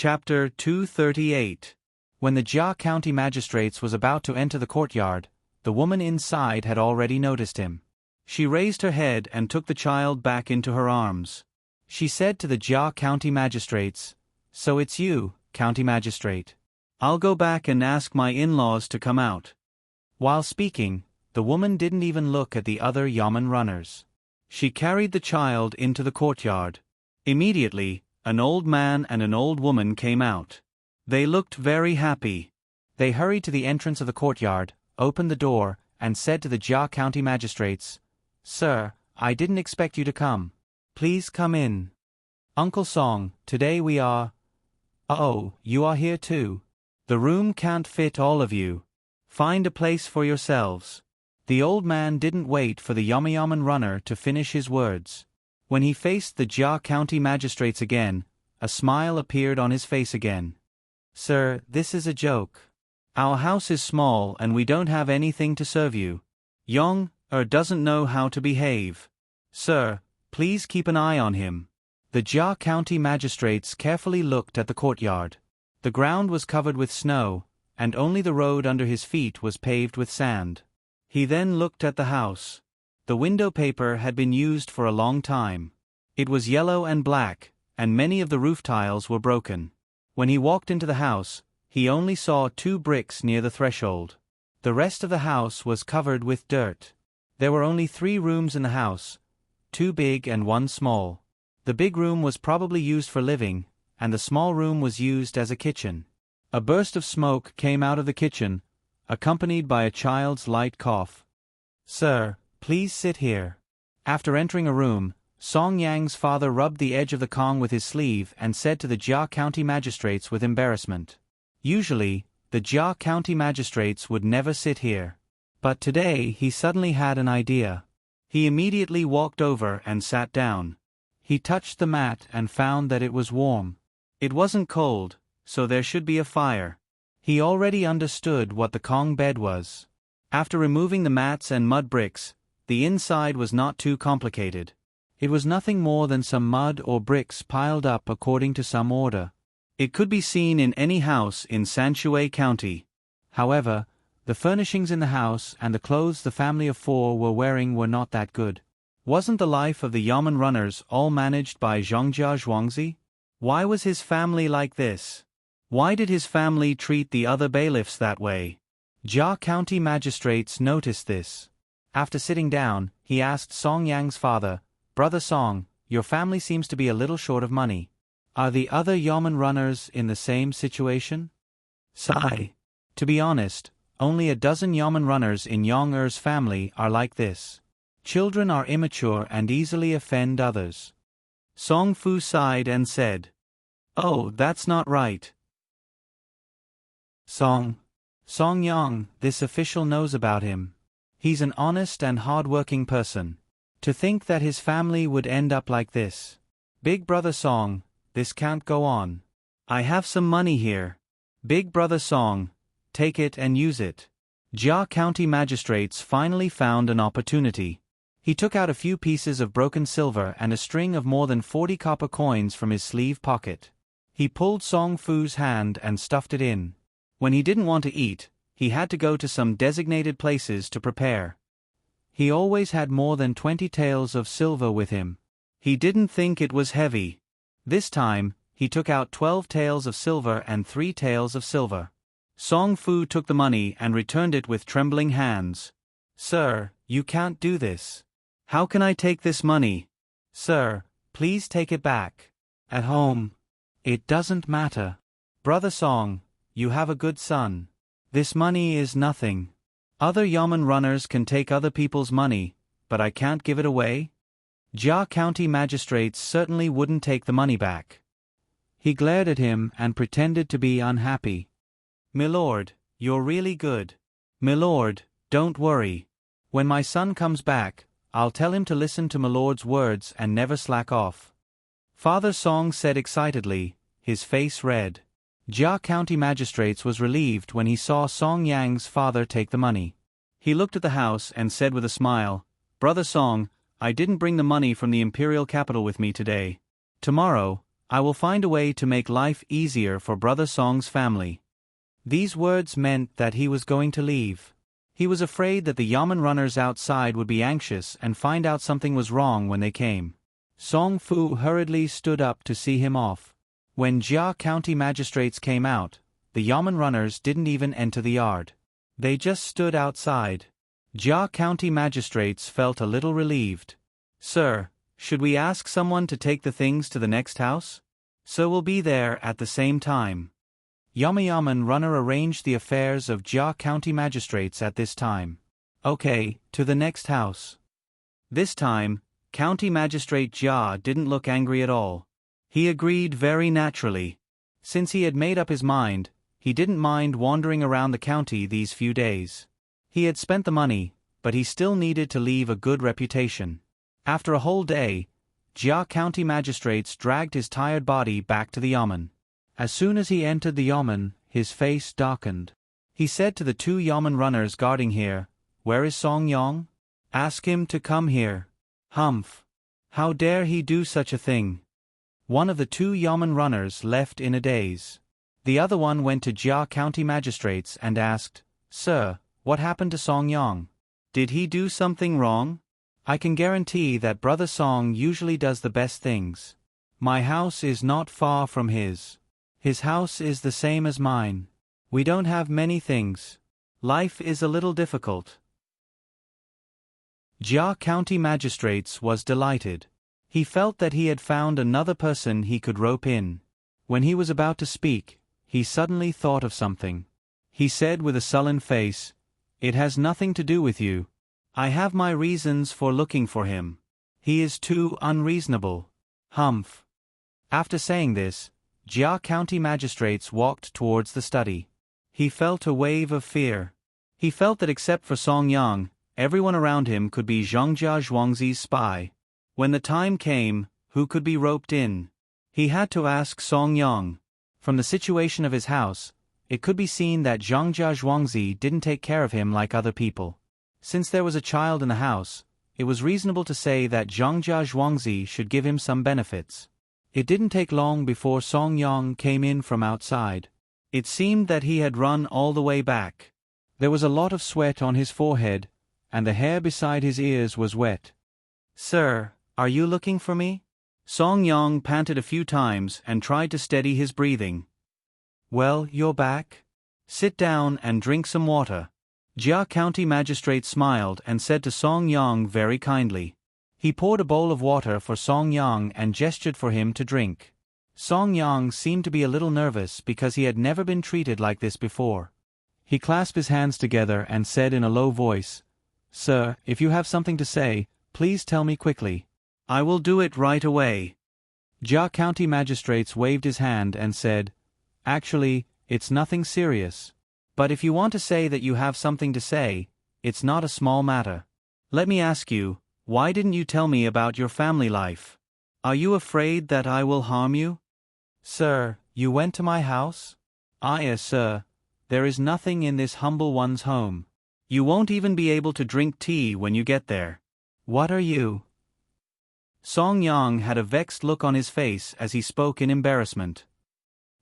Chapter 238. When the Jia County magistrates was about to enter the courtyard, the woman inside had already noticed him. She raised her head and took the child back into her arms. She said to the Jia County magistrates, "So it's you, County Magistrate. I'll go back and ask my in-laws to come out." While speaking, the woman didn't even look at the other yamen runners. She carried the child into the courtyard. Immediately, an old man and an old woman came out. They looked very happy. They hurried to the entrance of the courtyard, opened the door, and said to the Jia County magistrates, "Sir, I didn't expect you to come. Please come in. Uncle Song, today we are—" "Oh, you are here too. The room can't fit all of you. Find a place for yourselves." The old man didn't wait for the yamen runner to finish his words. When he faced the Jia County magistrates again, a smile appeared on his face again. "Sir, this is a joke. Our house is small and we don't have anything to serve you. Yong-er doesn't know how to behave. Sir, please keep an eye on him." The Jia County magistrates carefully looked at the courtyard. The ground was covered with snow, and only the road under his feet was paved with sand. He then looked at the house. The window paper had been used for a long time. It was yellow and black, and many of the roof tiles were broken. When he walked into the house, he only saw 2 bricks near the threshold. The rest of the house was covered with dirt. There were only 3 rooms in the house, 2 big and 1 small. The big room was probably used for living, and the small room was used as a kitchen. A burst of smoke came out of the kitchen, accompanied by a child's light cough. "Sir, please sit here." After entering a room, Song Yang's father rubbed the edge of the Kong with his sleeve and said to the Jia County magistrates with embarrassment. Usually, the Jia County magistrates would never sit here. But today he suddenly had an idea. He immediately walked over and sat down. He touched the mat and found that it was warm. It wasn't cold, so there should be a fire. He already understood what the Kong bed was. After removing the mats and mud bricks, the inside was not too complicated. It was nothing more than some mud or bricks piled up according to some order. It could be seen in any house in Sanshui County. However, the furnishings in the house and the clothes the family of 4 were wearing were not that good. Wasn't the life of the yamen runners all managed by Zhongjia Zhuangzi? Why was his family like this? Why did his family treat the other bailiffs that way? Jia County magistrates noticed this. After sitting down, he asked Song Yang's father, "Brother Song, your family seems to be a little short of money. Are the other yamen runners in the same situation?" "Sigh. To be honest, only a dozen yamen runners in Yong-er's family are like this. Children are immature and easily offend others." Song Fu sighed and said, "Oh, that's not right. Song Yang, this official knows about him. He's an honest and hard-working person. To think that his family would end up like this. Big Brother Song, this can't go on. I have some money here. Big Brother Song, take it and use it." Jia County magistrates finally found an opportunity. He took out a few pieces of broken silver and a string of more than 40 copper coins from his sleeve pocket. He pulled Song Fu's hand and stuffed it in. When he didn't want to eat, he had to go to some designated places to prepare. He always had more than 20 taels of silver with him. He didn't think it was heavy. This time, he took out 12 taels of silver and 3 taels of silver. Song Fu took the money and returned it with trembling hands. "Sir, you can't do this. How can I take this money? Sir, please take it back. At home. It doesn't matter. Brother Song, you have a good son. This money is nothing. Other yamen runners can take other people's money, but I can't give it away." Jia County magistrates certainly wouldn't take the money back. He glared at him and pretended to be unhappy. "Milord, you're really good. Milord, don't worry. When my son comes back, I'll tell him to listen to Milord's words and never slack off." Father Song said excitedly, his face red. Jia County magistrates was relieved when he saw Song Yang's father take the money. He looked at the house and said with a smile, "Brother Song, I didn't bring the money from the imperial capital with me today. Tomorrow, I will find a way to make life easier for Brother Song's family. These words meant that he was going to leave. He was afraid that the yamen runners outside would be anxious and find out something was wrong when they came. Song Fu hurriedly stood up to see him off. When Jia County magistrates came out, the yamen runners didn't even enter the yard. They just stood outside. Jia County magistrates felt a little relieved. Sir, should we ask someone to take the things to the next house? So we'll be there at the same time. Yamen runner arranged the affairs of Jia County magistrates at this time. Okay, to the next house. This time, County Magistrate Jia didn't look angry at all. He agreed very naturally. Since he had made up his mind, he didn't mind wandering around the county these few days. He had spent the money, but he still needed to leave a good reputation. After a whole day, Jia County magistrates dragged his tired body back to the yamen. As soon as he entered the yamen, his face darkened. He said to the two yamen runners guarding here, "Where is Song Yong? Ask him to come here." Humph! How dare he do such a thing? One of the two yamen runners left in a daze. The other one went to Jia County magistrates and asked, "Sir, what happened to Song Yong? Did he do something wrong? I can guarantee that Brother Song usually does the best things. My house is not far from his. His house is the same as mine. We don't have many things. Life is a little difficult." Jia County Magistrates was delighted. He felt that he had found another person he could rope in. When he was about to speak, he suddenly thought of something. He said with a sullen face, "It has nothing to do with you. I have my reasons for looking for him. He is too unreasonable." Humph! After saying this, Jia County Magistrates walked towards the study. He felt a wave of fear. He felt that except for Song Yang, everyone around him could be Zhongjia Zhuangzi's spy. When the time came, who could be roped in? He had to ask Song Yang. From the situation of his house, it could be seen that Zhongjia Zhuangzi didn't take care of him like other people. Since there was a child in the house, it was reasonable to say that Zhongjia Zhuangzi should give him some benefits. It didn't take long before Song Yang came in from outside. It seemed that he had run all the way back. There was a lot of sweat on his forehead, and the hair beside his ears was wet. "Sir, are you looking for me?" Song Yang panted a few times and tried to steady his breathing. "Well, you're back? Sit down and drink some water." Jia County Magistrate smiled and said to Song Yang very kindly. He poured a bowl of water for Song Yang and gestured for him to drink. Song Yang seemed to be a little nervous because he had never been treated like this before. He clasped his hands together and said in a low voice, "Sir, if you have something to say, please tell me quickly. I will do it right away." Jia County Magistrates waved his hand and said, "Actually, it's nothing serious. But if you want to say that you have something to say, it's not a small matter. Let me ask you, why didn't you tell me about your family life? Are you afraid that I will harm you?" "Sir, you went to my house?" "Yes, sir. There is nothing in this humble one's home. You won't even be able to drink tea when you get there." "What are you?" Song Yang had a vexed look on his face as he spoke in embarrassment.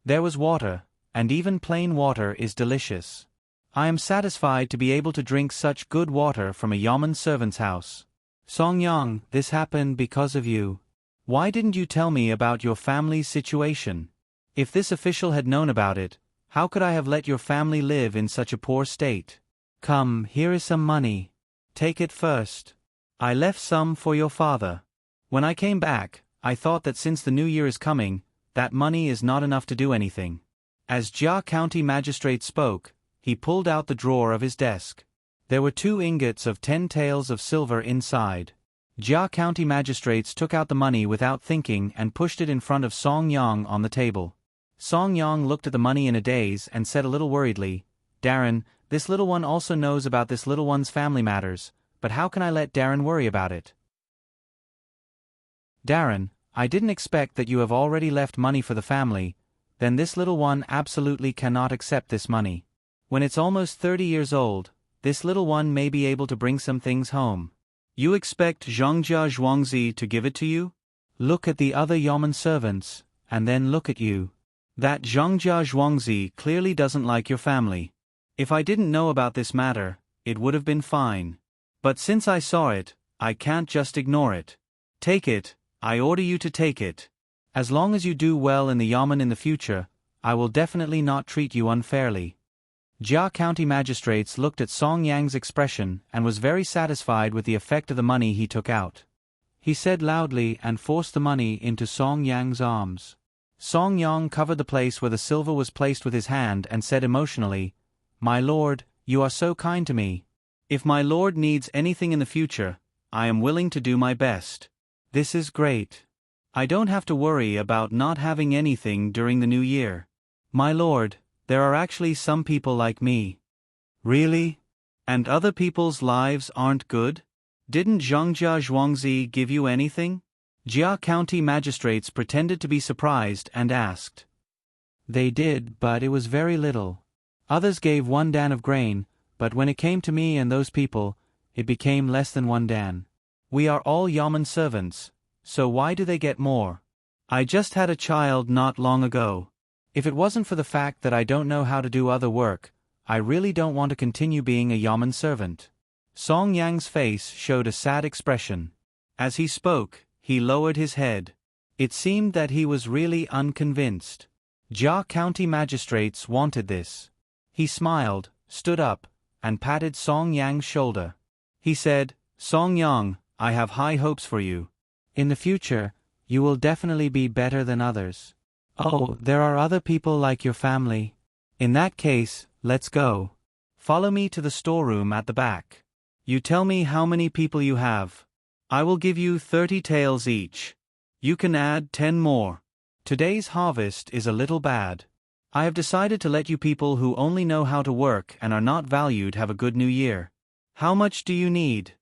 "There was water, and even plain water is delicious. I am satisfied to be able to drink such good water from a yamen servant's house." "Song Yang, this happened because of you. Why didn't you tell me about your family's situation? If this official had known about it, how could I have let your family live in such a poor state? Come, here is some money. Take it first. I left some for your father. When I came back, I thought that since the new year is coming, that money is not enough to do anything." As Jia County Magistrate spoke, he pulled out the drawer of his desk. There were 2 ingots of 10 taels of silver inside. Jia County Magistrates took out the money without thinking and pushed it in front of Song Yang on the table. Song Yang looked at the money in a daze and said a little worriedly, "Darren, this little one also knows about this little one's family matters, but how can I let Darren worry about it?" "Darren, I didn't expect that you have already left money for the family. Then this little one absolutely cannot accept this money. When it's almost 30 years old, this little one may be able to bring some things home. You expect Zhongjia Zhuangzi to give it to you? Look at the other yamen servants, and then look at you. That Zhongjia Zhuangzi clearly doesn't like your family. If I didn't know about this matter, it would have been fine. But since I saw it, I can't just ignore it. Take it, I order you to take it. As long as you do well in the Yamen in the future, I will definitely not treat you unfairly. Jia County magistrates looked at Song Yang's expression and was very satisfied with the effect of the money he took out. He said loudly and forced the money into Song Yang's arms. Song Yang covered the place where the silver was placed with his hand and said emotionally, "My lord, you are so kind to me. If my lord needs anything in the future, I am willing to do my best. This is great. I don't have to worry about not having anything during the new year. My lord, there are actually some people like me." "Really? And other people's lives aren't good? Didn't Zhongjia Zhuangzi give you anything?" Jia County magistrates pretended to be surprised and asked. "They did, but it was very little. Others gave 1 dan of grain, but when it came to me and those people, it became less than 1 dan. We are all Yamen servants, so why do they get more? I just had a child not long ago. If it wasn't for the fact that I don't know how to do other work, I really don't want to continue being a Yamen servant." Song Yang's face showed a sad expression. As he spoke, he lowered his head. It seemed that he was really unconvinced. Jia County magistrates wanted this. He smiled, stood up, and patted Song Yang's shoulder. He said, "Song Yang, I have high hopes for you. In the future, you will definitely be better than others. Oh, there are other people like your family. In that case, let's go. Follow me to the storeroom at the back. You tell me how many people you have. I will give you 30 taels each. You can add 10 more. Today's harvest is a little bad. I have decided to let you people who only know how to work and are not valued have a good new year. How much do you need?"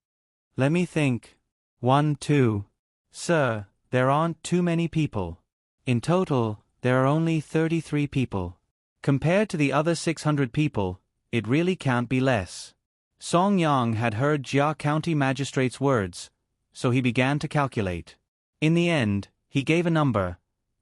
"Let me think. 1, 2. Sir, there aren't too many people. In total, there are only 33 people. Compared to the other 600 people, it really can't be less." Song Yang had heard Jia County magistrate's words, so he began to calculate. In the end, he gave a number: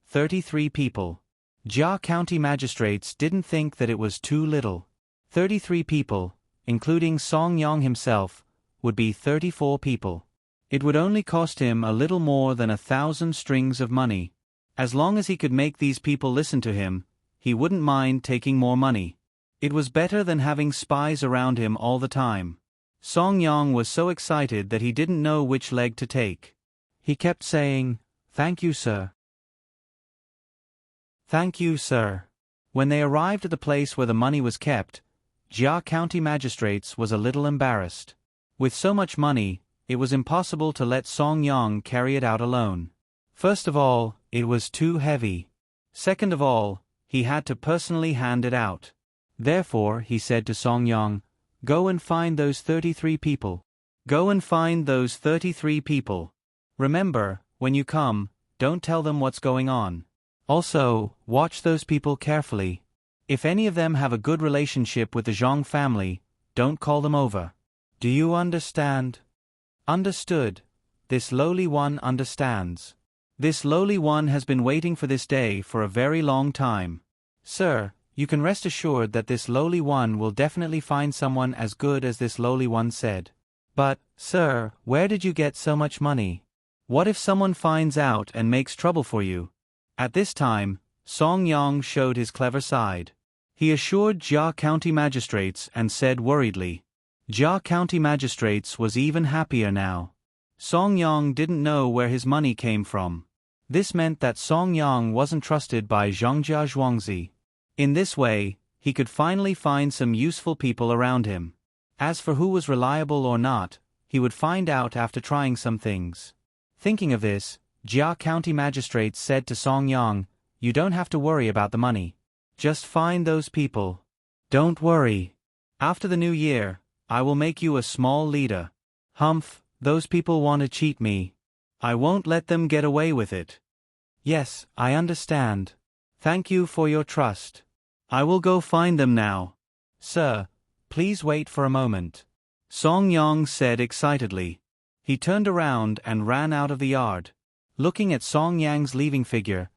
33 people. Jia County magistrates didn't think that it was too little. 33 people, including Song Yang himself, would be 34 people. It would only cost him a little more than 1,000 strings of money. As long as he could make these people listen to him, he wouldn't mind taking more money. It was better than having spies around him all the time. Song Yang was so excited that he didn't know which leg to take. He kept saying, "Thank you, sir. Thank you, sir." When they arrived at the place where the money was kept, Jia County magistrates was a little embarrassed. With so much money, it was impossible to let Song Yang carry it out alone. First of all, it was too heavy. Second of all, he had to personally hand it out. Therefore, he said to Song Yang, "Go and find those 33 people. Go and find those 33 people. Remember, when you come, don't tell them what's going on. Also, watch those people carefully. If any of them have a good relationship with the Zhang family, don't call them over. Do you understand?" "Understood. This lowly one understands. This lowly one has been waiting for this day for a very long time. Sir, you can rest assured that this lowly one will definitely find someone as good as this lowly one said." "But, sir, where did you get so much money? What if someone finds out and makes trouble for you?" At this time, Song Yang showed his clever side. He assured Jia County magistrates and said worriedly. Jia County magistrates was even happier now. Song Yang didn't know where his money came from. This meant that Song Yang wasn't trusted by Zhongjia Zhuangzi. In this way, he could finally find some useful people around him. As for who was reliable or not, he would find out after trying some things. Thinking of this, Jia County magistrates said to Song Yang, "You don't have to worry about the money. Just find those people. Don't worry. After the new year, I will make you a small leader. Humph, those people want to cheat me. I won't let them get away with it." "Yes, I understand. Thank you for your trust. I will go find them now." "Sir, please wait for a moment," Song Yang said excitedly. He turned around and ran out of the yard. Looking at Song Yang's leaving figure,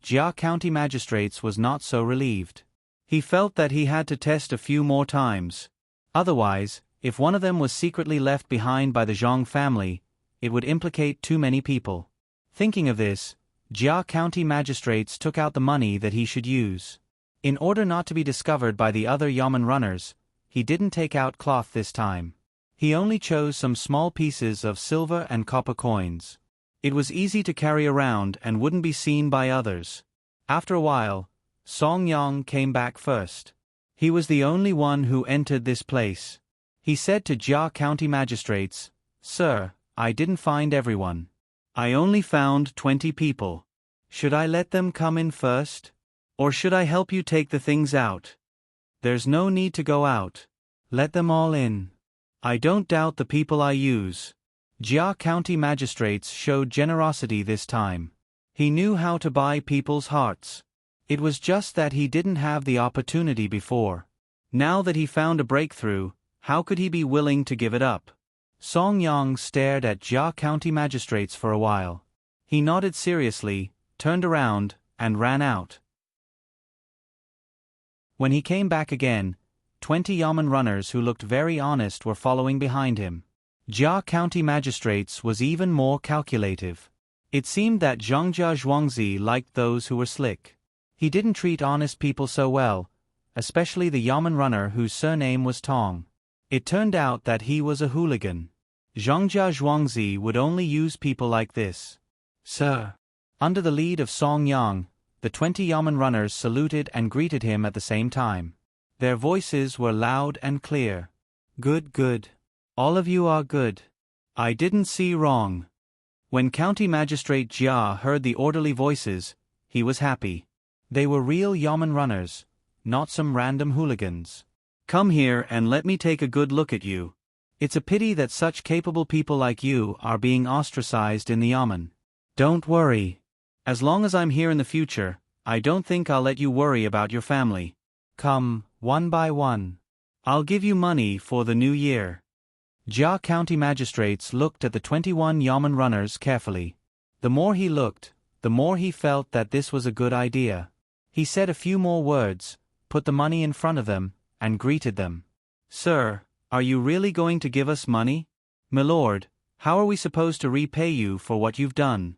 Jia County Magistrates was not so relieved. He felt that he had to test a few more times. Otherwise, if one of them was secretly left behind by the Zhang family, it would implicate too many people. Thinking of this, Jia County Magistrates took out the money that he should use. In order not to be discovered by the other yamen runners, he didn't take out cloth this time. He only chose some small pieces of silver and copper coins. It was easy to carry around and wouldn't be seen by others. After a while, Song Yang came back first. He was the only one who entered this place. He said to Jia County Magistrates, "Sir, I didn't find everyone. I only found 20 people. Should I let them come in first? Or should I help you take the things out?" "There's no need to go out. Let them all in. I don't doubt the people I use." Jia County Magistrates showed generosity this time. He knew how to buy people's hearts. It was just that he didn't have the opportunity before. Now that he found a breakthrough, how could he be willing to give it up? Song Yang stared at Jia County Magistrates for a while. He nodded seriously, turned around, and ran out. When he came back again, 20 yamen runners who looked very honest were following behind him. Jia County Magistrates was even more calculative. It seemed that Zhongjia Zhuangzi liked those who were slick. He didn't treat honest people so well, especially the yamen runner whose surname was Tang. It turned out that he was a hooligan. Zhongjia Zhuangzi would only use people like this. "Sir." Under the lead of Song Yang, the 20 yamen runners saluted and greeted him at the same time. Their voices were loud and clear. "Good, good. All of you are good. I didn't see wrong." When County Magistrate Jia heard the orderly voices, he was happy. They were real yamen runners, not some random hooligans. "Come here and let me take a good look at you. It's a pity that such capable people like you are being ostracized in the yamen. Don't worry. As long as I'm here in the future, I don't think I'll let you worry about your family. Come, one by one. I'll give you money for the new year." Jia County Magistrates looked at the 21 yamen runners carefully. The more he looked, the more he felt that this was a good idea. He said a few more words, put the money in front of them, and greeted them. "Sir, are you really going to give us money?" "My lord, how are we supposed to repay you for what you've done?"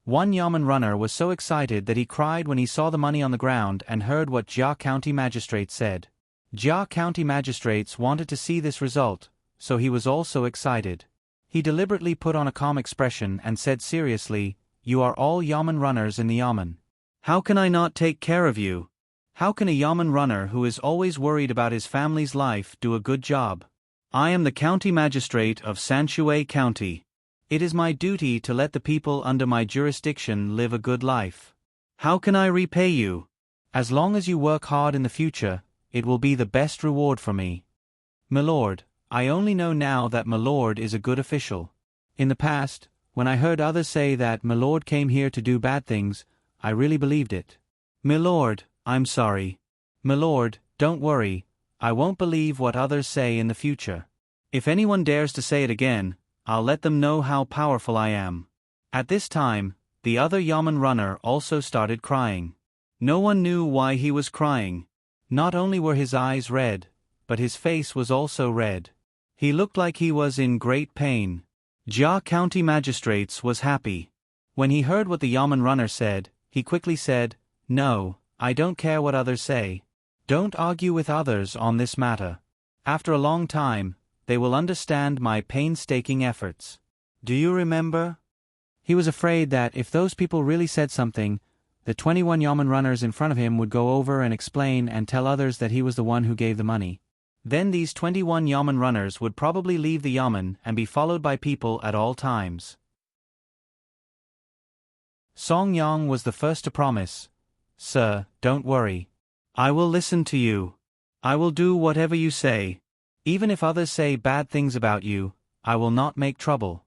One yamen runner was so excited that he cried when he saw the money on the ground and heard what Jia County Magistrates said. Jia County Magistrates wanted to see this result, so he was also excited. He deliberately put on a calm expression and said seriously, "You are all yamen runners in the yamen. How can I not take care of you? How can a yamen runner who is always worried about his family's life do a good job? I am the county magistrate of Sanshui County. It is my duty to let the people under my jurisdiction live a good life. How can I repay you? As long as you work hard in the future, it will be the best reward for me." "My lord, I only know now that my lord is a good official. In the past, when I heard others say that my lord came here to do bad things, I really believed it. My lord, I'm sorry. My lord, don't worry, I won't believe what others say in the future. If anyone dares to say it again, I'll let them know how powerful I am." At this time, the other yamen runner also started crying. No one knew why he was crying. Not only were his eyes red, but his face was also red. He looked like he was in great pain. Jia County Magistrates was happy. When he heard what the yamen runner said, he quickly said, "No, I don't care what others say. Don't argue with others on this matter. After a long time, they will understand my painstaking efforts. Do you remember?" He was afraid that if those people really said something, the 21 yamen runners in front of him would go over and explain and tell others that he was the one who gave the money. Then these 21 yamen runners would probably leave the yamen and be followed by people at all times. Song Yang was the first to promise, "Sir, don't worry. I will listen to you. I will do whatever you say. Even if others say bad things about you, I will not make trouble."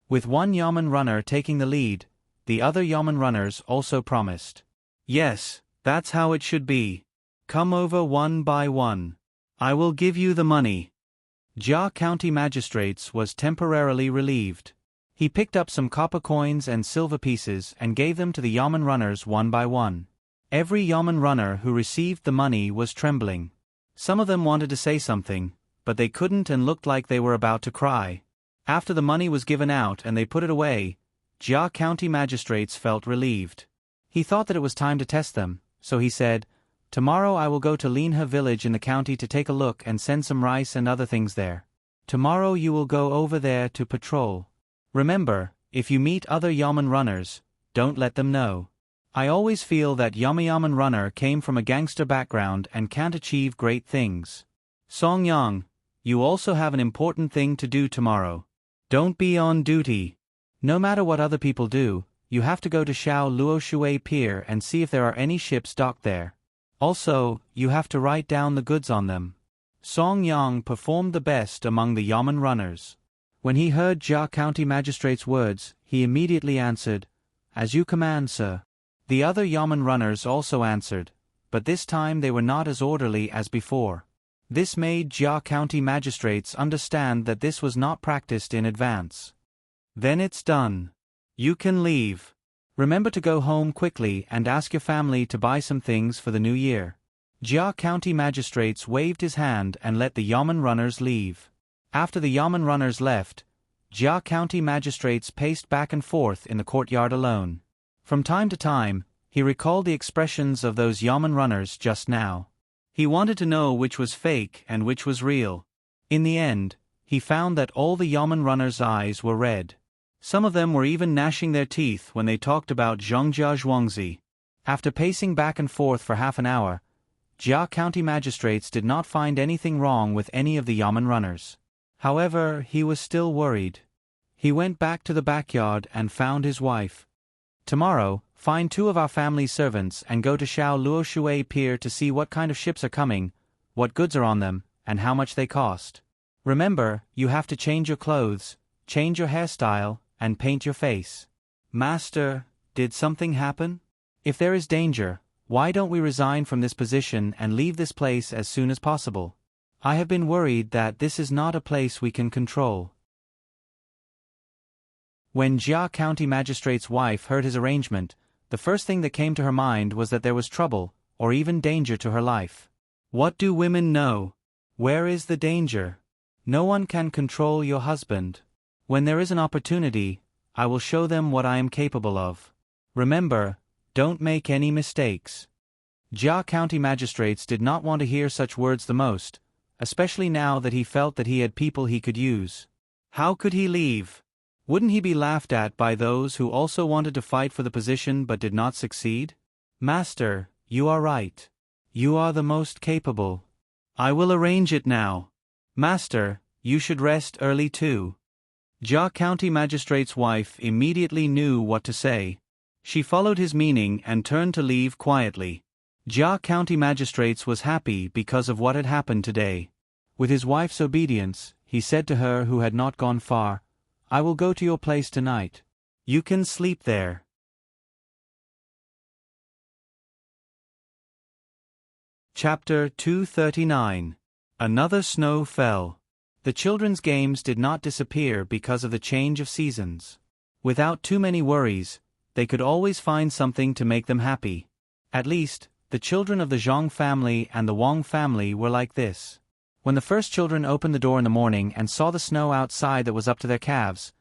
With one yamen runner taking the lead, the other yamen runners also promised. "Yes, that's how it should be. Come over one by one. I will give you the money." Jia County Magistrates was temporarily relieved. He picked up some copper coins and silver pieces and gave them to the yamen runners one by one. Every yamen runner who received the money was trembling. Some of them wanted to say something, but they couldn't and looked like they were about to cry. After the money was given out and they put it away, Jia County magistrates felt relieved. He thought that it was time to test them, so he said, "Tomorrow I will go to Linha village in the county to take a look and send some rice and other things there. Tomorrow you will go over there to patrol. Remember, if you meet other yamen runners, don't let them know. I always feel that yamen runner came from a gangster background and can't achieve great things. Song Yang, you also have an important thing to do tomorrow. Don't be on duty. No matter what other people do, you have to go to Shao Luo Shui Pier and see if there are any ships docked there. Also, you have to write down the goods on them." Song Yang performed the best among the yamen runners. When he heard Jia County Magistrate's words, he immediately answered, "As you command, sir." The other yamen runners also answered, but this time they were not as orderly as before. This made Jia County Magistrates understand that this was not practiced in advance. "Then it's done. You can leave. Remember to go home quickly and ask your family to buy some things for the new year." Jia County Magistrates waved his hand and let the yamen runners leave. After the yamen runners left, Jia County Magistrates paced back and forth in the courtyard alone. From time to time, he recalled the expressions of those yamen runners just now. He wanted to know which was fake and which was real. In the end, he found that all the yamen runners' eyes were red. Some of them were even gnashing their teeth when they talked about Zhongjia Zhuangzi. After pacing back and forth for half an hour, Jia County Magistrates did not find anything wrong with any of the yamen runners. However, he was still worried. He went back to the backyard and found his wife. "Tomorrow, find 2 of our family servants and go to Shao Luo Shui Pier to see what kind of ships are coming, what goods are on them, and how much they cost. Remember, you have to change your clothes, change your hairstyle, and paint your face." "Master, did something happen? If there is danger, why don't we resign from this position and leave this place as soon as possible? I have been worried that this is not a place we can control." When Jia County Magistrate's wife heard his arrangement, the first thing that came to her mind was that there was trouble, or even danger to her life. What do women know? Where is the danger? No one can control your husband. When there is an opportunity, I will show them what I am capable of. Remember, don't make any mistakes. Jia County Magistrates did not want to hear such words the most, especially now that he felt that he had people he could use. How could he leave? Wouldn't he be laughed at by those who also wanted to fight for the position but did not succeed? "Master, you are right. You are the most capable. I will arrange it now. Master, you should rest early too." Jia County Magistrate's wife immediately knew what to say. She followed his meaning and turned to leave quietly. Jia County Magistrates was happy because of what had happened today. With his wife's obedience, he said to her who had not gone far, "I will go to your place tonight. You can sleep there." Chapter 239. Another snow fell. The children's games did not disappear because of the change of seasons. Without too many worries, they could always find something to make them happy. At least, the children of the Zhang family and the Wang family were like this. When the first children opened the door in the morning and saw the snow outside that was up to their calves,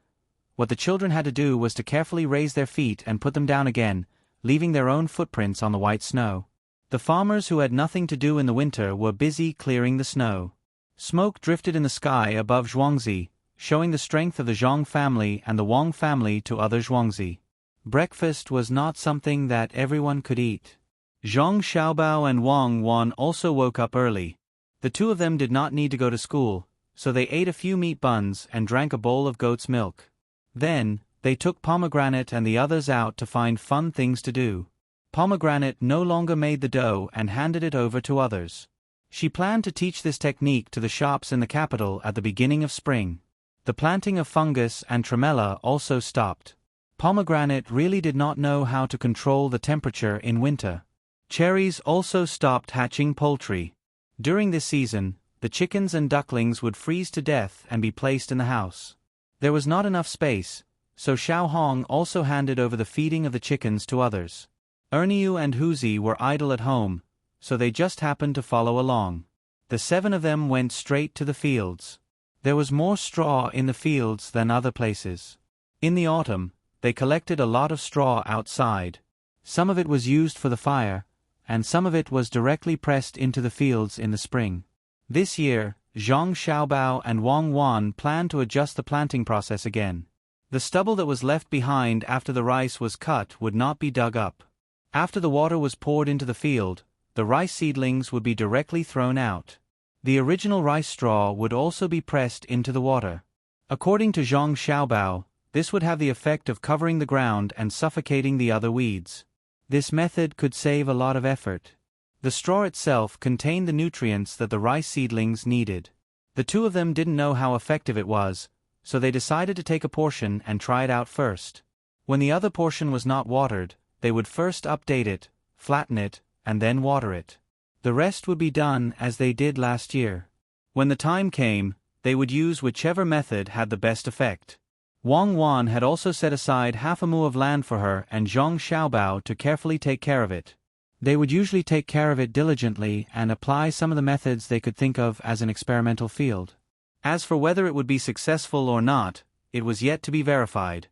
what the children had to do was to carefully raise their feet and put them down again, leaving their own footprints on the white snow. The farmers who had nothing to do in the winter were busy clearing the snow. Smoke drifted in the sky above Zhuangzi, showing the strength of the Zhang family and the Wang family to other Zhuangzi. Breakfast was not something that everyone could eat. Zhang Xiaobao and Wang Wan also woke up early. The 2 of them did not need to go to school, so they ate a few meat buns and drank a bowl of goat's milk. Then, they took Pomegranate and the others out to find fun things to do. Pomegranate no longer made the dough and handed it over to others. She planned to teach this technique to the shops in the capital at the beginning of spring. The planting of fungus and tremella also stopped. Pomegranate really did not know how to control the temperature in winter. Cherries also stopped hatching poultry. During this season, the chickens and ducklings would freeze to death and be placed in the house. There was not enough space, so Xiao Hong also handed over the feeding of the chickens to others. Erniu and Huzi were idle at home, so they just happened to follow along. The 7 of them went straight to the fields. There was more straw in the fields than other places. In the autumn, they collected a lot of straw outside. Some of it was used for the fire, and some of it was directly pressed into the fields in the spring. This year, Zhang Xiaobao and Wang Wan planned to adjust the planting process again. The stubble that was left behind after the rice was cut would not be dug up. After the water was poured into the field, the rice seedlings would be directly thrown out. The original rice straw would also be pressed into the water. According to Zhang Xiaobao, this would have the effect of covering the ground and suffocating the other weeds. This method could save a lot of effort. The straw itself contained the nutrients that the rice seedlings needed. The 2 of them didn't know how effective it was, so they decided to take a portion and try it out first. When the other portion was not watered, they would first update it, flatten it, and then water it. The rest would be done as they did last year. When the time came, they would use whichever method had the best effect. Wang Wan had also set aside half a mu of land for her and Zhang Xiaobao to carefully take care of it. They would usually take care of it diligently and apply some of the methods they could think of as an experimental field. As for whether it would be successful or not, it was yet to be verified.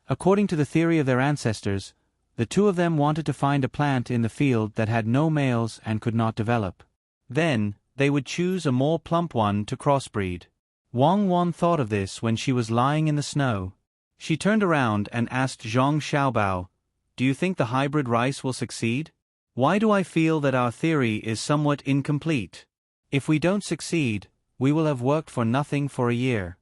According to the theory of their ancestors, the 2 of them wanted to find a plant in the field that had no males and could not develop. Then, they would choose a more plump one to crossbreed. Wang Wan thought of this when she was lying in the snow. She turned around and asked Zhang Xiaobao, "Do you think the hybrid rice will succeed? Why do I feel that our theory is somewhat incomplete? If we don't succeed, we will have worked for nothing for a year."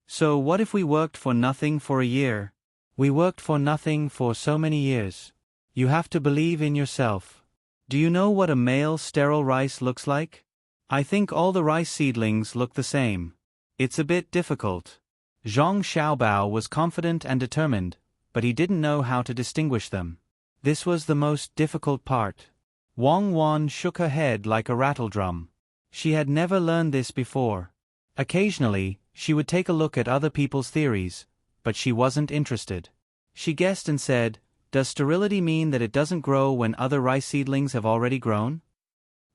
"So what if we worked for nothing for a year?" "We worked for nothing for so many years. You have to believe in yourself. Do you know what a male sterile rice looks like? I think all the rice seedlings look the same. It's a bit difficult." Zhang Xiaobao was confident and determined, but he didn't know how to distinguish them. This was the most difficult part. Wang Wan shook her head like a rattledrum. She had never learned this before. Occasionally, she would take a look at other people's theories, but she wasn't interested. She guessed and said, "Does sterility mean that it doesn't grow when other rice seedlings have already grown?"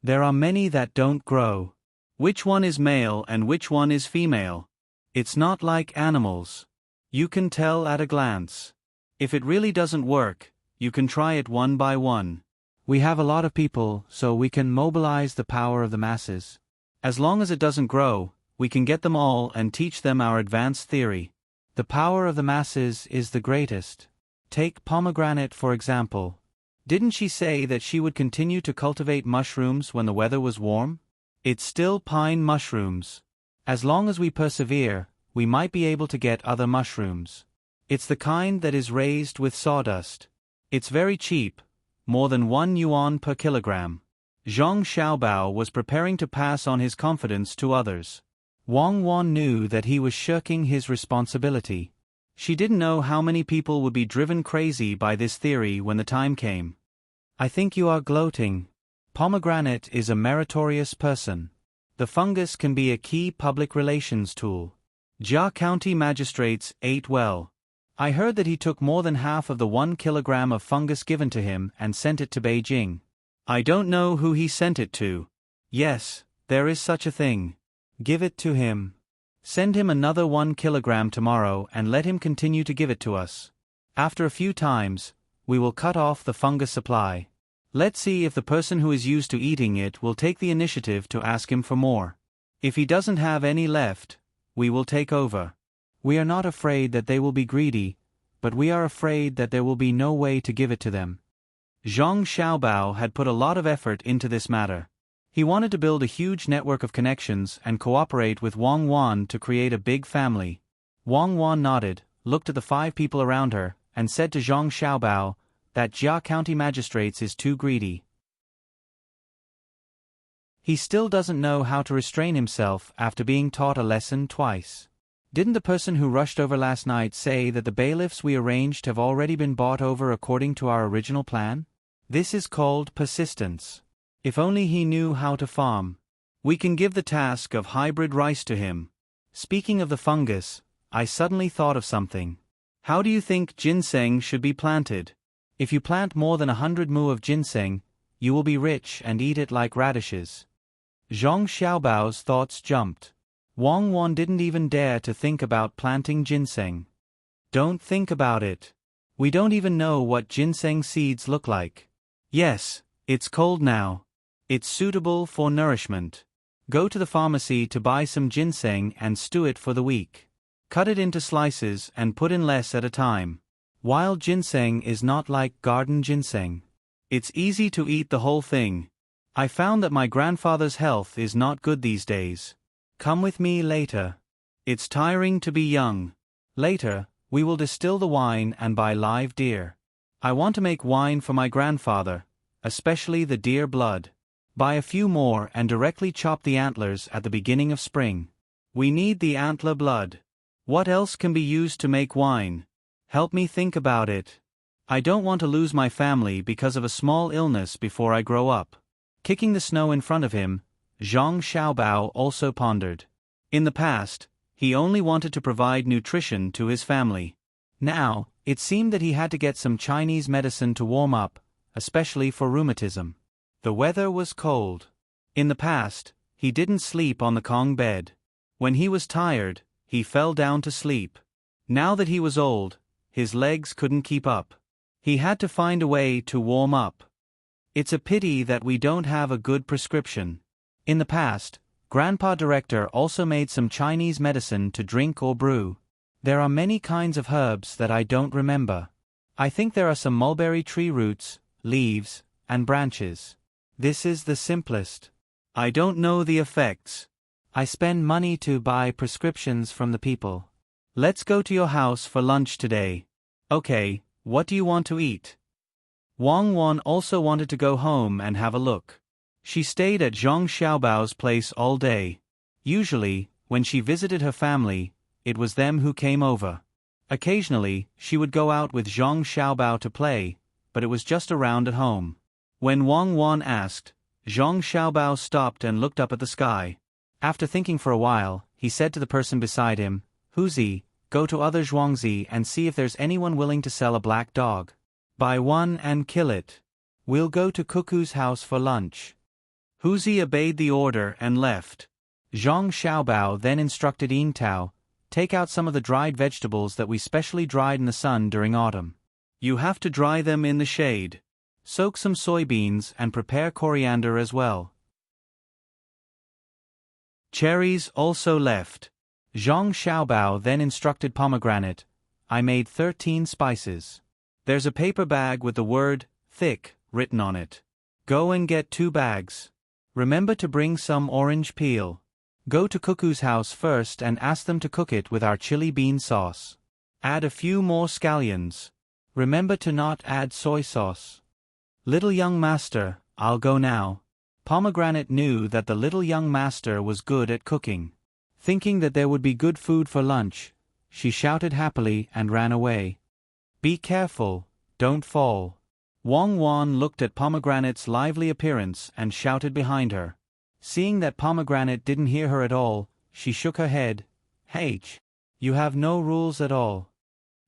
"There are many that don't grow. Which one is male and which one is female? It's not like animals. You can tell at a glance. If it really doesn't work, you can try it one by one. We have a lot of people, so we can mobilize the power of the masses. As long as it doesn't grow, we can get them all and teach them our advanced theory. The power of the masses is the greatest. Take pomegranate for example. Didn't she say that she would continue to cultivate mushrooms when the weather was warm? It's still pine mushrooms. As long as we persevere, we might be able to get other mushrooms. It's the kind that is raised with sawdust. It's very cheap, more than 1 yuan per kilogram." Zhang Xiaobao was preparing to pass on his confidence to others. Wang Wan knew that he was shirking his responsibility. She didn't know how many people would be driven crazy by this theory when the time came. "I think you are gloating. Pomegranate is a meritorious person. The fungus can be a key public relations tool. Jia County magistrates ate well. I heard that he took more than half of the 1 kilogram of fungus given to him and sent it to Beijing. I don't know who he sent it to. Yes, there is such a thing. Give it to him. Send him another 1 kilogram tomorrow and let him continue to give it to us. After a few times, we will cut off the fungus supply. Let's see if the person who is used to eating it will take the initiative to ask him for more. If he doesn't have any left, we will take over. We are not afraid that they will be greedy, but we are afraid that there will be no way to give it to them." Zhang Xiaobao had put a lot of effort into this matter. He wanted to build a huge network of connections and cooperate with Wang Wan to create a big family. Wang Wan nodded, looked at the 5 people around her, and said to Zhang Xiaobao, "That Jia County magistrates is too greedy. He still doesn't know how to restrain himself after being taught a lesson twice. Didn't the person who rushed over last night say that the bailiffs we arranged have already been bought over according to our original plan? This is called persistence. If only he knew how to farm. We can give the task of hybrid rice to him. Speaking of the fungus, I suddenly thought of something. How do you think ginseng should be planted? If you plant more than 100 mu of ginseng, you will be rich and eat it like radishes. Zhang Xiaobao's thoughts jumped. Wang Wan didn't even dare to think about planting ginseng. Don't think about it. We don't even know what ginseng seeds look like. Yes, it's cold now. It's suitable for nourishment. Go to the pharmacy to buy some ginseng and stew it for the week. Cut it into slices and put in less at a time. Wild ginseng is not like garden ginseng. It's easy to eat the whole thing. I found that my grandfather's health is not good these days. Come with me later. It's tiring to be young. Later, we will distill the wine and buy live deer. I want to make wine for my grandfather, especially the deer blood. Buy a few more and directly chop the antlers at the beginning of spring. We need the antler blood. What else can be used to make wine? Help me think about it. I don't want to lose my family because of a small illness before I grow up. Kicking the snow in front of him, Zhang Xiaobao also pondered. In the past, he only wanted to provide nutrition to his family. Now, it seemed that he had to get some Chinese medicine to warm up, especially for rheumatism. The weather was cold. In the past, he didn't sleep on the Kong bed. When he was tired, he fell down to sleep. Now that he was old, his legs couldn't keep up. He had to find a way to warm up. It's a pity that we don't have a good prescription. In the past, Grandpa Director also made some Chinese medicine to drink or brew. There are many kinds of herbs that I don't remember. I think there are some mulberry tree roots, leaves, and branches. This is the simplest. I don't know the effects. I spend money to buy prescriptions from the people. Let's go to your house for lunch today. Okay, what do you want to eat? Wang Wan also wanted to go home and have a look. She stayed at Zhang Xiaobao's place all day. Usually, when she visited her family, it was them who came over. Occasionally, she would go out with Zhang Xiaobao to play, but it was just around at home. When Wang Wan asked, Zhang Xiaobao stopped and looked up at the sky. After thinking for a while, he said to the person beside him, Huzi, go to other Zhuangzi and see if there's anyone willing to sell a black dog. Buy one and kill it. We'll go to Cuckoo's house for lunch. Huzi obeyed the order and left. Zhang Xiaobao then instructed Yin Tao, take out some of the dried vegetables that we specially dried in the sun during autumn. You have to dry them in the shade. Soak some soybeans and prepare coriander as well. Cherries also left. Zhang Xiaobao then instructed Pomegranate, I made 13 spices. There's a paper bag with the word, thick, written on it. Go and get 2 bags. Remember to bring some orange peel. Go to Cuckoo's house first and ask them to cook it with our chili bean sauce. Add a few more scallions. Remember to not add soy sauce. Little young master, I'll go now. Pomegranate knew that the little young master was good at cooking. Thinking that there would be good food for lunch, she shouted happily and ran away. Be careful, don't fall. Wang Wan looked at Pomegranate's lively appearance and shouted behind her. Seeing that Pomegranate didn't hear her at all, she shook her head. H. You have no rules at all.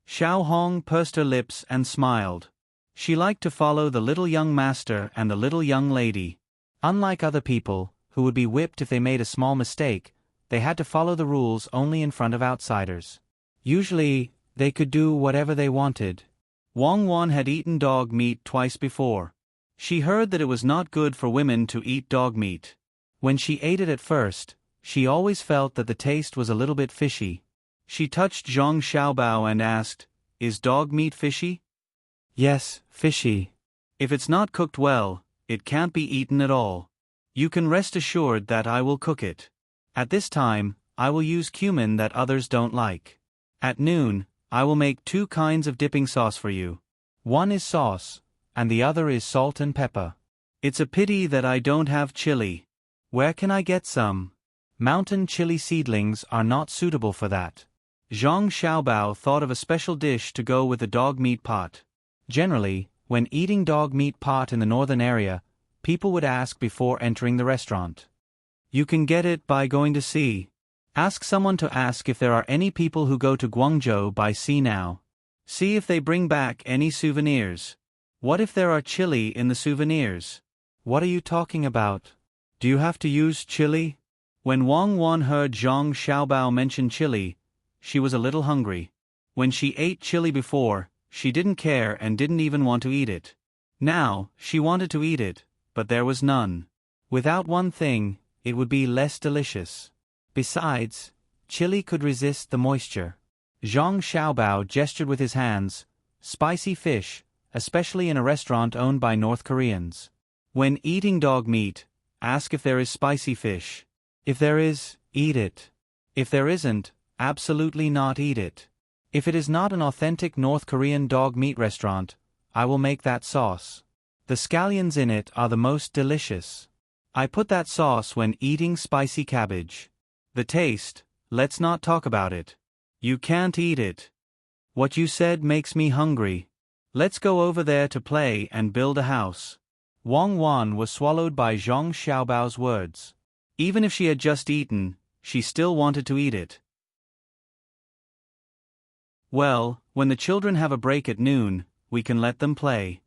Xiao Hong pursed her lips and smiled. She liked to follow the little young master and the little young lady. Unlike other people, who would be whipped if they made a small mistake, they had to follow the rules only in front of outsiders. Usually, they could do whatever they wanted. Wang Wan had eaten dog meat twice before. She heard that it was not good for women to eat dog meat. When she ate it at first, she always felt that the taste was a little bit fishy. She touched Zhang Xiaobao and asked, Is dog meat fishy? Yes, fishy. If it's not cooked well, it can't be eaten at all. You can rest assured that I will cook it. At this time, I will use cumin that others don't like. At noon, I will make 2 kinds of dipping sauce for you. One is sauce, and the other is salt and pepper. It's a pity that I don't have chili. Where can I get some? Mountain chili seedlings are not suitable for that. Zhang Xiaobao thought of a special dish to go with the dog meat pot. Generally, when eating dog meat pot in the northern area, people would ask before entering the restaurant. You can get it by going to see. Ask someone to ask if there are any people who go to Guangzhou by sea now. See if they bring back any souvenirs. What if there are chili in the souvenirs? What are you talking about? Do you have to use chili? When Wang Wan heard Zhang Xiaobao mention chili, she was a little hungry. When she ate chili before, she didn't care and didn't even want to eat it. Now, she wanted to eat it, but there was none. Without one thing, it would be less delicious. Besides, chili could resist the moisture. Zhang Xiaobao gestured with his hands. Spicy fish, especially in a restaurant owned by North Koreans. When eating dog meat, ask if there is spicy fish. If there is, eat it. If there isn't, absolutely not eat it. If it is not an authentic North Korean dog meat restaurant, I will make that sauce. The scallions in it are the most delicious. I put that sauce when eating spicy cabbage. The taste, let's not talk about it. You can't eat it. What you said makes me hungry. Let's go over there to play and build a house. Wang Wan was swallowed by Zhang Xiaobao's words. Even if she had just eaten, she still wanted to eat it. Well, when the children have a break at noon, we can let them play.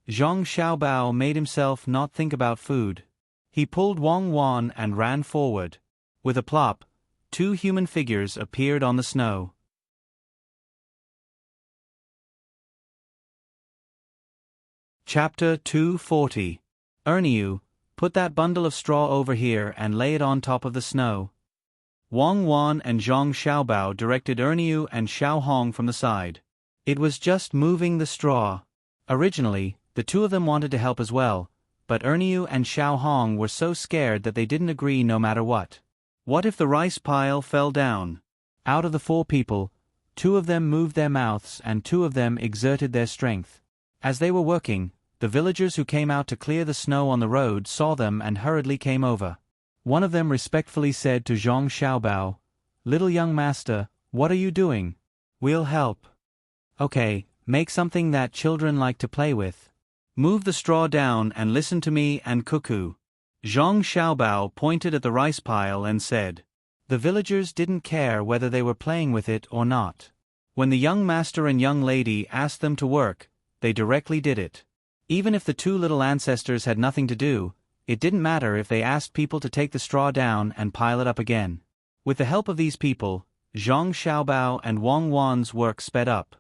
Zhang Xiaobao made himself not think about food. He pulled Wang Wan and ran forward. With a plop, 2 human figures appeared on the snow. Chapter 240. Erniu, put that bundle of straw over here and lay it on top of the snow. Wang Wan and Zhang Xiaobao directed Erniu and Xiao Hong from the side. It was just moving the straw. Originally, the 2 of them wanted to help as well, but Erniu and Xiao Hong were so scared that they didn't agree no matter what. What if the rice pile fell down? Out of the 4 people, 2 of them moved their mouths and 2 of them exerted their strength. As they were working, the villagers who came out to clear the snow on the road saw them and hurriedly came over. One of them respectfully said to Zhang Xiaobao, "Little young master, what are you doing? We'll help." "Okay, make something that children like to play with. Move the straw down and listen to me and cuckoo." Zhang Xiaobao pointed at the rice pile and said. The villagers didn't care whether they were playing with it or not. When the young master and young lady asked them to work, they directly did it. Even if the 2 little ancestors had nothing to do, it didn't matter if they asked people to take the straw down and pile it up again. With the help of these people, Zhang Xiaobao and Wang Wan's work sped up.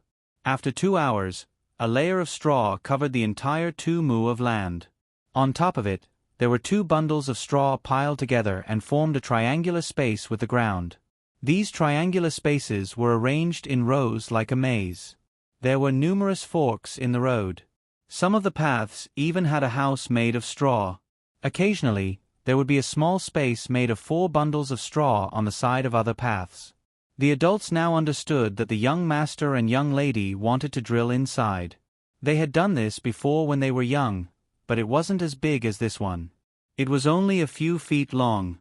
After 2 hours, a layer of straw covered the entire 2 mu of land. On top of it, there were 2 bundles of straw piled together and formed a triangular space with the ground. These triangular spaces were arranged in rows like a maze. There were numerous forks in the road. Some of the paths even had a house made of straw. Occasionally, there would be a small space made of 4 bundles of straw on the side of other paths. The adults now understood that the young master and young lady wanted to drill inside. They had done this before when they were young, but it wasn't as big as this one. It was only a few feet long.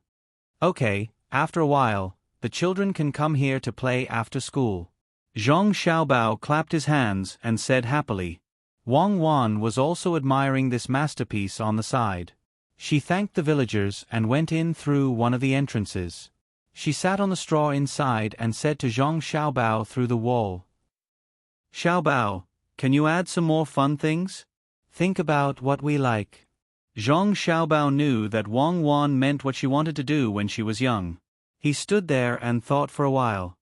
Okay, after a while, the children can come here to play after school. Zhang Xiaobao clapped his hands and said happily. Wang Wan was also admiring this masterpiece on the side. She thanked the villagers and went in through one of the entrances. She sat on the straw inside and said to Zhang Xiaobao through the wall. "Xiaobao, can you add some more fun things? Think about what we like." Zhang Xiaobao knew that Wang Wan meant what she wanted to do when she was young. He stood there and thought for a while.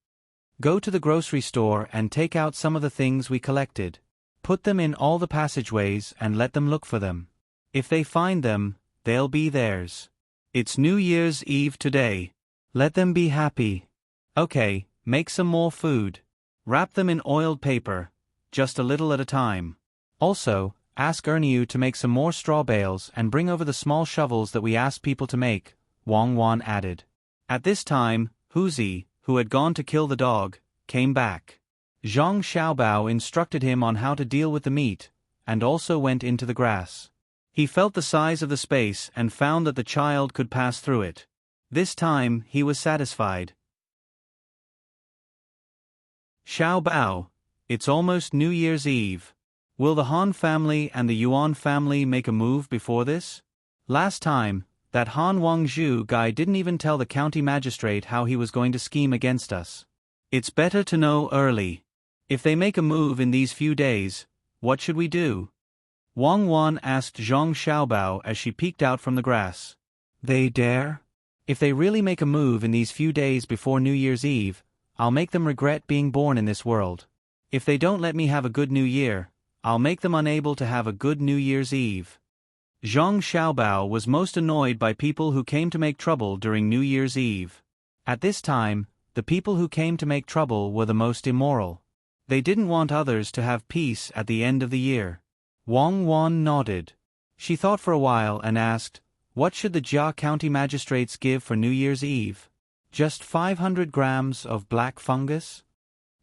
"Go to the grocery store and take out some of the things we collected. Put them in all the passageways and let them look for them. If they find them, they'll be theirs. It's New Year's Eve today. Let them be happy. Okay, make some more food. Wrap them in oiled paper, just a little at a time. Also, ask Erniu to make some more straw bales and bring over the small shovels that we asked people to make," Wang Wan added. At this time, Huzi, who had gone to kill the dog, came back. Zhang Xiaobao instructed him on how to deal with the meat, and also went into the grass. He felt the size of the space and found that the child could pass through it. This time he was satisfied. "Xiaobao, it's almost New Year's Eve. Will the Han family and the Yuan family make a move before this? Last time, That Han Wangzhu guy didn't even tell the county magistrate how he was going to scheme against us. It's better to know early. If they make a move in these few days, what should we do? Wang Wan asked Zhang Xiaobao as she peeked out from the grass. They dare? If they really make a move in these few days before New Year's Eve, I'll make them regret being born in this world. If they don't let me have a good New Year, I'll make them unable to have a good New Year's Eve. Zhang Xiaobao was most annoyed by people who came to make trouble during New Year's Eve. At this time, the people who came to make trouble were the most immoral. They didn't want others to have peace at the end of the year. Wang Wan nodded. She thought for a while and asked, what should the Jia County magistrates give for New Year's Eve? Just 500 grams of black fungus?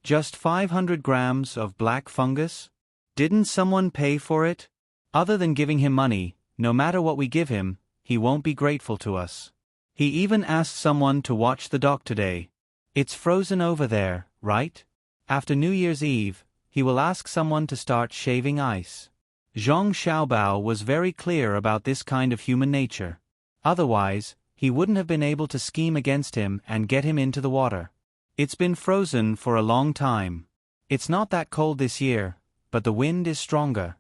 Just 500 grams of black fungus? Didn't someone pay for it? Other than giving him money, no matter what we give him, he won't be grateful to us. He even asked someone to watch the dock today. It's frozen over there, right? After New Year's Eve, he will ask someone to start shaving ice. Zhang Xiaobao was very clear about this kind of human nature. Otherwise, he wouldn't have been able to scheme against him and get him into the water. It's been frozen for a long time. It's not that cold this year, but the wind is stronger.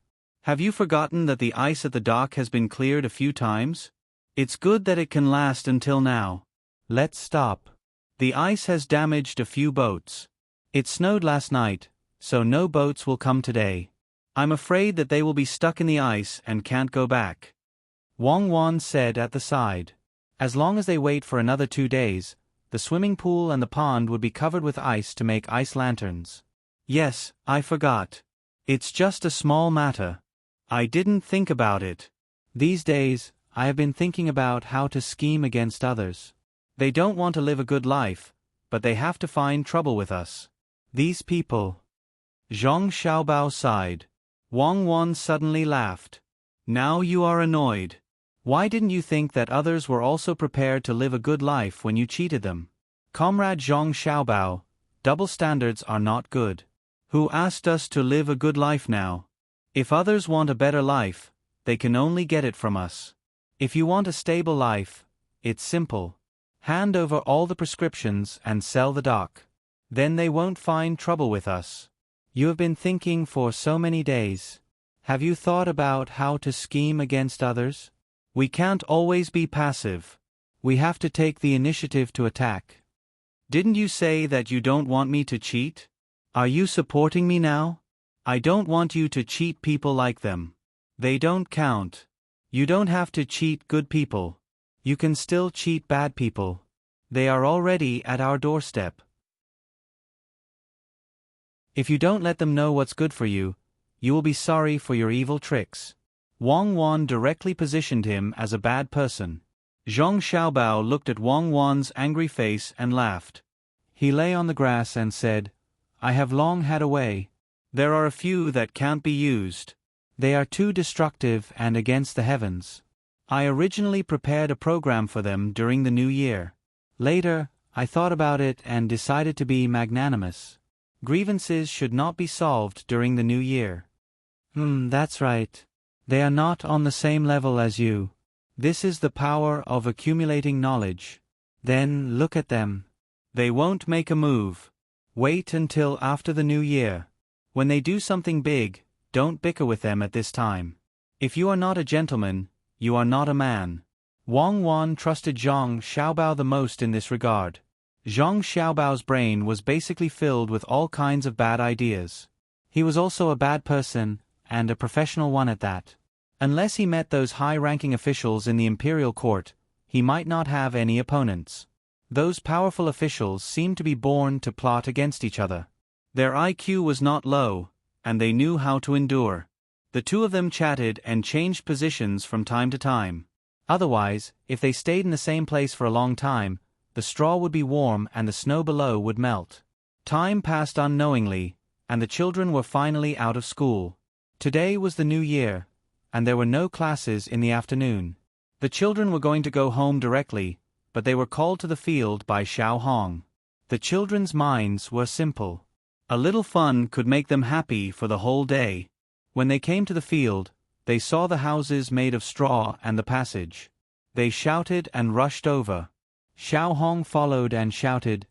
Have you forgotten that the ice at the dock has been cleared a few times? It's good that it can last until now. Let's stop. The ice has damaged a few boats. It snowed last night, so no boats will come today. I'm afraid that they will be stuck in the ice and can't go back. Wang Wan said at the side. As long as they wait for another 2 days, the swimming pool and the pond would be covered with ice to make ice lanterns. Yes, I forgot. It's just a small matter. I didn't think about it. These days, I have been thinking about how to scheme against others. They don't want to live a good life, but they have to find trouble with us. These people. Zhang Xiaobao sighed. Wang Wan suddenly laughed. Now you are annoyed. Why didn't you think that others were also prepared to live a good life when you cheated them? Comrade Zhang Xiaobao, double standards are not good. Who asked us to live a good life now? If others want a better life, they can only get it from us. If you want a stable life, it's simple. Hand over all the prescriptions and sell the dock. Then they won't find trouble with us. You have been thinking for so many days. Have you thought about how to scheme against others? We can't always be passive. We have to take the initiative to attack. Didn't you say that you don't want me to cheat? Are you supporting me now? I don't want you to cheat people like them. They don't count. You don't have to cheat good people. You can still cheat bad people. They are already at our doorstep. If you don't let them know what's good for you, you will be sorry for your evil tricks. Wang Wan directly positioned him as a bad person. Zhang Xiaobao looked at Wang Wan's angry face and laughed. He lay on the grass and said, I have long had a way. There are a few that can't be used. They are too destructive and against the heavens. I originally prepared a program for them during the new year. Later, I thought about it and decided to be magnanimous. Grievances should not be solved during the new year. That's right. They are not on the same level as you. This is the power of accumulating knowledge. Then look at them. They won't make a move. Wait until after the new year. When they do something big, don't bicker with them at this time. If you are not a gentleman, you are not a man. Wang Wan trusted Zhang Xiaobao the most in this regard. Zhang Xiaobao's brain was basically filled with all kinds of bad ideas. He was also a bad person, and a professional one at that. Unless he met those high-ranking officials in the imperial court, he might not have any opponents. Those powerful officials seemed to be born to plot against each other. Their IQ was not low, and they knew how to endure. The two of them chatted and changed positions from time to time. Otherwise, if they stayed in the same place for a long time, the straw would be warm and the snow below would melt. Time passed unknowingly, and the children were finally out of school. Today was the new year, and there were no classes in the afternoon. The children were going to go home directly, but they were called to the field by Xiao Hong. The children's minds were simple. A little fun could make them happy for the whole day. When they came to the field, they saw the houses made of straw and the passage. They shouted and rushed over. Xiao Hong followed and shouted,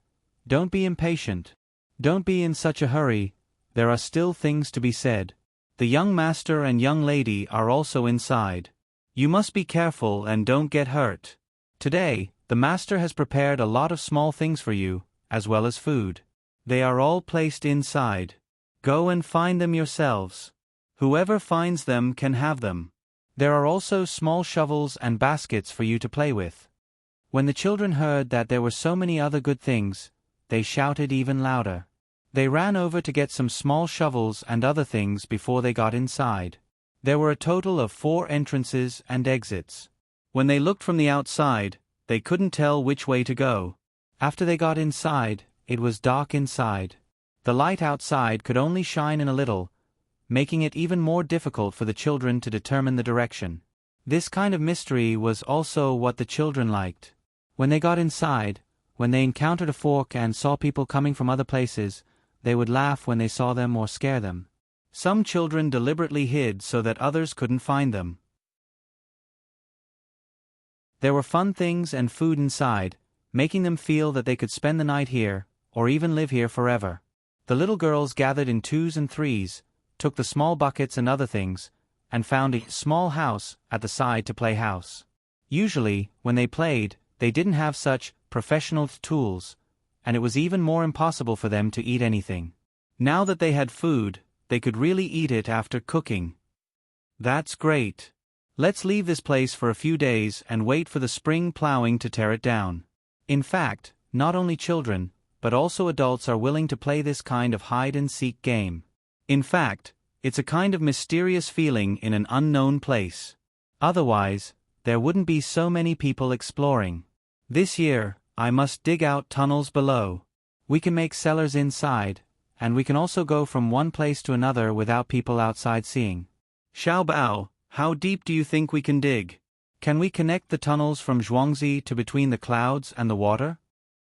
"Don't be impatient. Don't be in such a hurry, there are still things to be said. The young master and young lady are also inside. You must be careful and don't get hurt. Today, the master has prepared a lot of small things for you, as well as food. They are all placed inside. Go and find them yourselves. Whoever finds them can have them. There are also small shovels and baskets for you to play with." When the children heard that there were so many other good things, they shouted even louder. They ran over to get some small shovels and other things before they got inside. There were a total of 4 entrances and exits. When they looked from the outside, they couldn't tell which way to go. After they got inside, it was dark inside. The light outside could only shine in a little, making it even more difficult for the children to determine the direction. This kind of mystery was also what the children liked. When they got inside, when they encountered a fork and saw people coming from other places, they would laugh when they saw them or scare them. Some children deliberately hid so that others couldn't find them. There were fun things and food inside, making them feel that they could spend the night here, or even live here forever. The little girls gathered in 2s and 3s, took the small buckets and other things, and found a small house at the side to play house. Usually, when they played, they didn't have such professional tools, and it was even more impossible for them to eat anything. Now that they had food, they could really eat it after cooking. That's great. Let's leave this place for a few days and wait for the spring plowing to tear it down. In fact, not only children, but also adults are willing to play this kind of hide-and-seek game. In fact, it's a kind of mysterious feeling in an unknown place. Otherwise, there wouldn't be so many people exploring. This year, I must dig out tunnels below. We can make cellars inside, and we can also go from one place to another without people outside seeing. Xiao Bao, how deep do you think we can dig? Can we connect the tunnels from Zhuangzi to between the clouds and the water?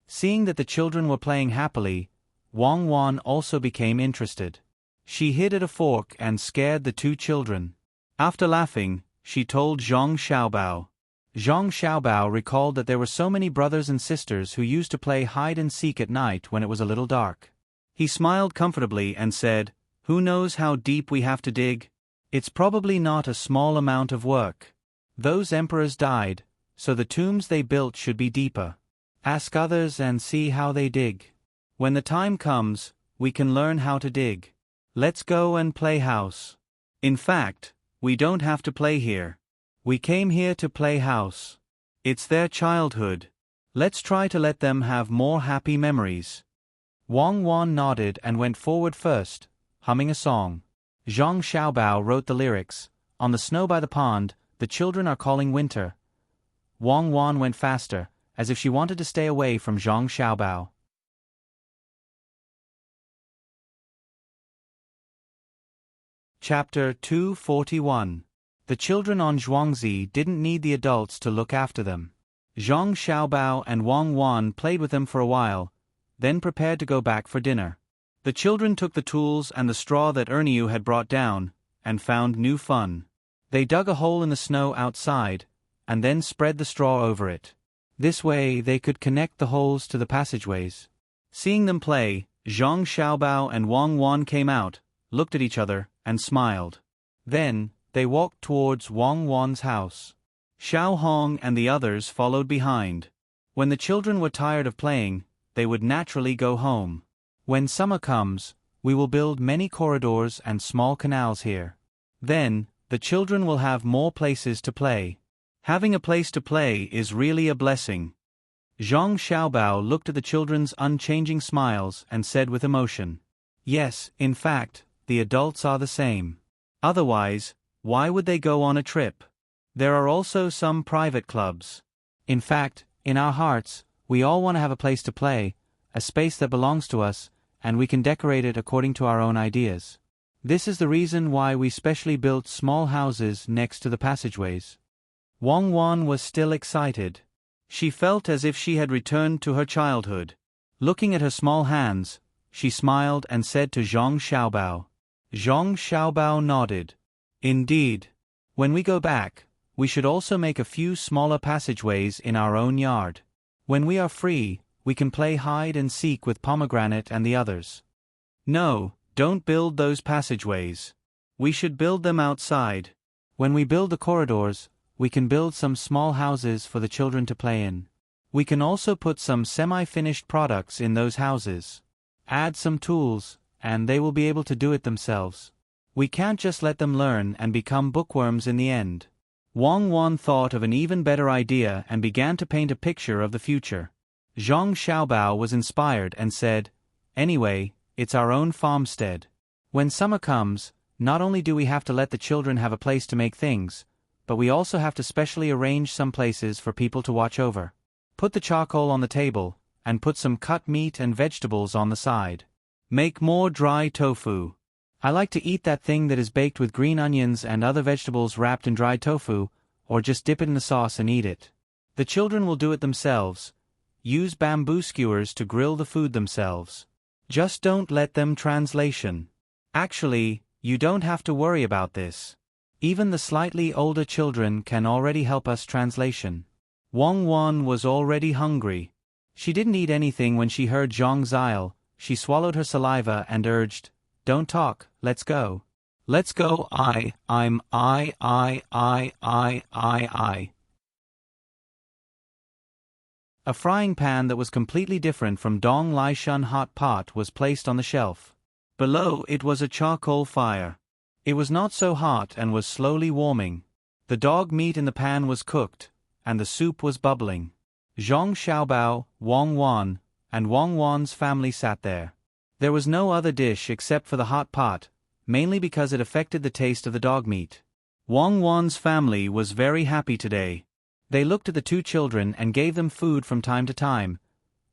Seeing that the children were playing happily, Wang Wan also became interested. She hid at a fork and scared the 2 children. After laughing, she told Zhang Xiaobao. Zhang Xiaobao recalled that there were so many brothers and sisters who used to play hide-and-seek at night when it was a little dark. He smiled comfortably and said, "Who knows how deep we have to dig? It's probably not a small amount of work. Those emperors died, so the tombs they built should be deeper. Ask others and see how they dig. When the time comes, we can learn how to dig. Let's go and play house. In fact, we don't have to play here. We came here to play house. It's their childhood. Let's try to let them have more happy memories." Wang Wan nodded and went forward first, humming a song. Zhang Xiaobao wrote the lyrics. On the snow by the pond, the children are calling winter. Wang Wan went faster, as if she wanted to stay away from Zhang Xiaobao. Chapter 241. The children on Zhuangzi didn't need the adults to look after them. Zhang Xiaobao and Wang Wan played with them for a while, then prepared to go back for dinner. The children took the tools and the straw that Erniu had brought down, and found new fun. They dug a hole in the snow outside, and then spread the straw over it. This way they could connect the holes to the passageways. Seeing them play, Zhang Xiaobao and Wang Wan came out, looked at each other, and smiled. Then, they walked towards Wang Wan's house. Xiao Hong and the others followed behind. When the children were tired of playing, they would naturally go home. When summer comes, we will build many corridors and small canals here. Then, the children will have more places to play. Having a place to play is really a blessing. Zhang Xiaobao looked at the children's unchanging smiles and said with emotion, "Yes, in fact, the adults are the same. Otherwise, why would they go on a trip? There are also some private clubs. In fact, in our hearts, we all want to have a place to play, a space that belongs to us, and we can decorate it according to our own ideas. This is the reason why we specially built small houses next to the passageways." Wang Wan was still excited. She felt as if she had returned to her childhood. Looking at her small hands, she smiled and said to Zhang Xiaobao. Zhang Xiaobao nodded. "Indeed. When we go back, We should also make a few smaller passageways in our own yard. When we are free, we can play hide and seek with Pomegranate and the others. No, don't build those passageways. We should build them outside. When we build the corridors, we can build some small houses for the children to play in. We can also put some semi-finished products in those houses. Add some tools, and they will be able to do it themselves. We can't just let them learn and become bookworms in the end. Wang Wan thought of an even better idea and began to paint a picture of the future. Zhang Xiaobao was inspired and said, "Anyway, it's our own farmstead. When summer comes, not only do we have to let the children have a place to make things, but we also have to specially arrange some places for people to watch over. Put the charcoal on the table, and put some cut meat and vegetables on the side. Make more dry tofu. I like to eat that thing that is baked with green onions and other vegetables wrapped in dried tofu, or just dip it in the sauce and eat it. The children will do it themselves. Use bamboo skewers to grill the food themselves. Just don't let them translation. Actually, you don't have to worry about this. Even the slightly older children can already help us translation." Wang Wan was already hungry. She didn't eat anything when she heard Zhang Zile. She swallowed her saliva and urged, "Don't talk, let's go. Let's go, I. A frying pan that was completely different from Dong Laishun hot pot was placed on the shelf. Below it was a charcoal fire. It was not so hot and was slowly warming. The dog meat in the pan was cooked, and the soup was bubbling. Zhang Xiaobao, Wang Wan, and Wang Wan's family sat there. There was no other dish except for the hot pot, mainly because it affected the taste of the dog meat. Wang Wan's family was very happy today. They looked at the two children and gave them food from time to time,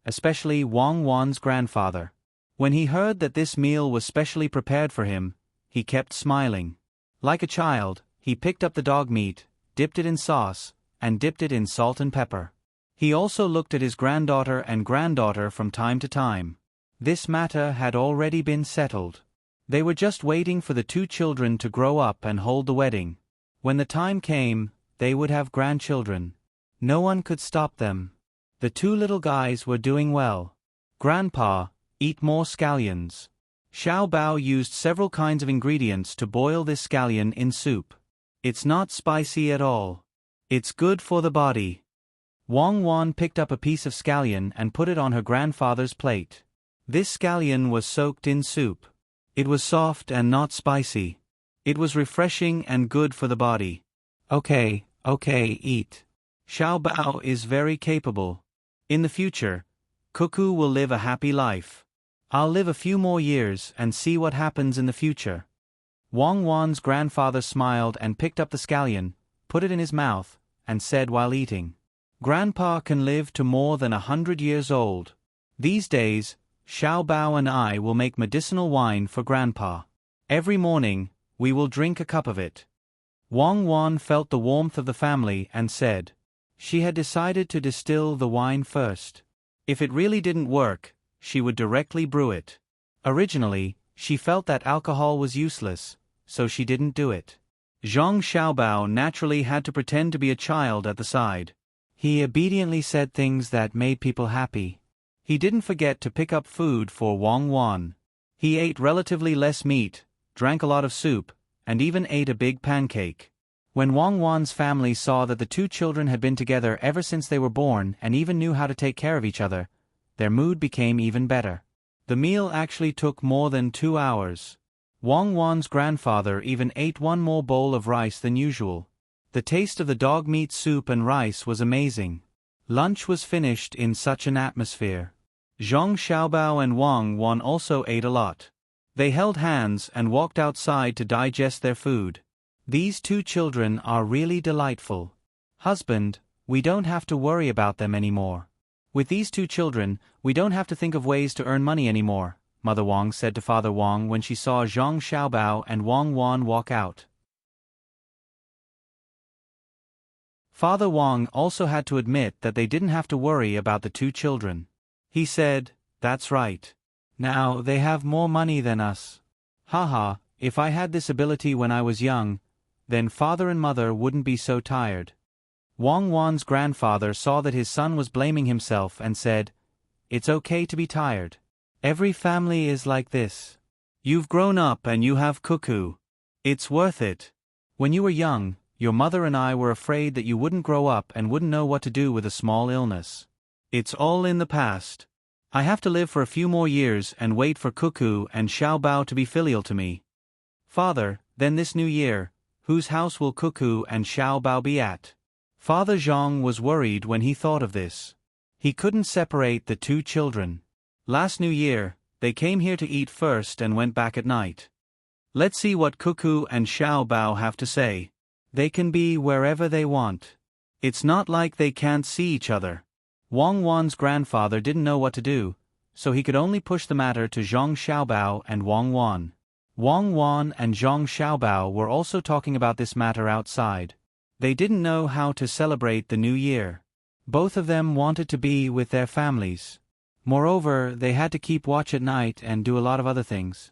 especially Wang Wan's grandfather. When he heard that this meal was specially prepared for him, he kept smiling. Like a child, he picked up the dog meat, dipped it in sauce, and dipped it in salt and pepper. He also looked at his granddaughter and granddaughter from time to time. This matter had already been settled. They were just waiting for the two children to grow up and hold the wedding. When the time came, they would have grandchildren. No one could stop them. The two little guys were doing well. "Grandpa, eat more scallions." Xiao Bao used several kinds of ingredients to boil this scallion in soup. It's not spicy at all. It's good for the body. Wang Wan picked up a piece of scallion and put it on her grandfather's plate. This scallion was soaked in soup. It was soft and not spicy. It was refreshing and good for the body. Okay, eat. Xiao Bao is very capable. In the future, Cuckoo will live a happy life. I'll live a few more years and see what happens in the future. Wang Wan's grandfather smiled and picked up the scallion, put it in his mouth, and said while eating, "Grandpa can live to more than 100 years old. These days, Xiao Bao and I will make medicinal wine for Grandpa. Every morning, we will drink a cup of it." Wang Wan felt the warmth of the family and said, she had decided to distill the wine first. If it really didn't work, she would directly brew it. Originally, she felt that alcohol was useless, so she didn't do it. Zhang Xiaobao naturally had to pretend to be a child at the side. He obediently said things that made people happy. He didn't forget to pick up food for Wang Wan. He ate relatively less meat, drank a lot of soup, and even ate a big pancake. When Wang Wan's family saw that the two children had been together ever since they were born and even knew how to take care of each other, their mood became even better. The meal actually took more than 2 hours. Wang Wan's grandfather even ate one more bowl of rice than usual. The taste of the dog meat soup and rice was amazing. Lunch was finished in such an atmosphere. Zhang Xiaobao and Wang Wan also ate a lot. They held hands and walked outside to digest their food. These two children are really delightful. Husband, we don't have to worry about them anymore. With these two children, we don't have to think of ways to earn money anymore, Mother Wang said to Father Wang when she saw Zhang Xiaobao and Wang Wan walk out. Father Wang also had to admit that they didn't have to worry about the two children. He said, "That's right. Now they have more money than us. Haha, if I had this ability when I was young, then father and mother wouldn't be so tired. Wang Wan's grandfather saw that his son was blaming himself and said, "It's okay to be tired. Every family is like this. You've grown up and you have cuckoo. It's worth it. When you were young, your mother and I were afraid that you wouldn't grow up and wouldn't know what to do with a small illness. It's all in the past. I have to live for a few more years and wait for Cuckoo and Xiaobao to be filial to me. Father, then this new year, whose house will Cuckoo and Xiaobao be at?" Father Zhang was worried when he thought of this. He couldn't separate the two children. Last New Year, they came here to eat first and went back at night. Let's see what Cuckoo and Xiaobao have to say. They can be wherever they want. It's not like they can't see each other. Wang Wan's grandfather didn't know what to do, so he could only push the matter to Zhang Xiaobao and Wang Wan. Wang Wan and Zhang Xiaobao were also talking about this matter outside. They didn't know how to celebrate the new year. Both of them wanted to be with their families. Moreover, they had to keep watch at night and do a lot of other things.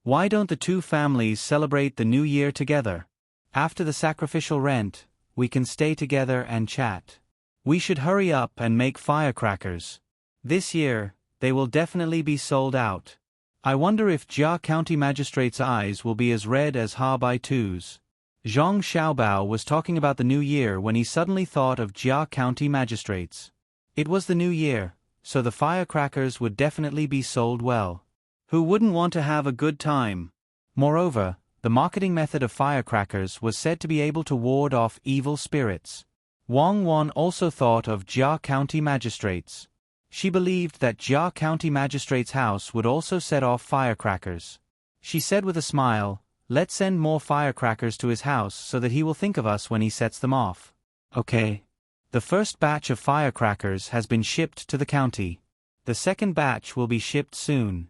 Why don't the two families celebrate the new year together? After the sacrificial rent, we can stay together and chat. We should hurry up and make firecrackers. This year, they will definitely be sold out. I wonder if Jia County Magistrate's eyes will be as red as Ha Baitu's. Zhang Xiaobao was talking about the new year when he suddenly thought of Jia County Magistrates. It was the new year, so the firecrackers would definitely be sold well. Who wouldn't want to have a good time? Moreover, the marketing method of firecrackers was said to be able to ward off evil spirits. Wang Wan also thought of Jia County Magistrates. She believed that Jia County Magistrate's house would also set off firecrackers. She said with a smile, "Let's send more firecrackers to his house so that he will think of us when he sets them off." Okay. The first batch of firecrackers has been shipped to the county. The second batch will be shipped soon.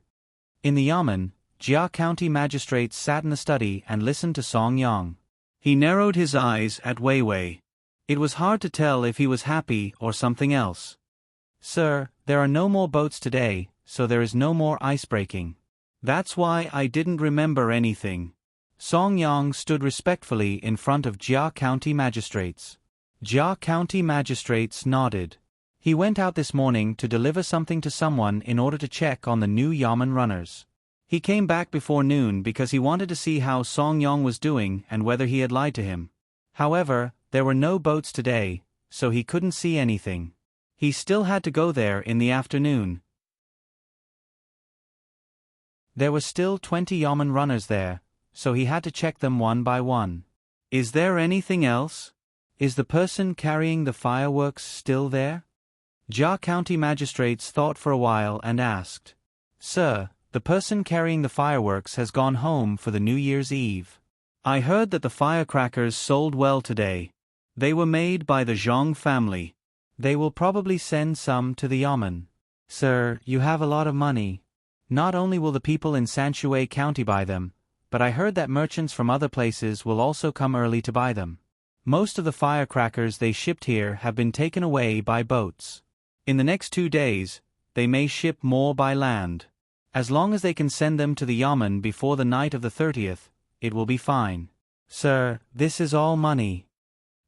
In the yamen, Jia County Magistrate sat in the study and listened to Song Yang. He narrowed his eyes at Wei Wei. It was hard to tell if he was happy or something else. "Sir, there are no more boats today, so there is no more ice-breaking. That's why I didn't remember anything." Song Yang stood respectfully in front of Jia County Magistrates. Jia County Magistrates nodded. He went out this morning to deliver something to someone in order to check on the new yamen runners. He came back before noon because he wanted to see how Song Yang was doing and whether he had lied to him. However, there were no boats today, so he couldn't see anything. He still had to go there in the afternoon. There were still 20 yamen runners there, so he had to check them one by one. Is there anything else? Is the person carrying the fireworks still there? Jia County Magistrates thought for a while and asked, "Sir, the person carrying the fireworks has gone home for the New Year's Eve. I heard that the firecrackers sold well today. They were made by the Zhang family. They will probably send some to the yamen." "Sir, you have a lot of money. Not only will the people in Sanshui County buy them, but I heard that merchants from other places will also come early to buy them. Most of the firecrackers they shipped here have been taken away by boats. In the next 2 days, they may ship more by land. As long as they can send them to the yamen before the night of the 30th, it will be fine." "Sir, this is all money,"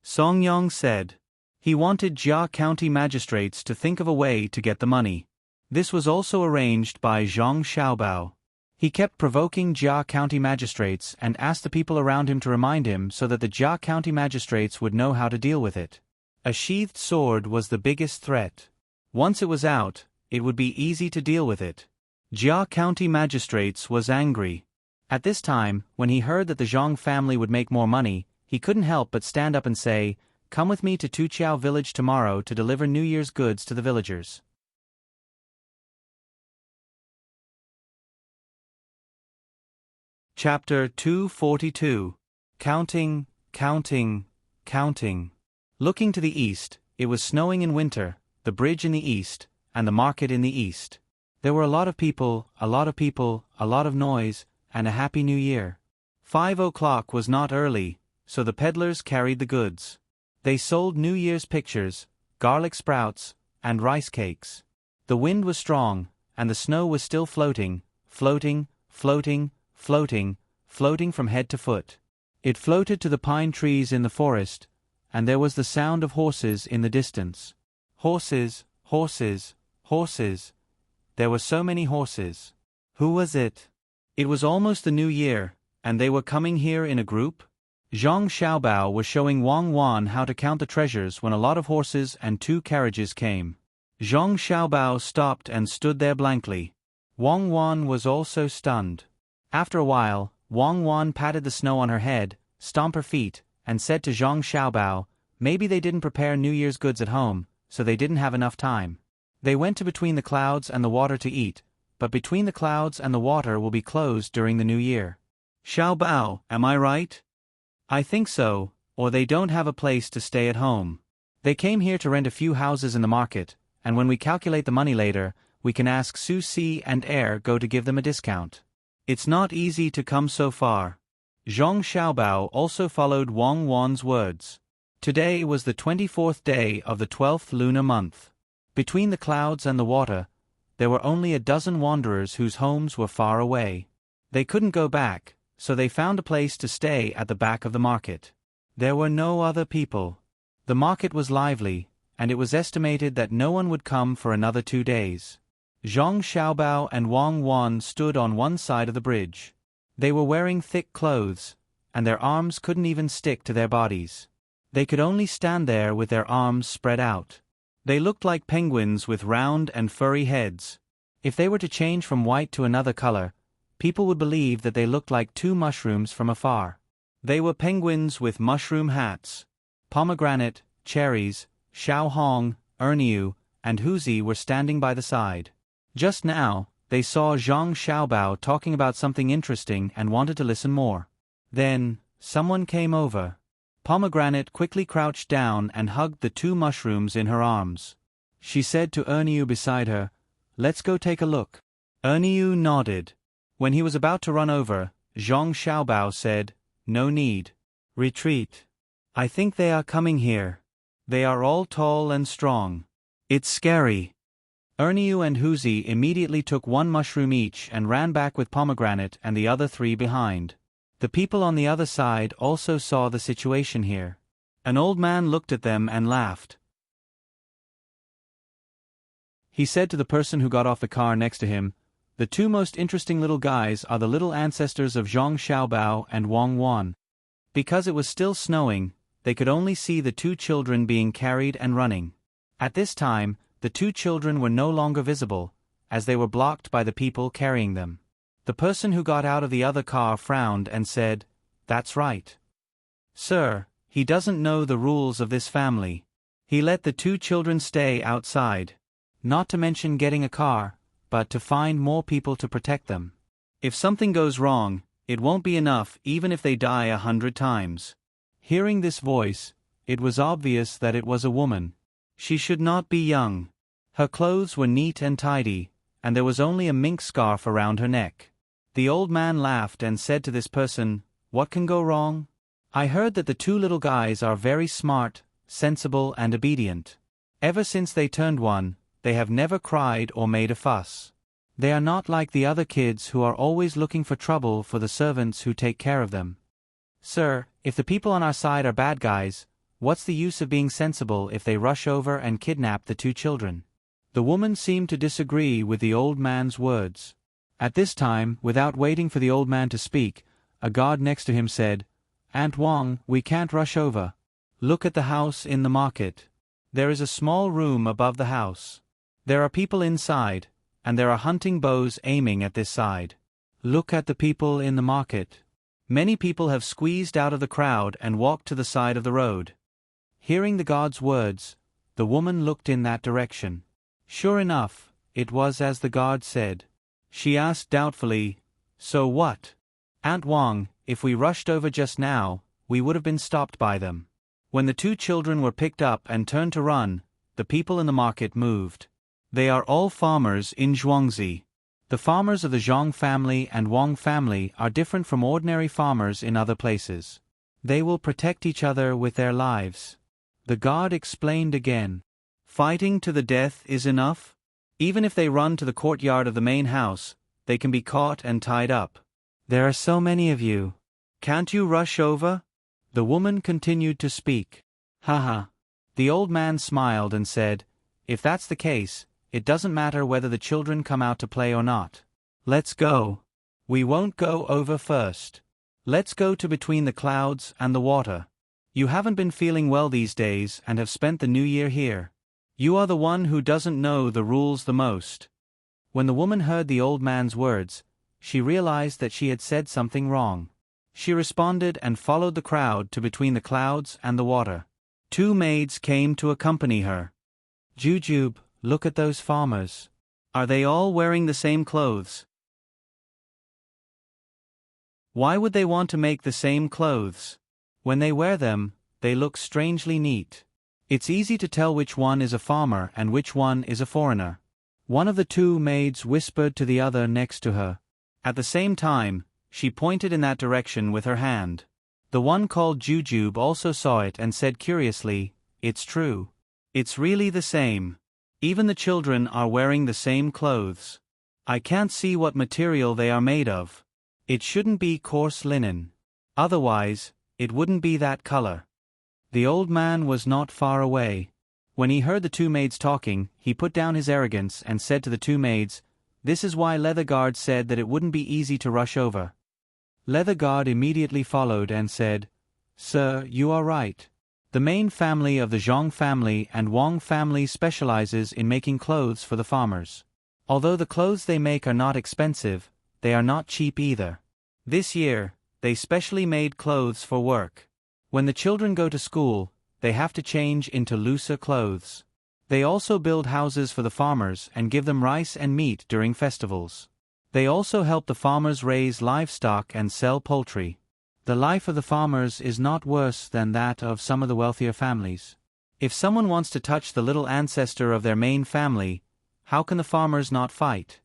Song Yang said. He wanted Jia County Magistrates to think of a way to get the money. This was also arranged by Zhang Xiaobao. He kept provoking Jia County Magistrates and asked the people around him to remind him so that the Jia County Magistrates would know how to deal with it. A sheathed sword was the biggest threat. Once it was out, it would be easy to deal with it. Jia County Magistrates was angry. At this time, when he heard that the Zhang family would make more money, he couldn't help but stand up and say, "Come with me to Tuqiao village tomorrow to deliver New Year's goods to the villagers." Chapter 242. Counting, Counting, Counting. Looking to the east, it was snowing in winter, the bridge in the east, and the market in the east. There were a lot of people, a lot of people, a lot of noise, and a happy new year. 5 o'clock was not early, so the peddlers carried the goods. They sold New Year's pictures, garlic sprouts, and rice cakes. The wind was strong, and the snow was still floating, floating, floating, floating, floating from head to foot. It floated to the pine trees in the forest, and there was the sound of horses in the distance. Horses, horses, horses. There were so many horses. Who was it? It was almost the new year, and they were coming here in a group? Zhang Xiaobao was showing Wang Wan how to count the treasures when a lot of horses and 2 carriages came. Zhang Xiaobao stopped and stood there blankly. Wang Wan was also stunned. After a while, Wang Wan patted the snow on her head, stomped her feet, and said to Zhang Xiaobao, maybe they didn't prepare New Year's goods at home, so they didn't have enough time. They went to between the clouds and the water to eat, but between the clouds and the water will be closed during the New Year. Xiaobao, am I right? I think so, or they don't have a place to stay at home. They came here to rent a few houses in the market, and when we calculate the money later, we can ask Su Si and Air Go to give them a discount. It's not easy to come so far. Zhang Xiaobao also followed Wang Wan's words. Today was the 24th day of the 12th lunar month. Between the clouds and the water, there were only a dozen wanderers whose homes were far away. They couldn't go back, so they found a place to stay at the back of the market. There were no other people. The market was lively, and it was estimated that no one would come for another 2 days. Zhang Xiaobao and Wang Wan stood on one side of the bridge. They were wearing thick clothes, and their arms couldn't even stick to their bodies. They could only stand there with their arms spread out. They looked like penguins with round and furry heads. If they were to change from white to another color, people would believe that they looked like 2 mushrooms from afar. They were penguins with mushroom hats. Pomegranate, cherries, Xiaohong, Erniu, and Huzi were standing by the side. Just now, they saw Zhang Xiaobao talking about something interesting and wanted to listen more. Then, someone came over. Pomegranate quickly crouched down and hugged the 2 mushrooms in her arms. She said to Erniu beside her, "Let's go take a look." Erniu nodded. When he was about to run over, Zhang Xiaobao said, "No need. Retreat. I think they are coming here. They are all tall and strong. It's scary." Erniu and Huzi immediately took 1 mushroom each and ran back with Pomegranate and the other 3 behind. The people on the other side also saw the situation here. An old man looked at them and laughed. He said to the person who got off the car next to him, "The 2 most interesting little guys are the little ancestors of Zhang Xiaobao and Wang Wan." Because it was still snowing, they could only see the 2 children being carried and running. At this time, the 2 children were no longer visible, as they were blocked by the people carrying them. The person who got out of the other car frowned and said, "That's right. Sir, he doesn't know the rules of this family. He let the 2 children stay outside. Not to mention getting a car, but to find more people to protect them. If something goes wrong, it won't be enough even if they die 100 times. Hearing this voice, it was obvious that it was a woman. She should not be young. Her clothes were neat and tidy, and there was only a mink scarf around her neck. The old man laughed and said to this person, "What can go wrong? I heard that the 2 little guys are very smart, sensible and obedient. Ever since they turned 1, they have never cried or made a fuss. They are not like the other kids who are always looking for trouble for the servants who take care of them. Sir, if the people on our side are bad guys, what's the use of being sensible if they rush over and kidnap the 2 children?" The woman seemed to disagree with the old man's words. At this time, without waiting for the old man to speak, a guard next to him said, "Aunt Wang, we can't rush over. Look at the house in the market. There is a small room above the house. There are people inside, and there are hunting bows aiming at this side. Look at the people in the market. Many people have squeezed out of the crowd and walked to the side of the road." Hearing the guard's words, the woman looked in that direction. Sure enough, it was as the guard said. She asked doubtfully, "So what? Aunt Wang, if we rushed over just now, we would have been stopped by them." When the 2 children were picked up and turned to run, the people in the market moved. They are all farmers in Zhuangzi. The farmers of the Zhang family and Wang family are different from ordinary farmers in other places. They will protect each other with their lives. The guard explained again. Fighting to the death is enough? Even if they run to the courtyard of the main house, they can be caught and tied up. There are so many of you. Can't you rush over? The woman continued to speak. Haha. The old man smiled and said, if that's the case, it doesn't matter whether the children come out to play or not. Let's go. We won't go over first. Let's go to between the clouds and the water. You haven't been feeling well these days and have spent the new year here. You are the one who doesn't know the rules the most. When the woman heard the old man's words, she realized that she had said something wrong. She responded and followed the crowd to between the clouds and the water. 2 maids came to accompany her. Jujube, look at those farmers. Are they all wearing the same clothes? Why would they want to make the same clothes? When they wear them, they look strangely neat. It's easy to tell which one is a farmer and which one is a foreigner. One of the 2 maids whispered to the other next to her. At the same time, she pointed in that direction with her hand. The one called Jujube also saw it and said curiously, it's true. It's really the same. Even the children are wearing the same clothes. I can't see what material they are made of. It shouldn't be coarse linen. Otherwise, it wouldn't be that color. The old man was not far away. When he heard the 2 maids talking, he put down his arrogance and said to the 2 maids, this is why Leatherguard said that it wouldn't be easy to rush over. Leatherguard immediately followed and said, sir, you are right. The main family of the Zhang family and Wang family specializes in making clothes for the farmers. Although the clothes they make are not expensive, they are not cheap either. This year, they specially made clothes for work. When the children go to school, they have to change into looser clothes. They also build houses for the farmers and give them rice and meat during festivals. They also help the farmers raise livestock and sell poultry. The life of the farmers is not worse than that of some of the wealthier families. If someone wants to touch the little ancestor of their main family, how can the farmers not fight?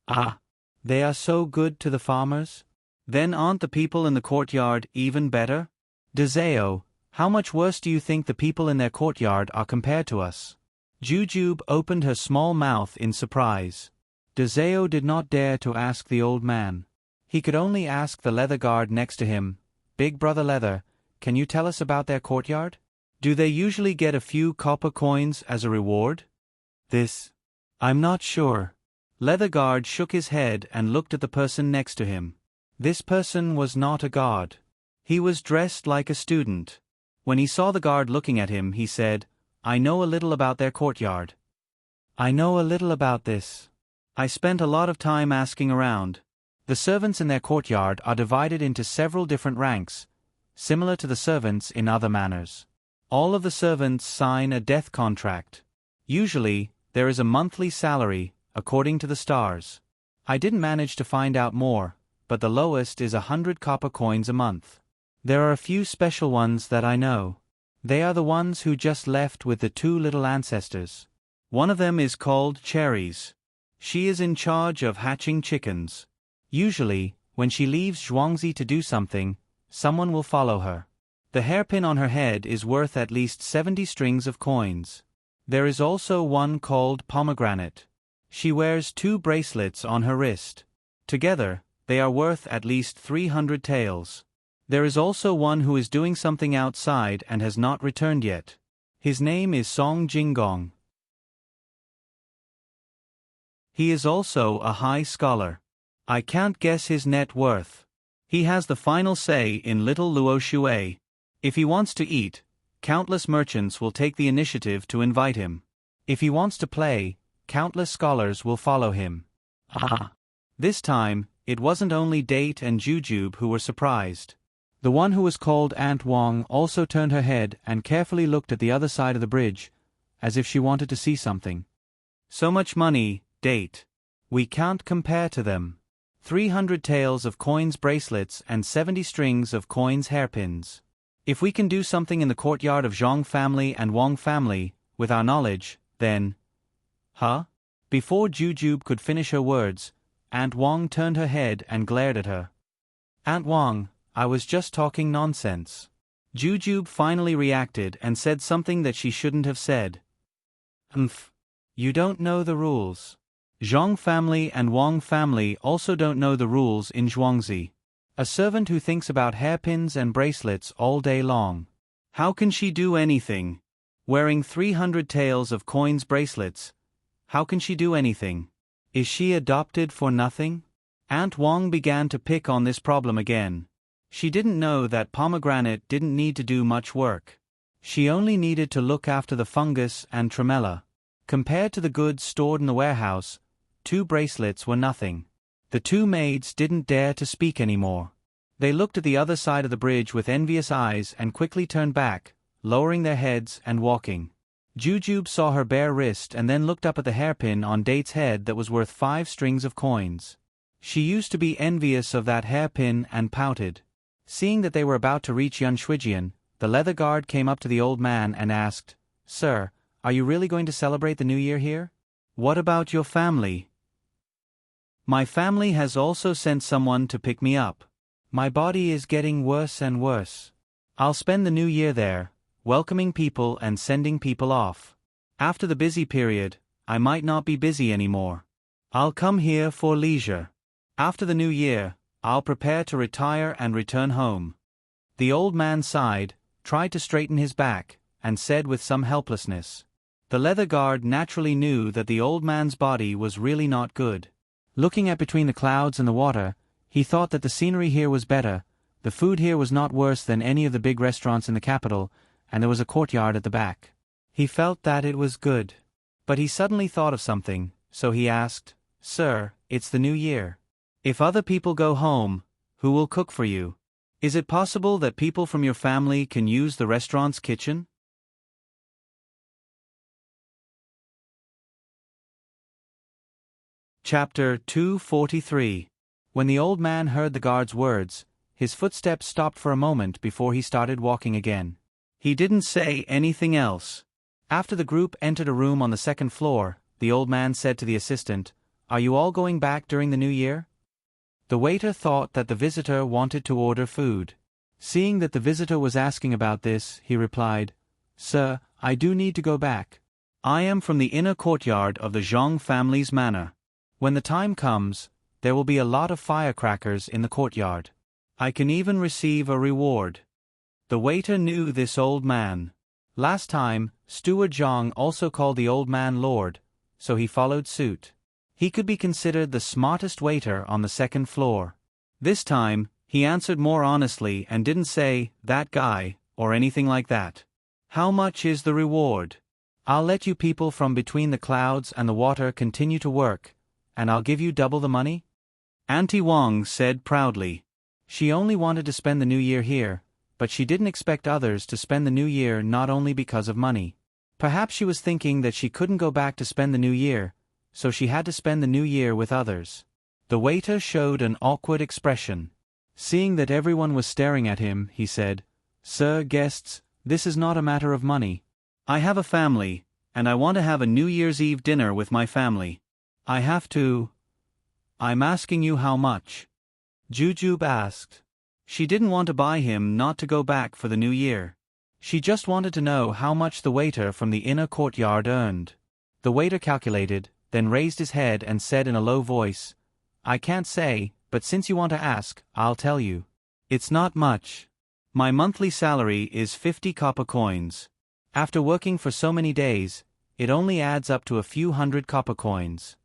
Ah, they are so good to the farmers? Then aren't the people in the courtyard even better? Dezeo, how much worse do you think the people in their courtyard are compared to us? Jujube opened her small mouth in surprise. Dezeo did not dare to ask the old man. He could only ask the leather guard next to him, Big Brother Leather, can you tell us about their courtyard? Do they usually get a few copper coins as a reward? I'm not sure. Leather Guard shook his head and looked at the person next to him. This person was not a guard. He was dressed like a student. When he saw the guard looking at him, he said, I know a little about their courtyard. I know a little about this. I spent a lot of time asking around. The servants in their courtyard are divided into several different ranks, similar to the servants in other manors. All of the servants sign a death contract. Usually, there is a monthly salary, according to the stars. I didn't manage to find out more, but the lowest is 100 copper coins a month. There are a few special ones that I know. They are the ones who just left with the 2 little ancestors. One of them is called Cherries. She is in charge of hatching chickens. Usually, when she leaves Zhuangzi to do something, someone will follow her. The hairpin on her head is worth at least 70 strings of coins. There is also one called Pomegranate. She wears 2 bracelets on her wrist. Together, they are worth at least 300 taels. There is also one who is doing something outside and has not returned yet. His name is Song Jinggong. He is also a high scholar. I can't guess his net worth. He has the final say in Little Luo Shui. If he wants to eat, countless merchants will take the initiative to invite him. If he wants to play, countless scholars will follow him. This time, it wasn't only Date and Jujube who were surprised. The one who was called Aunt Wang also turned her head and carefully looked at the other side of the bridge, as if she wanted to see something. So much money, Date. We can't compare to them. 300 taels of coins bracelets and 70 strings of coins hairpins. If we can do something in the courtyard of Zhang family and Wang family, with our knowledge, then... Before Jujube could finish her words, Aunt Wang turned her head and glared at her. Aunt Wang, I was just talking nonsense. Jujube finally reacted and said something that she shouldn't have said. You don't know the rules. Zhang family and Wang family also don't know the rules in Zhuangzi. A servant who thinks about hairpins and bracelets all day long. How can she do anything? Wearing 300 taels of coins bracelets. How can she do anything? Is she adopted for nothing? Aunt Wong began to pick on this problem again. She didn't know that pomegranate didn't need to do much work. She only needed to look after the fungus and tremella. Compared to the goods stored in the warehouse, 2 bracelets were nothing. The 2 maids didn't dare to speak anymore. They looked at the other side of the bridge with envious eyes and quickly turned back, lowering their heads and walking. Jujube saw her bare wrist and then looked up at the hairpin on Date's head that was worth 5 strings of coins. She used to be envious of that hairpin and pouted. Seeing that they were about to reach Yunshuijian, the leather guard came up to the old man and asked, "Sir, are you really going to celebrate the New Year here? What about your family?" "My family has also sent someone to pick me up. My body is getting worse and worse. I'll spend the New Year there, welcoming people and sending people off. After the busy period, I might not be busy anymore. I'll come here for leisure. After the New Year, I'll prepare to retire and return home." The old man sighed, tried to straighten his back, and said with some helplessness. The leather guard naturally knew that the old man's body was really not good. Looking at between the clouds and the water, he thought that the scenery here was better, the food here was not worse than any of the big restaurants in the capital, and there was a courtyard at the back. He felt that it was good. But he suddenly thought of something, so he asked, "Sir, it's the New Year. If other people go home, who will cook for you? Is it possible that people from your family can use the restaurant's kitchen?" Chapter 243. When the old man heard the guard's words, his footsteps stopped for a moment before he started walking again. He didn't say anything else. After the group entered a room on the 2nd floor, the old man said to the assistant, "Are you all going back during the New Year?" The waiter thought that the visitor wanted to order food. Seeing that the visitor was asking about this, he replied, "Sir, I do need to go back. I am from the inner courtyard of the Zhang family's manor. When the time comes, there will be a lot of firecrackers in the courtyard. I can even receive a reward." The waiter knew this old man. Last time, Steward Zhang also called the old man Lord, so he followed suit. He could be considered the smartest waiter on the 2nd floor. This time, he answered more honestly and didn't say, "That guy," or anything like that. "How much is the reward?" "I'll let you people from between the clouds and the water continue to work, and I'll give you double the money?" Auntie Wong said proudly. She only wanted to spend the New Year here, but she didn't expect others to spend the New Year not only because of money. Perhaps she was thinking that she couldn't go back to spend the New Year, so she had to spend the New Year with others. The waiter showed an awkward expression. Seeing that everyone was staring at him, he said, "Sir, guests, this is not a matter of money. I have a family, and I want to have a New Year's Eve dinner with my family. I have to. I'm asking you how much." Jujube asked. She didn't want to buy him not to go back for the New Year. She just wanted to know how much the waiter from the inner courtyard earned. The waiter calculated, then raised his head and said in a low voice, "I can't say, but since you want to ask, I'll tell you. It's not much. My monthly salary is 50 copper coins. After working for so many days, it only adds up to a few hundred copper coins."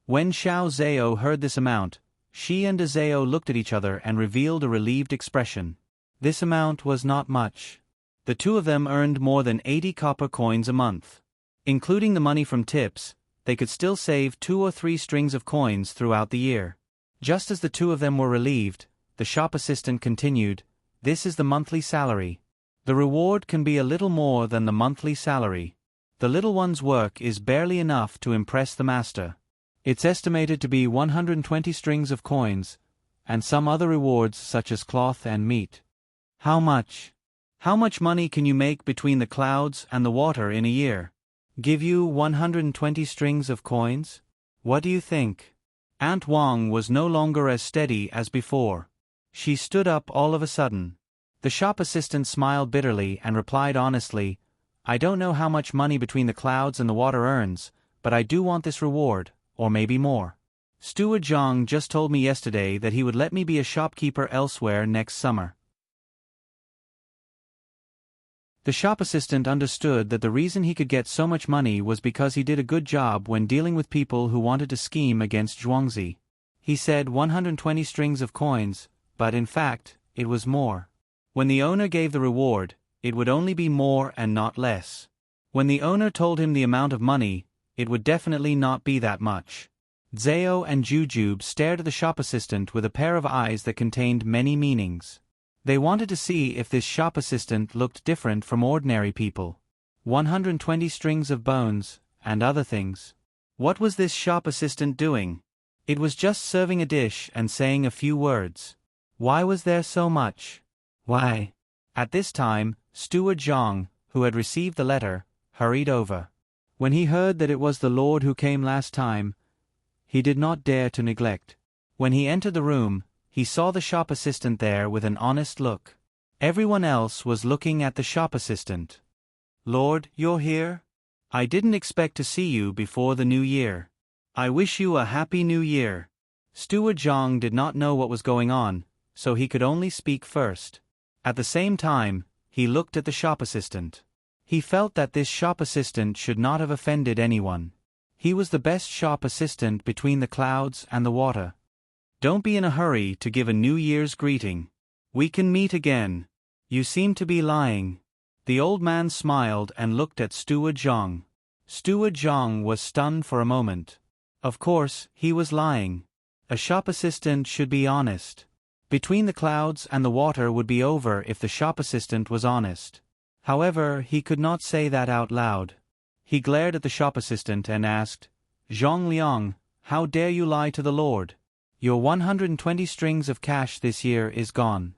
When Xiao Zhao heard this amount, she and Zhao looked at each other and revealed a relieved expression. This amount was not much. The two of them earned more than 80 copper coins a month. Including the money from tips, they could still save 2 or 3 strings of coins throughout the year. Just as the two of them were relieved, the shop assistant continued, "This is the monthly salary. The reward can be a little more than the monthly salary. The little one's work is barely enough to impress the master. It's estimated to be 120 strings of coins, and some other rewards such as cloth and meat." "How much? How much money can you make between the clouds and the water in a year?" "Give you 120 strings of coins? What do you think?" Aunt Wong was no longer as steady as before. She stood up all of a sudden. The shop assistant smiled bitterly and replied honestly, "I don't know how much money between the clouds and the water earns, but I do want this reward, or maybe more." Steward Zhang just told me yesterday that he would let me be a shopkeeper elsewhere next summer. The shop assistant understood that the reason he could get so much money was because he did a good job when dealing with people who wanted to scheme against Zhuangzi. He said 120 strings of coins, but in fact, it was more. When the owner gave the reward, it would only be more and not less. When the owner told him the amount of money, it would definitely not be that much. Zhao and Jujube stared at the shop assistant with a pair of eyes that contained many meanings. They wanted to see if this shop assistant looked different from ordinary people. 120 strings of bones, and other things. What was this shop assistant doing? It was just serving a dish and saying a few words. Why was there so much? Why? At this time, Steward Zhang, who had received the letter, hurried over. When he heard that it was the Lord who came last time, he did not dare to neglect. When he entered the room, he saw the shop assistant there with an honest look. Everyone else was looking at the shop assistant. Lord, you're here? I didn't expect to see you before the new year. I wish you a happy new year. Steward Zhang did not know what was going on, so he could only speak first. At the same time, he looked at the shop assistant. He felt that this shop assistant should not have offended anyone. He was the best shop assistant between the clouds and the water. Don't be in a hurry to give a New Year's greeting. We can meet again. You seem to be lying. The old man smiled and looked at Steward Zhang. Steward Zhang was stunned for a moment. Of course, he was lying. A shop assistant should be honest. Between the clouds and the water would be over if the shop assistant was honest. However, he could not say that out loud. He glared at the shop assistant and asked, Zhang Liang, how dare you lie to the Lord? Your 120 strings of cash this year is gone.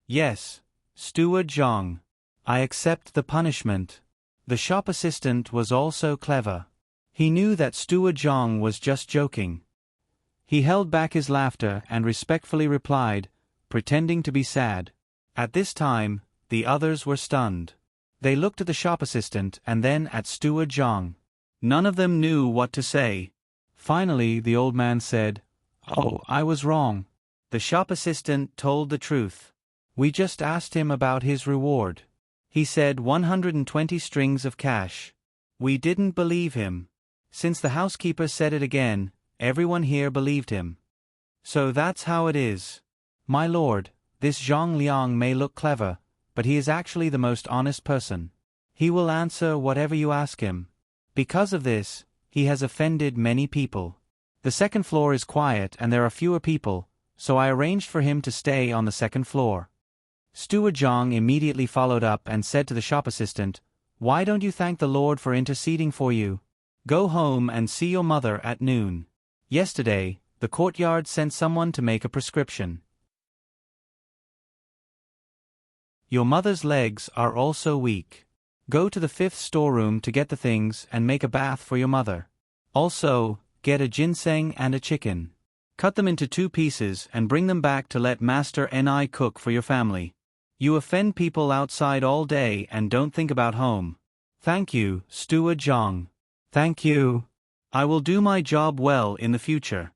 Yes, Steward Zhang. I accept the punishment. The shop assistant was also clever. He knew that Steward Zhang was just joking. He held back his laughter and respectfully replied, pretending to be sad. At this time, the others were stunned. They looked at the shop assistant and then at Steward Zhang. None of them knew what to say. Finally, the old man said, Oh, I was wrong. The shop assistant told the truth. We just asked him about his reward. He said 120 strings of cash. We didn't believe him. Since the housekeeper said it again, everyone here believed him. So that's how it is. My lord, this Zhang Liang may look clever, but he is actually the most honest person. He will answer whatever you ask him. Because of this, he has offended many people. The second floor is quiet and there are fewer people, so I arranged for him to stay on the second floor. Steward Zhang immediately followed up and said to the shop assistant, Why don't you thank the Lord for interceding for you? Go home and see your mother at noon. Yesterday, the courtyard sent someone to make a prescription. Your mother's legs are also weak. Go to the 5th storeroom to get the things and make a bath for your mother. Also, get a ginseng and a chicken. Cut them into 2 pieces and bring them back to let Master Ni cook for your family. You offend people outside all day and don't think about home. Thank you, Steward Zhang. Thank you. I will do my job well in the future.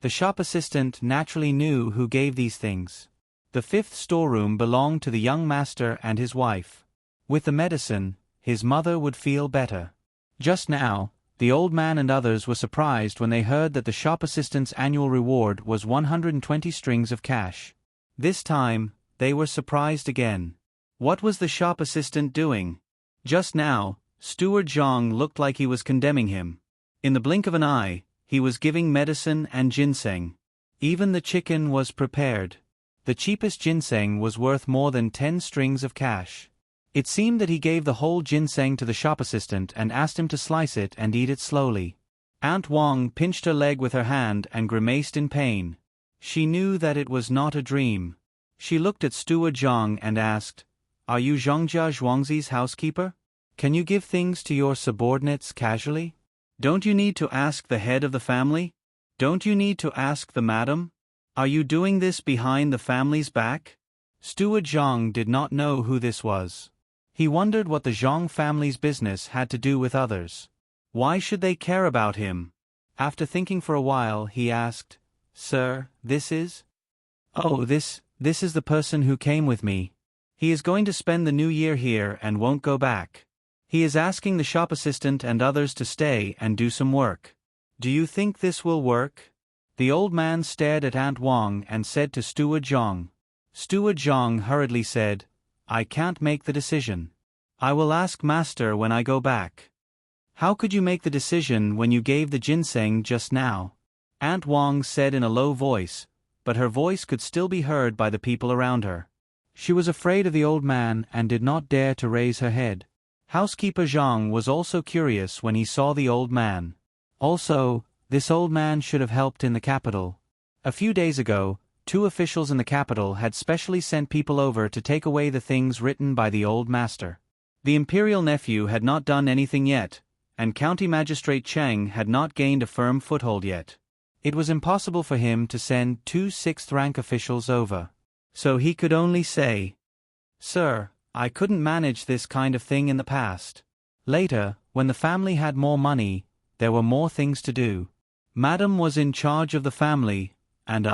The shop assistant naturally knew who gave these things. The 5th storeroom belonged to the young master and his wife. With the medicine, his mother would feel better. Just now, the old man and others were surprised when they heard that the shop assistant's annual reward was 120 strings of cash. This time, they were surprised again. What was the shop assistant doing? Just now, Steward Zhang looked like he was condemning him. In the blink of an eye, he was giving medicine and ginseng. Even the chicken was prepared. The cheapest ginseng was worth more than 10 strings of cash. It seemed that he gave the whole ginseng to the shop assistant and asked him to slice it and eat it slowly. Aunt Wang pinched her leg with her hand and grimaced in pain. She knew that it was not a dream. She looked at Steward Zhang and asked, Are you Zhongjia Zhuangzi's housekeeper? Can you give things to your subordinates casually? Don't you need to ask the head of the family? Don't you need to ask the madam? Are you doing this behind the family's back? Steward Zhang did not know who this was. He wondered what the Zhang family's business had to do with others. Why should they care about him? After thinking for a while, he asked, "Sir, this is?" "Oh, this is the person who came with me. He is going to spend the new year here and won't go back. He is asking the shop assistant and others to stay and do some work. Do you think this will work?" The old man stared at Aunt Wang and said to Steward Zhang. Steward Zhang hurriedly said, "I can't make the decision. I will ask Master when I go back." "How could you make the decision when you gave the ginseng just now?" Aunt Wang said in a low voice, but her voice could still be heard by the people around her. She was afraid of the old man and did not dare to raise her head. Housekeeper Zhang was also curious when he saw the old man. Also, this old man should have helped in the capital. A few days ago, 2 officials in the capital had specially sent people over to take away the things written by the old master. The imperial nephew had not done anything yet, and County Magistrate Cheng had not gained a firm foothold yet. It was impossible for him to send 2 6th-rank officials over. So he could only say, "Sir, I couldn't manage this kind of thing in the past." Later, when the family had more money, there were more things to do. Madam was in charge of the family, and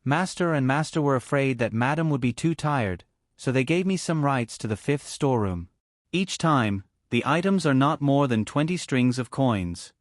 Master and Master were afraid that Madam would be too tired, so they gave me some rights to the 5th storeroom. Each time, the items are not more than 20 strings of coins.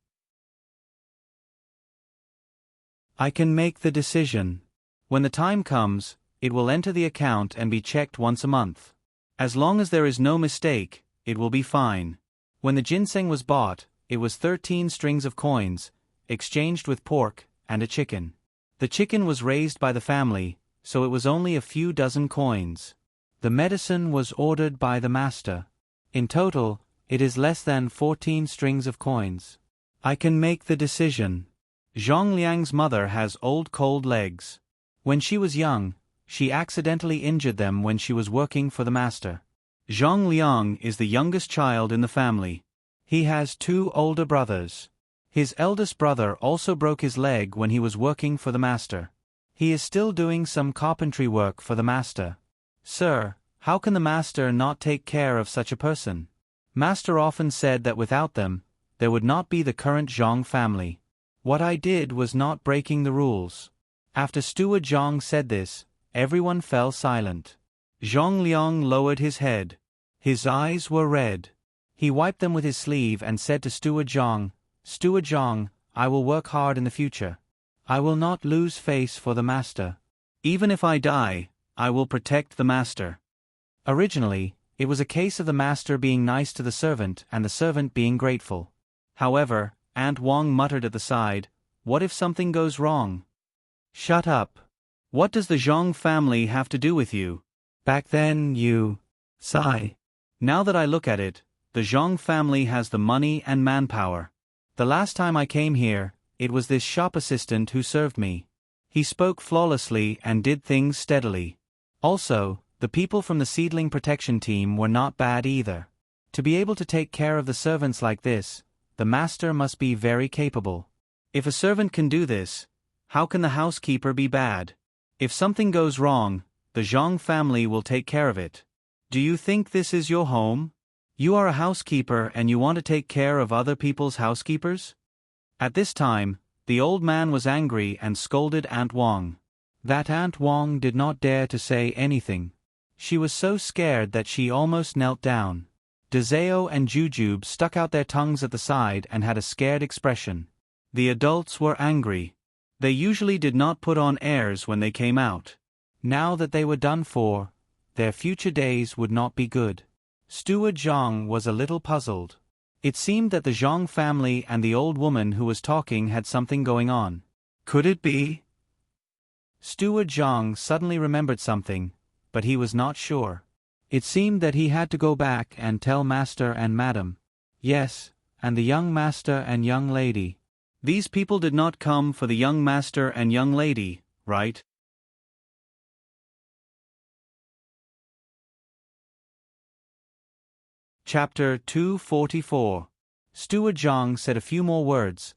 I can make the decision. When the time comes, it will enter the account and be checked once a month. As long as there is no mistake, it will be fine. When the ginseng was bought, it was 13 strings of coins, exchanged with pork and a chicken. The chicken was raised by the family, so it was only a few dozen coins. The medicine was ordered by the master. In total, it is less than 14 strings of coins. I can make the decision. Zhang Liang's mother has old cold legs. When she was young, she accidentally injured them when she was working for the master. Zhang Liang is the youngest child in the family. He has 2 older brothers. His eldest brother also broke his leg when he was working for the master. He is still doing some carpentry work for the master. "Sir, how can the master not take care of such a person?" Master often said that without them, there would not be the current Zhang family. What I did was not breaking the rules. After Steward Zhang said this, everyone fell silent. Zhang Liang lowered his head. His eyes were red. He wiped them with his sleeve and said to Steward Zhang, "Steward Zhang, I will work hard in the future. I will not lose face for the master. Even if I die, I will protect the master." Originally, it was a case of the master being nice to the servant and the servant being grateful. However, Aunt Wang muttered at the side, "What if something goes wrong?" "Shut up. What does the Zhang family have to do with you? Back then you..." Sigh. "Now that I look at it, the Zhang family has the money and manpower. The last time I came here, it was this shop assistant who served me. He spoke flawlessly and did things steadily. Also, the people from the seedling protection team were not bad either. To be able to take care of the servants like this, the master must be very capable. If a servant can do this, how can the housekeeper be bad? If something goes wrong, the Zhang family will take care of it. Do you think this is your home? You are a housekeeper and you want to take care of other people's housekeepers?" At this time, the old man was angry and scolded Aunt Wang. That Aunt Wang did not dare to say anything. She was so scared that she almost knelt down. Dezeo and Jujube stuck out their tongues at the side and had a scared expression. The adults were angry. They usually did not put on airs when they came out. Now that they were done for, their future days would not be good. Steward Zhang was a little puzzled. It seemed that the Zhang family and the old woman who was talking had something going on. Could it be? Steward Zhang suddenly remembered something, but he was not sure. It seemed that he had to go back and tell Master and Madam. Yes, and the young master and young lady. These people did not come for the young master and young lady, right? Chapter 244. Steward Zhang said a few more words,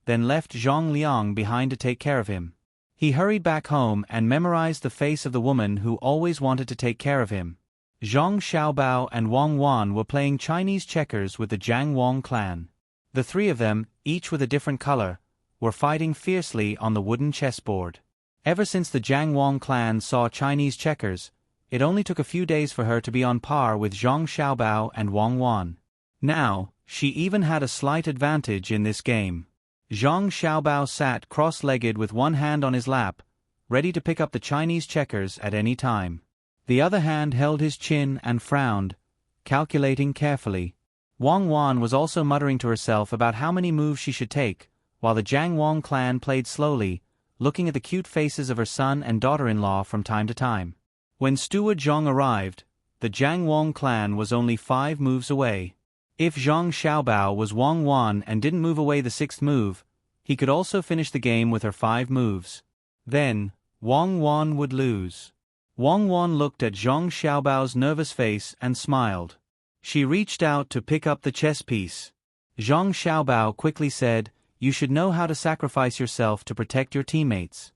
then left Zhang Liang behind to take care of him. He hurried back home and memorized the face of the woman who always wanted to take care of him. Zhang Xiaobao and Wang Wan were playing Chinese checkers with the Jiang Wang clan. The 3 of them, each with a different color, were fighting fiercely on the wooden chessboard. Ever since the Jiang Wang clan saw Chinese checkers, it only took a few days for her to be on par with Zhang Xiaobao and Wang Wan. Now, she even had a slight advantage in this game. Zhang Xiaobao sat cross-legged with one hand on his lap, ready to pick up the Chinese checkers at any time. The other hand held his chin and frowned, calculating carefully. Wang Wan was also muttering to herself about how many moves she should take, while the Jiang Wang clan played slowly, looking at the cute faces of her son and daughter-in-law from time to time. When steward Zhang arrived, the Jiang Wang clan was only 5 moves away. If Zhang Xiaobao was Wang Wan and didn't move away the 6th move, he could also finish the game with her 5 moves. Then, Wang Wan would lose. Wang Wan looked at Zhang Xiaobao's nervous face and smiled. She reached out to pick up the chess piece. Zhang Xiaobao quickly said, "You should know how to sacrifice yourself to protect your teammates."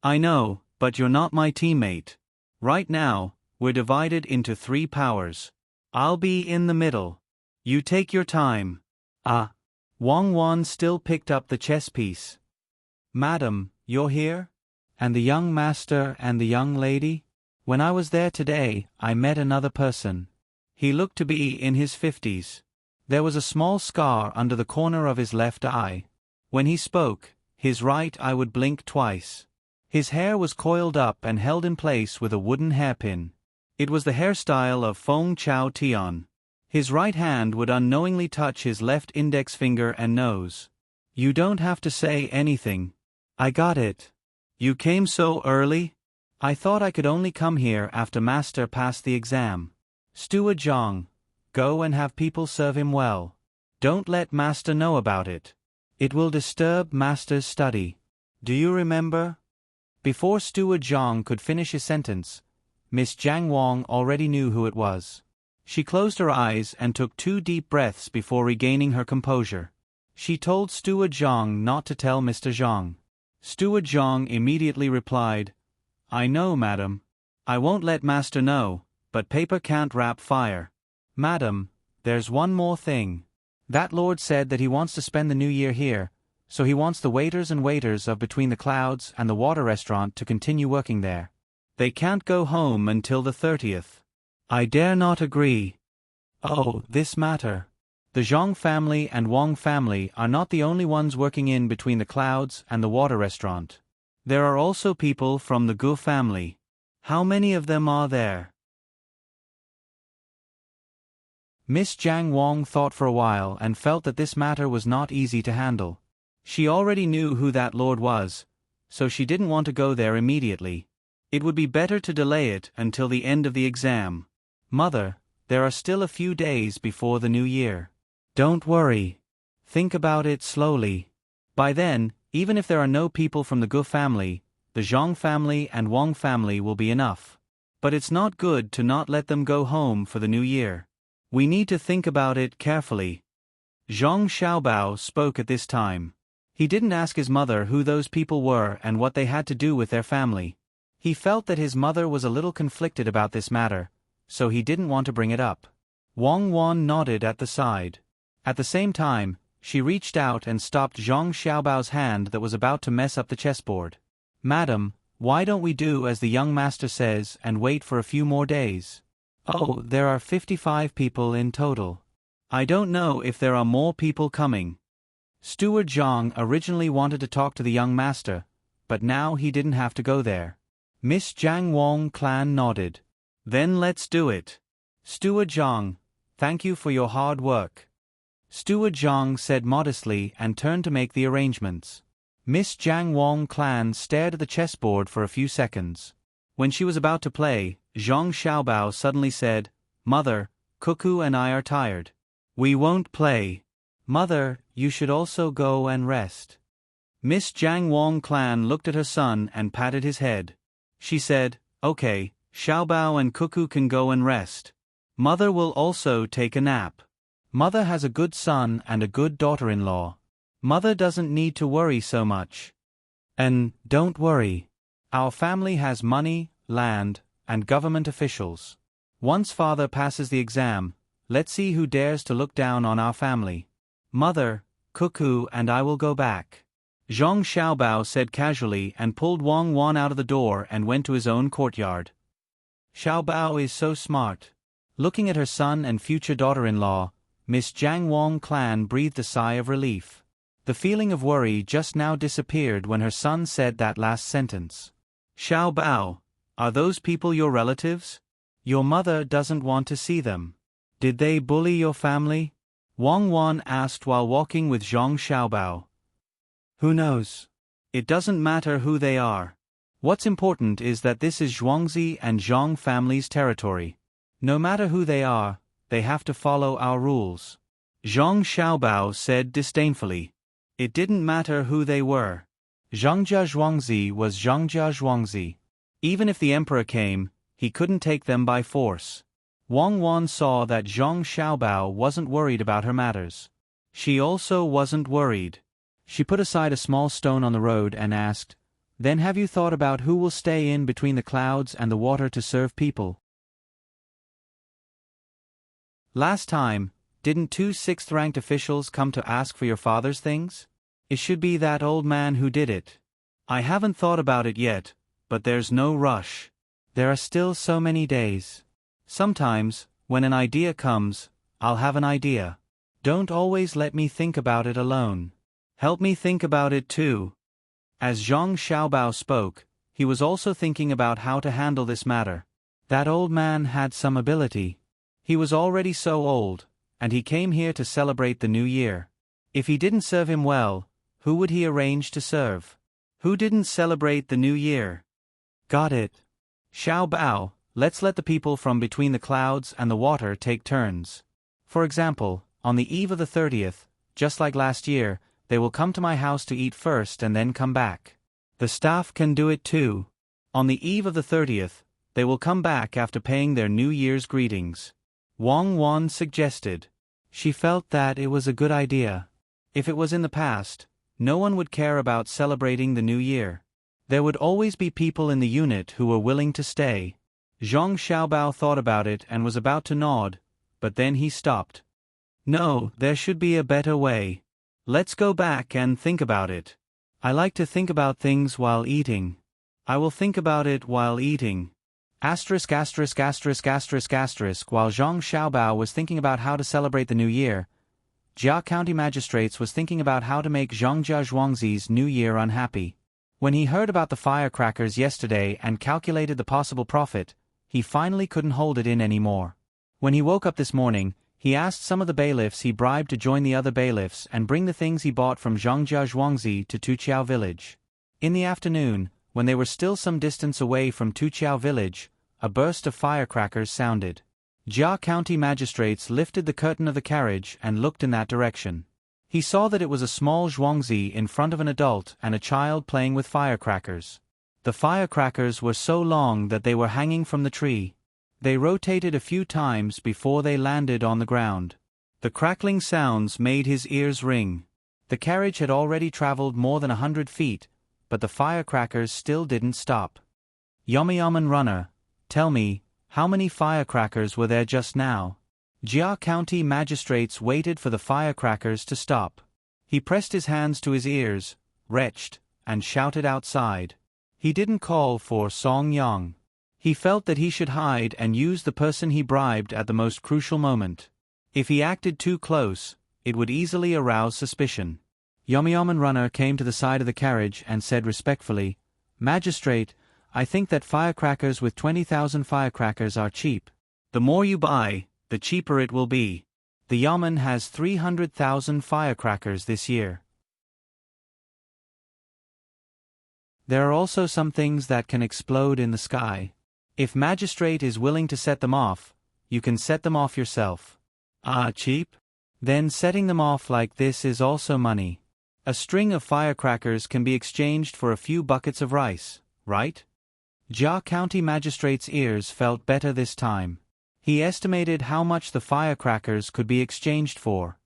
"I know, but you're not my teammate. Right now, we're divided into 3 powers. I'll be in the middle. You take your time." Wang Wan still picked up the chess piece. "Madam, you're here? And the young master and the young lady? When I was there today, I met another person. He looked to be in his 50s. There was a small scar under the corner of his left eye. When he spoke, his right eye would blink twice. His hair was coiled up and held in place with a wooden hairpin. It was the hairstyle of Feng Chao Tian. His right hand would unknowingly touch his left index finger and nose. You don't have to say anything. I got it. You came so early? I thought I could only come here after Master passed the exam. Steward Zhang, go and have people serve him well. Don't let Master know about it. It will disturb Master's study. Do you remember? Before Steward Zhang could finish his sentence, Miss Jiang Wang already knew who it was. She closed her eyes and took 2 deep breaths before regaining her composure. She told Steward Zhang not to tell Mr. Zhang. Steward Zhang immediately replied, I know, madam. I won't let Master know, but paper can't wrap fire. Madam, there's one more thing. That lord said that he wants to spend the new year here, so he wants the waiters and waiters of Between the Clouds and the Water Restaurant to continue working there. They can't go home until the 30th. I dare not agree. Oh, this matter. The Zhang family and Wang family are not the only ones working in Between the Clouds and the Water Restaurant. There are also people from the Gu family. How many of them are there? Miss Jiang Wang thought for a while and felt that this matter was not easy to handle. She already knew who that lord was, so she didn't want to go there immediately. It would be better to delay it until the end of the exam. Mother, there are still a few days before the new year. Don't worry. Think about it slowly. By then, even if there are no people from the Gu family, the Zhang family and Wang family will be enough. But it's not good to not let them go home for the new year. We need to think about it carefully. Zhang Xiaobao spoke at this time. He didn't ask his mother who those people were and what they had to do with their family. He felt that his mother was a little conflicted about this matter, so he didn't want to bring it up. Wang Wan nodded at the side. At the same time, she reached out and stopped Zhang Xiaobao's hand that was about to mess up the chessboard. Madam, why don't we do as the young master says and wait for a few more days? Oh, there are 55 people in total. I don't know if there are more people coming. Steward Zhang originally wanted to talk to the young master, but now he didn't have to go there. Miss Jiang Wang clan nodded. Then let's do it. Steward Zhang, thank you for your hard work. Steward Zhang said modestly and turned to make the arrangements. Miss Jiang Wang clan stared at the chessboard for a few seconds. When she was about to play, Zhang Xiaobao suddenly said, Mother, Cuckoo and I are tired. We won't play. Mother, you should also go and rest. Miss Jiang Wang clan looked at her son and patted his head. She said, Okay, Xiaobao and Cuckoo can go and rest. Mother will also take a nap. Mother has a good son and a good daughter-in-law. Mother doesn't need to worry so much. And don't worry. Our family has money, land, and government officials. Once father passes the exam, let's see who dares to look down on our family. Mother, Cuckoo and I will go back. Zhang Xiaobao said casually and pulled Wang Wan out of the door and went to his own courtyard. Xiaobao is so smart. Looking at her son and future daughter-in-law, Miss Jiang Wang Clan breathed a sigh of relief. The feeling of worry just now disappeared when her son said that last sentence. Xiaobao, are those people your relatives? Your mother doesn't want to see them. Did they bully your family? Wang Wan asked while walking with Zhang Xiaobao. Who knows? It doesn't matter who they are. What's important is that this is Zhuangzi and Zhang family's territory. No matter who they are, they have to follow our rules. Zhang Xiaobao said disdainfully. It didn't matter who they were. Zhangjia Zhuangzi was Zhangjia Zhuangzi. Even if the emperor came, he couldn't take them by force. Wang Wan saw that Zhang Xiaobao wasn't worried about her matters. She also wasn't worried. She put aside a small stone on the road and asked, "Then have you thought about who will stay in between the clouds and the water to serve people?" Last time, didn't 2 6th-ranked officials come to ask for your father's things? It should be that old man who did it. I haven't thought about it yet, but there's no rush. There are still so many days. Sometimes, when an idea comes, I'll have an idea. Don't always let me think about it alone. Help me think about it too. As Zhang Xiaobao spoke, he was also thinking about how to handle this matter. That old man had some ability. He was already so old, and he came here to celebrate the new year. If he didn't serve him well, who would he arrange to serve? Who didn't celebrate the new year? Got it. Xiaobao, let's let the people from between the clouds and the water take turns. For example, on the eve of the 30th, just like last year, they will come to my house to eat first and then come back. The staff can do it too. On the eve of the 30th, they will come back after paying their New Year's greetings. Wang Wan suggested. She felt that it was a good idea. If it was in the past, no one would care about celebrating the new year. There would always be people in the unit who were willing to stay. Zhang Xiaobao thought about it and was about to nod, but then he stopped. No, there should be a better way. Let's go back and think about it. I like to think about things while eating. I will think about it while eating. Asterisk asterisk asterisk asterisk asterisk. While Zhang Xiaobao was thinking about how to celebrate the new year, Jia County Magistrates was thinking about how to make Zhangjia Zhuangzi's new year unhappy. When he heard about the firecrackers yesterday and calculated the possible profit, he finally couldn't hold it in anymore. When he woke up this morning, he asked some of the bailiffs he bribed to join the other bailiffs and bring the things he bought from Zhangjia Zhuangzi to Tuqiao village. In the afternoon, when they were still some distance away from Tuqiao village, a burst of firecrackers sounded. Jia County Magistrates lifted the curtain of the carriage and looked in that direction. He saw that it was a small Zhuangzi in front of an adult and a child playing with firecrackers. The firecrackers were so long that they were hanging from the tree. They rotated a few times before they landed on the ground. The crackling sounds made his ears ring. The carriage had already traveled more than 100 feet, but the firecrackers still didn't stop. Yomayaman runner, tell me, how many firecrackers were there just now? Jia County Magistrates waited for the firecrackers to stop. He pressed his hands to his ears, retched, and shouted outside. He didn't call for Song Yang. He felt that he should hide and use the person he bribed at the most crucial moment. If he acted too close, it would easily arouse suspicion. Yomayaman runner came to the side of the carriage and said respectfully, "Magistrate, I think that firecrackers with 20,000 firecrackers are cheap. The more you buy, the cheaper it will be. The Yamen has 300,000 firecrackers this year. There are also some things that can explode in the sky. If magistrate is willing to set them off, you can set them off yourself." "Ah, cheap? Then setting them off like this is also money. A string of firecrackers can be exchanged for a few buckets of rice, right?" Jia County Magistrate's ears felt better this time. He estimated how much the firecrackers could be exchanged for.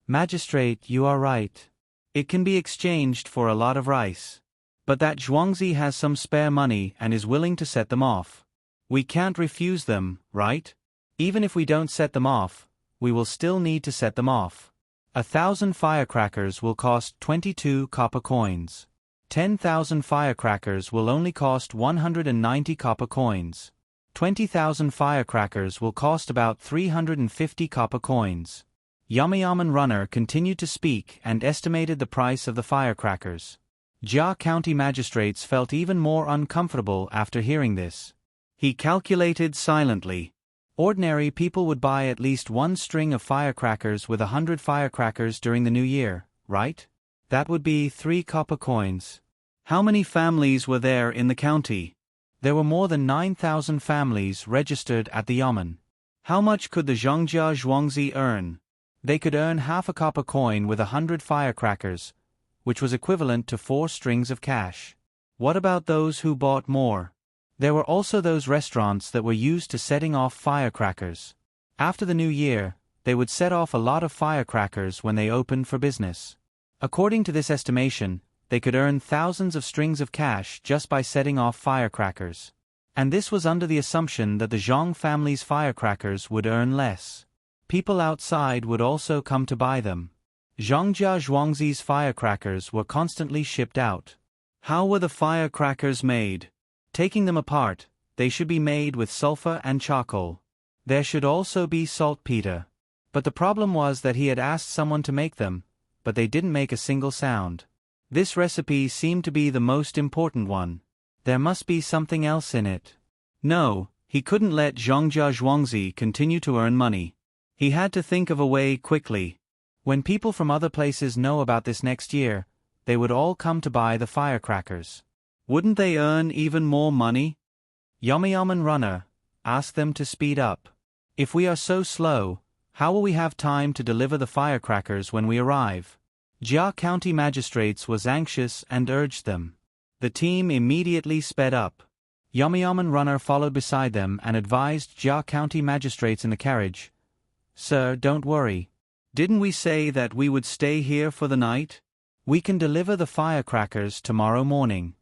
"Magistrate, you are right. It can be exchanged for a lot of rice. But that Zhuangzi has some spare money and is willing to set them off. We can't refuse them, right? Even if we don't set them off, we will still need to set them off. 1,000 firecrackers will cost 22 copper coins. 10,000 firecrackers will only cost 190 copper coins. 20,000 firecrackers will cost about 350 copper coins. Yamayaman Runner continued to speak and estimated the price of the firecrackers. Jia County magistrates felt even more uncomfortable after hearing this. He calculated silently. Ordinary people would buy at least one string of firecrackers with 100 firecrackers during the new year, right? That would be 3 copper coins. How many families were there in the county? There were more than 9,000 families registered at the yamen. How much could the Zhongjia Zhuangzi earn? They could earn half a copper coin with 100 firecrackers, which was equivalent to 4 strings of cash. What about those who bought more? There were also those restaurants that were used to setting off firecrackers. After the new year, they would set off a lot of firecrackers when they opened for business. According to this estimation, they could earn thousands of strings of cash just by setting off firecrackers. And this was under the assumption that the Zhang family's firecrackers would earn less. People outside would also come to buy them. Zhongjia Zhuangzi's firecrackers were constantly shipped out. How were the firecrackers made? Taking them apart, they should be made with sulfur and charcoal. There should also be saltpeter. But the problem was that he had asked someone to make them, but they didn't make a single sound. This recipe seemed to be the most important one. There must be something else in it. No, he couldn't let Zhongjia Zhuangzi continue to earn money. He had to think of a way quickly. When people from other places know about this next year, they would all come to buy the firecrackers. Wouldn't they earn even more money? Yamayaman Runner asked them to speed up. If we are so slow, how will we have time to deliver the firecrackers when we arrive? Jia County magistrates was anxious and urged them. The team immediately sped up. Yamayaman Runner followed beside them and advised Jia County magistrates in the carriage. Sir, don't worry. Didn't we say that we would stay here for the night? We can deliver the firecrackers tomorrow morning.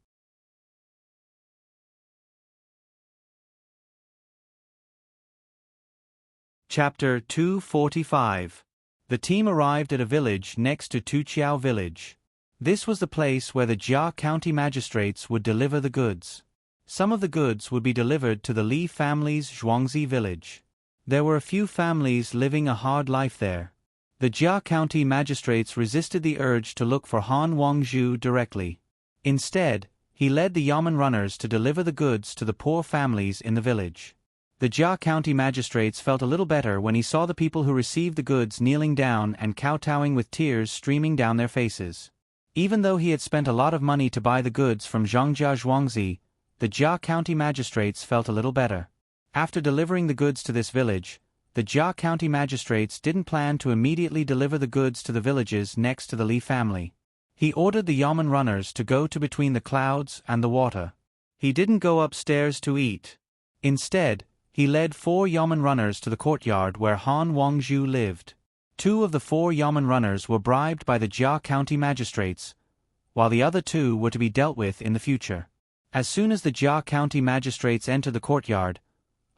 Chapter 245. The team arrived at a village next to Tuqiao village. This was the place where the Jia County magistrates would deliver the goods. Some of the goods would be delivered to the Li family's Zhuangzi village. There were a few families living a hard life there. The Jia County magistrates resisted the urge to look for Han Wangzhu directly. Instead, he led the yamen runners to deliver the goods to the poor families in the village. The Jia County magistrates felt a little better when he saw the people who received the goods kneeling down and kowtowing with tears streaming down their faces. Even though he had spent a lot of money to buy the goods from Zhongjia Zhuangzi, the Jia County magistrates felt a little better. After delivering the goods to this village, the Jia County magistrates didn't plan to immediately deliver the goods to the villages next to the Li family. He ordered the yamen runners to go to between the clouds and the water. He didn't go upstairs to eat. Instead, he led 4 yamen runners to the courtyard where Han Wangzhu lived. 2 of the 4 yamen runners were bribed by the Jia County magistrates, while the other 2 were to be dealt with in the future. As soon as the Jia County magistrates entered the courtyard,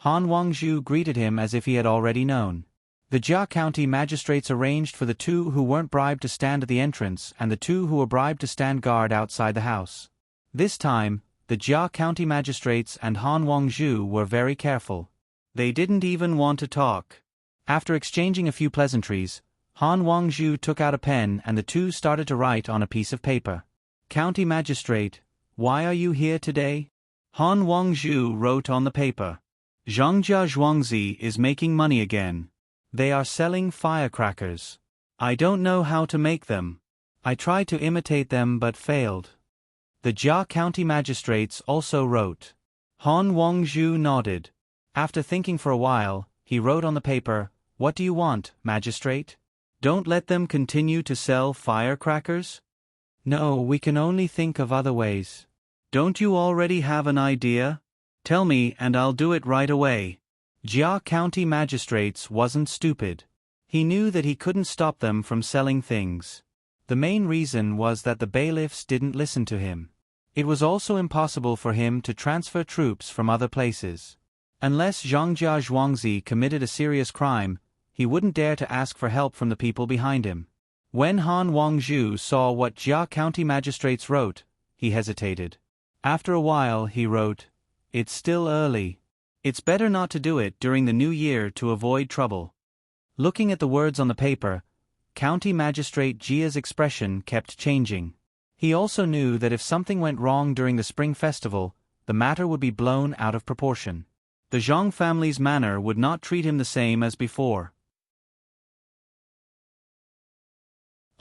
Han Wangzhu greeted him as if he had already known. The Jia County magistrates arranged for the 2 who weren't bribed to stand at the entrance and the 2 who were bribed to stand guard outside the house. This time, the Jia County magistrates and Han Wangzhu were very careful. They didn't even want to talk. After exchanging a few pleasantries, Han Wangzhu took out a pen and the 2 started to write on a piece of paper. County Magistrate, why are you here today? Han Wangzhu wrote on the paper. Zhongjia Zhuangzi is making money again. They are selling firecrackers. I don't know how to make them. I tried to imitate them but failed. The Jia County magistrates also wrote. Han Wangzhu nodded. After thinking for a while, he wrote on the paper, "What do you want, magistrate? Don't let them continue to sell firecrackers? No, we can only think of other ways. Don't you already have an idea? Tell me and I'll do it right away." Jia County magistrates wasn't stupid. He knew that he couldn't stop them from selling things. The main reason was that the bailiffs didn't listen to him. It was also impossible for him to transfer troops from other places. Unless Zhongjia Zhuangzi committed a serious crime, he wouldn't dare to ask for help from the people behind him. When Han Wangzhu saw what Jia County magistrates wrote, he hesitated. After a while he wrote, "It's still early. It's better not to do it during the new year to avoid trouble." Looking at the words on the paper, County Magistrate Jia's expression kept changing. He also knew that if something went wrong during the Spring Festival, the matter would be blown out of proportion. The Zhang family's manner would not treat him the same as before.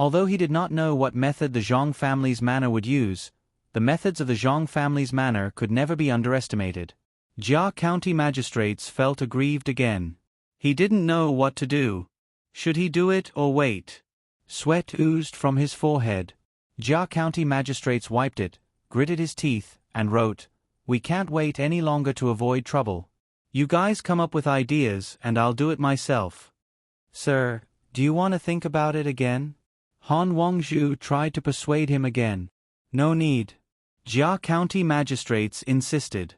Although he did not know what method the Zhang family's manner would use, the methods of the Zhang family's manner could never be underestimated. Jia County magistrates felt aggrieved again. He didn't know what to do. Should he do it or wait? Sweat oozed from his forehead. Jia County magistrates wiped it, gritted his teeth, and wrote, "We can't wait any longer to avoid trouble. You guys come up with ideas and I'll do it myself." "Sir, do you want to think about it again?" Han Wangzhu tried to persuade him again. "No need." Jia County magistrates insisted.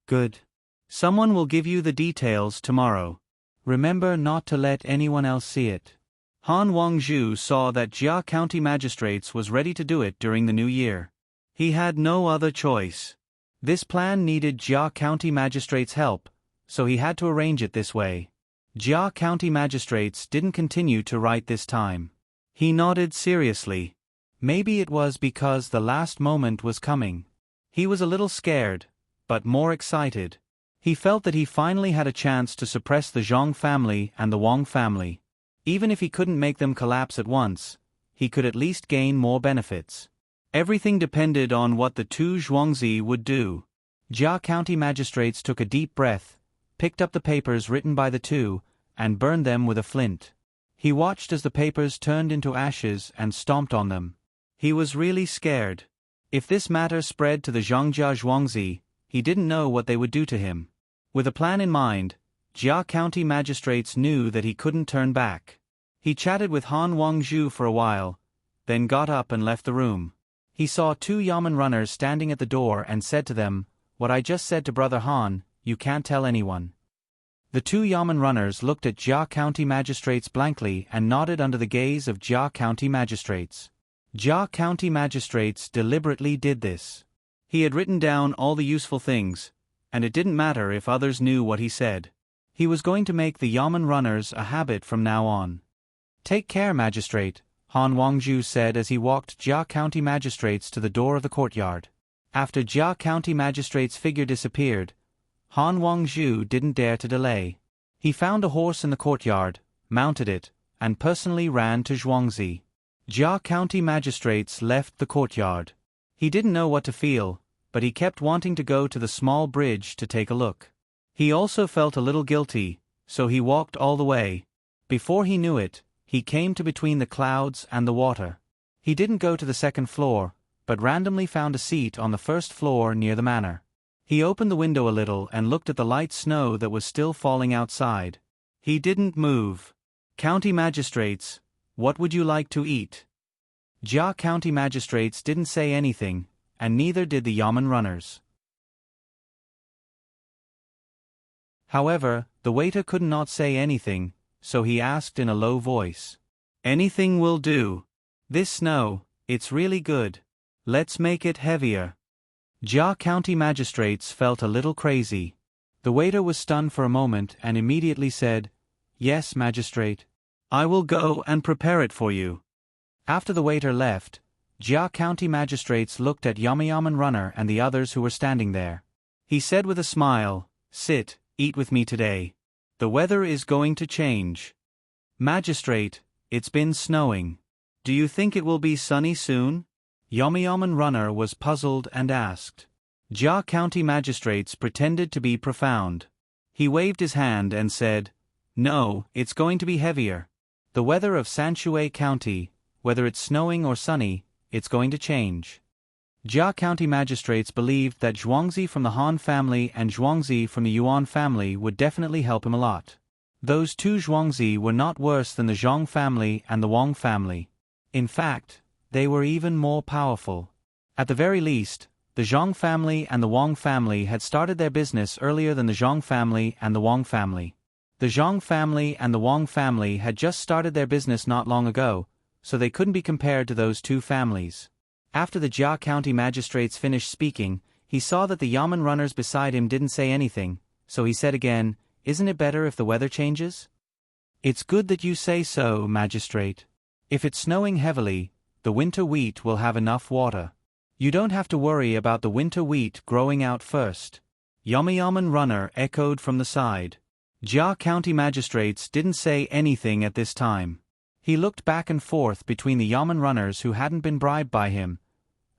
"Good. Someone will give you the details tomorrow. Remember not to let anyone else see it." Han Wangzhu saw that Jia County magistrates was ready to do it during the new year. He had no other choice. This plan needed Jia County magistrates' help, so he had to arrange it this way. Jia County magistrates didn't continue to write this time. He nodded seriously. Maybe it was because the last moment was coming. He was a little scared, but more excited. He felt that he finally had a chance to suppress the Zhang family and the Wang family. Even if he couldn't make them collapse at once, he could at least gain more benefits. Everything depended on what the two Zhuangzi would do. Jia County magistrates took a deep breath, picked up the papers written by the two, and burned them with a flint. He watched as the papers turned into ashes and stomped on them. He was really scared. If this matter spread to the Zhangjia Zhuangzi, he didn't know what they would do to him. With a plan in mind, Jia County magistrates knew that he couldn't turn back. He chatted with Han Wangzhu for a while, then got up and left the room. He saw two Yamen runners standing at the door and said to them, "What I just said to Brother Han, you can't tell anyone." The two Yamen runners looked at Jia County magistrates blankly and nodded under the gaze of Jia County magistrates. Jia County magistrates deliberately did this. He had written down all the useful things, and it didn't matter if others knew what he said. He was going to make the Yamen runners a habit from now on. "Take care, magistrate," Han Wangzhu said as he walked Jia County magistrates to the door of the courtyard. After Jia County magistrate's figure disappeared, Han Wangzhu didn't dare to delay. He found a horse in the courtyard, mounted it, and personally ran to Zhuangzi. Jia County magistrates left the courtyard. He didn't know what to feel, but he kept wanting to go to the small bridge to take a look. He also felt a little guilty, so he walked all the way. Before he knew it, he came to between the clouds and the water. He didn't go to the second floor, but randomly found a seat on the first floor near the manor. He opened the window a little and looked at the light snow that was still falling outside. He didn't move. "County magistrates, what would you like to eat?" Jia County magistrates didn't say anything, and neither did the Yamen runners. However, the waiter could not say anything, so he asked in a low voice, "Anything will do. This snow, it's really good. Let's make it heavier." Jia County magistrates felt a little crazy. The waiter was stunned for a moment and immediately said, "Yes, magistrate. I will go and prepare it for you." After the waiter left, Jia County magistrates looked at Yamen runner and the others who were standing there. He said with a smile, "Sit, eat with me today. The weather is going to change." "Magistrate, it's been snowing. Do you think it will be sunny soon?" Yamen runner was puzzled and asked. Jia County magistrates pretended to be profound. He waved his hand and said, "No, it's going to be heavier. The weather of Sanshui County, whether it's snowing or sunny, it's going to change." Jia County magistrates believed that Zhuangzi from the Han family and Zhuangzi from the Yuan family would definitely help him a lot. Those two Zhuangzi were not worse than the Zhang family and the Wang family. In fact, they were even more powerful. At the very least, the Zhang family and the Wang family had started their business earlier than the Zhang family and the Wang family. The Zhang family and the Wang family had just started their business not long ago, so they couldn't be compared to those two families. After the Jia County magistrates finished speaking, he saw that the yamen runners beside him didn't say anything, so he said again, "Isn't it better if the weather changes?" "It's good that you say so, magistrate. If it's snowing heavily, the winter wheat will have enough water. You don't have to worry about the winter wheat growing out first." Yamen runner echoed from the side. Jia County magistrates didn't say anything at this time. He looked back and forth between the yamen runners who hadn't been bribed by him,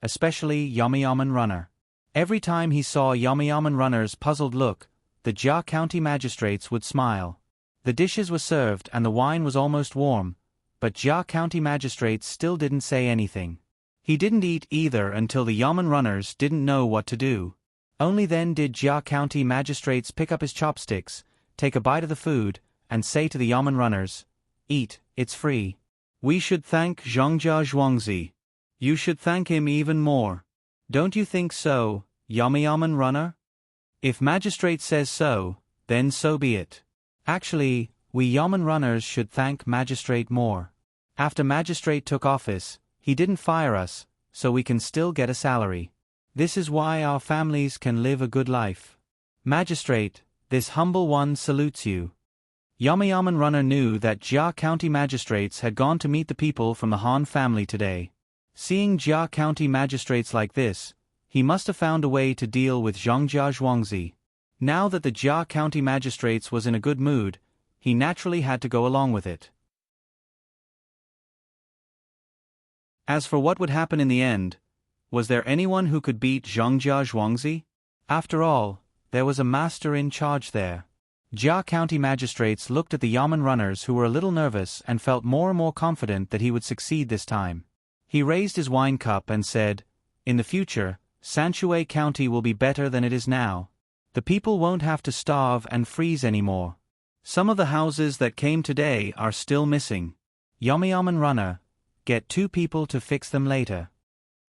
especially Yamen runner. Every time he saw Yamen runner's puzzled look, the Jia County magistrates would smile. The dishes were served and the wine was almost warm, but Jia County magistrates still didn't say anything. He didn't eat either until the yamen runners didn't know what to do. Only then did Jia County magistrates pick up his chopsticks, take a bite of the food, and say to the yamen runners, "Eat, it's free." "We should thank Zhongjia Zhuangzi. You should thank him even more. Don't you think so, yamen runner?" "If magistrate says so, then so be it. Actually, we yamen runners should thank magistrate more. After magistrate took office, he didn't fire us, so we can still get a salary. This is why our families can live a good life. Magistrate, this humble one salutes you." Yamen runner knew that Jia County magistrates had gone to meet the people from the Han family today. Seeing Jia County magistrates like this, he must have found a way to deal with Zhongjia Zhuangzi. Now that the Jia County magistrates was in a good mood, he naturally had to go along with it. As for what would happen in the end, was there anyone who could beat Zhongjia Zhuangzi? After all, there was a master in charge there. Jia County magistrates looked at the yamen runners who were a little nervous and felt more and more confident that he would succeed this time. He raised his wine cup and said, "In the future, Sanshui County will be better than it is now. The people won't have to starve and freeze anymore. Some of the houses that came today are still missing. Yamen runner, get 2 people to fix them later."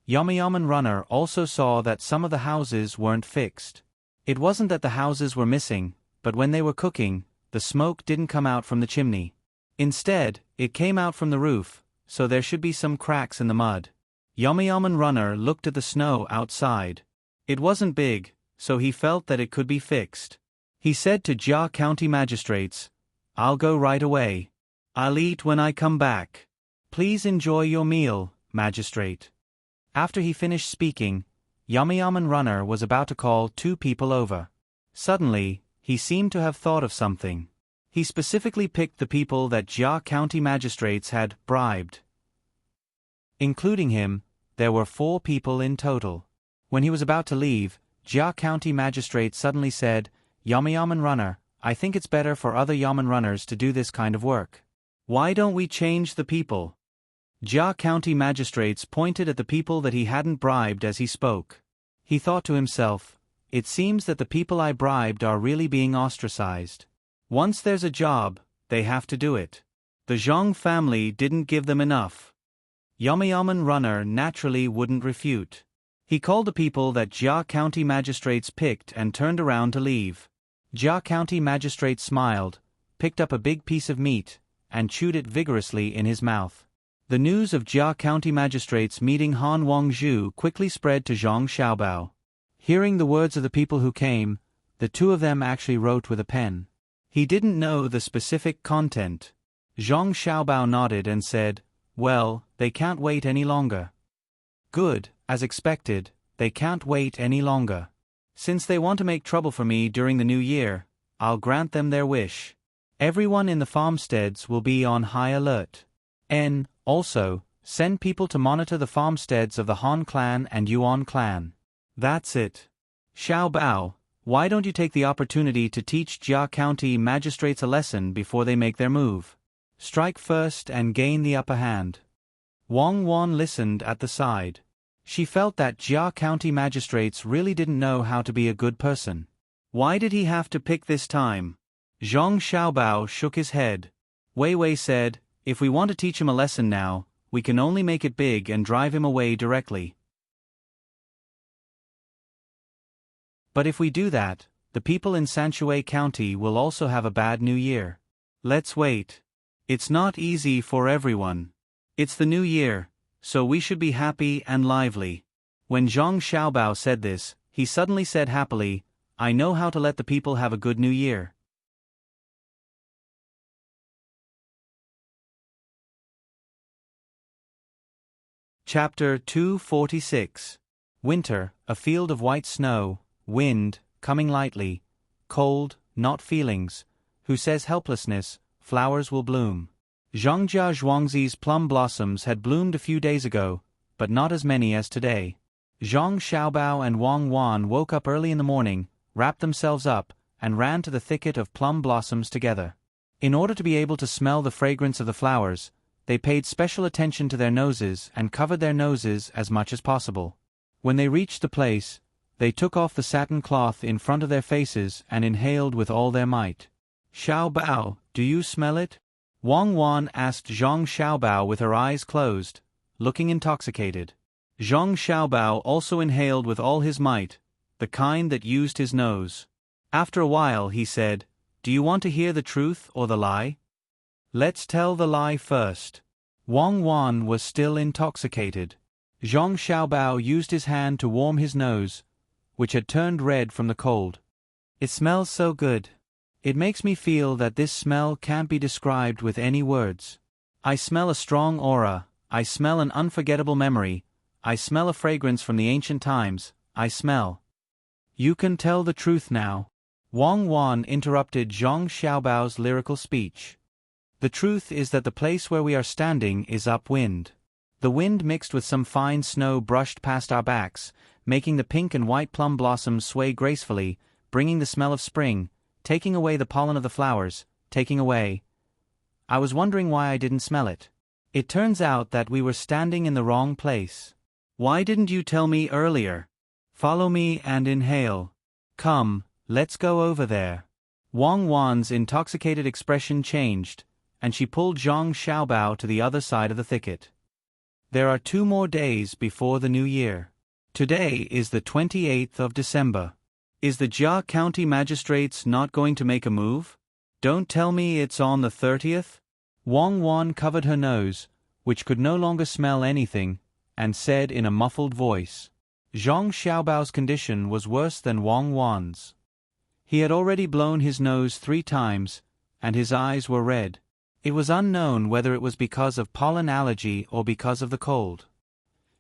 Yamen runner also saw that some of the houses weren't fixed. It wasn't that the houses were missing, but when they were cooking, the smoke didn't come out from the chimney. Instead, it came out from the roof, so there should be some cracks in the mud. Yamen runner looked at the snow outside. It wasn't big, so he felt that it could be fixed. He said to Jia County magistrates, "I'll go right away. I'll eat when I come back. Please enjoy your meal, magistrate." After he finished speaking, Yamen runner was about to call 2 people over. Suddenly, he seemed to have thought of something. He specifically picked the people that Jia County magistrates had bribed. Including him, there were 4 people in total. When he was about to leave, Jia County magistrate suddenly said, "Yamen runner, I think it's better for other yamen runners to do this kind of work. Why don't we change the people?" Jia County magistrates pointed at the people that he hadn't bribed as he spoke. He thought to himself, "It seems that the people I bribed are really being ostracized. Once there's a job, they have to do it. The Zhang family didn't give them enough." Yamen runner naturally wouldn't refute. He called the people that Jia County magistrates picked and turned around to leave. Jia County magistrate smiled, picked up a big piece of meat, and chewed it vigorously in his mouth. The news of Jia County magistrates meeting Han Wangzhu quickly spread to Zhang Xiaobao. Hearing the words of the people who came, the 2 of them actually wrote with a pen. He didn't know the specific content. Zhang Xiaobao nodded and said, "Well, they can't wait any longer." "Good, as expected, they can't wait any longer. Since they want to make trouble for me during the new year, I'll grant them their wish. Everyone in the farmsteads will be on high alert. Also, send people to monitor the farmsteads of the Han clan and Yuan clan. That's it. Xiaobao, why don't you take the opportunity to teach Jia County magistrates a lesson before they make their move? Strike first and gain the upper hand." Wang Wan listened at the side. She felt that Jia County magistrates really didn't know how to be a good person. Why did he have to pick this time? Zhang Xiaobao shook his head. Wei Wei said, "If we want to teach him a lesson now, we can only make it big and drive him away directly. But if we do that, the people in Sanshui County will also have a bad new year. Let's wait. It's not easy for everyone. It's the new year, so we should be happy and lively. When Zhang Xiaobao said this, he suddenly said happily, I know how to let the people have a good new year. Chapter 246. Winter, a field of white snow, wind, coming lightly, cold, not feelings, who says helplessness, flowers will bloom. Zhongjia Zhuangzi's plum blossoms had bloomed a few days ago, but not as many as today. Zhang Xiaobao and Wang Wan woke up early in the morning, wrapped themselves up, and ran to the thicket of plum blossoms together. In order to be able to smell the fragrance of the flowers, they paid special attention to their noses and covered their noses as much as possible. When they reached the place, they took off the satin cloth in front of their faces and inhaled with all their might. Xiaobao, do you smell it? Wang Wan asked Zhang Xiaobao with her eyes closed, looking intoxicated. Zhang Xiaobao also inhaled with all his might, the kind that used his nose. After a while he said, Do you want to hear the truth or the lie? Let's tell the lie first. Wang Wan was still intoxicated. Zhang Xiaobao used his hand to warm his nose, which had turned red from the cold. It smells so good. It makes me feel that this smell can't be described with any words. I smell a strong aura, I smell an unforgettable memory, I smell a fragrance from the ancient times, I smell. You can tell the truth now. Wang Wan interrupted Zhang Xiaobao's lyrical speech. The truth is that the place where we are standing is upwind. The wind mixed with some fine snow brushed past our backs, making the pink and white plum blossoms sway gracefully, bringing the smell of spring, taking away the pollen of the flowers, taking away. I was wondering why I didn't smell it. It turns out that we were standing in the wrong place. Why didn't you tell me earlier? Follow me and inhale. Come, let's go over there. Wang Wan's intoxicated expression changed, and she pulled Zhang Xiaobao to the other side of the thicket. There are 2 more days before the new year. Today is the 28th of December. Is the Jia County Magistrates not going to make a move? Don't tell me it's on the 30th? Wang Wan covered her nose, which could no longer smell anything, and said in a muffled voice. Zhang Xiaobao's condition was worse than Wang Wan's. He had already blown his nose 3 times, and his eyes were red. It was unknown whether it was because of pollen allergy or because of the cold.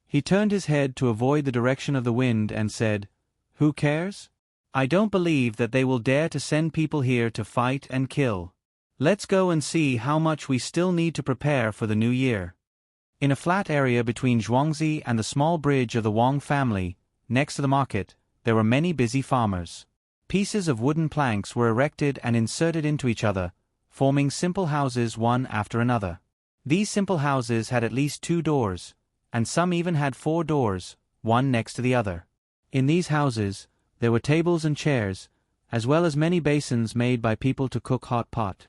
He turned his head to avoid the direction of the wind and said, Who cares? I don't believe that they will dare to send people here to fight and kill. Let's go and see how much we still need to prepare for the new year. In a flat area between Zhuangzi and the small bridge of the Wang family, next to the market, there were many busy farmers. Pieces of wooden planks were erected and inserted into each other, forming simple houses one after another. These simple houses had at least 2 doors, and some even had 4 doors, one next to the other. In these houses, there were tables and chairs, as well as many basins made by people to cook hot pot.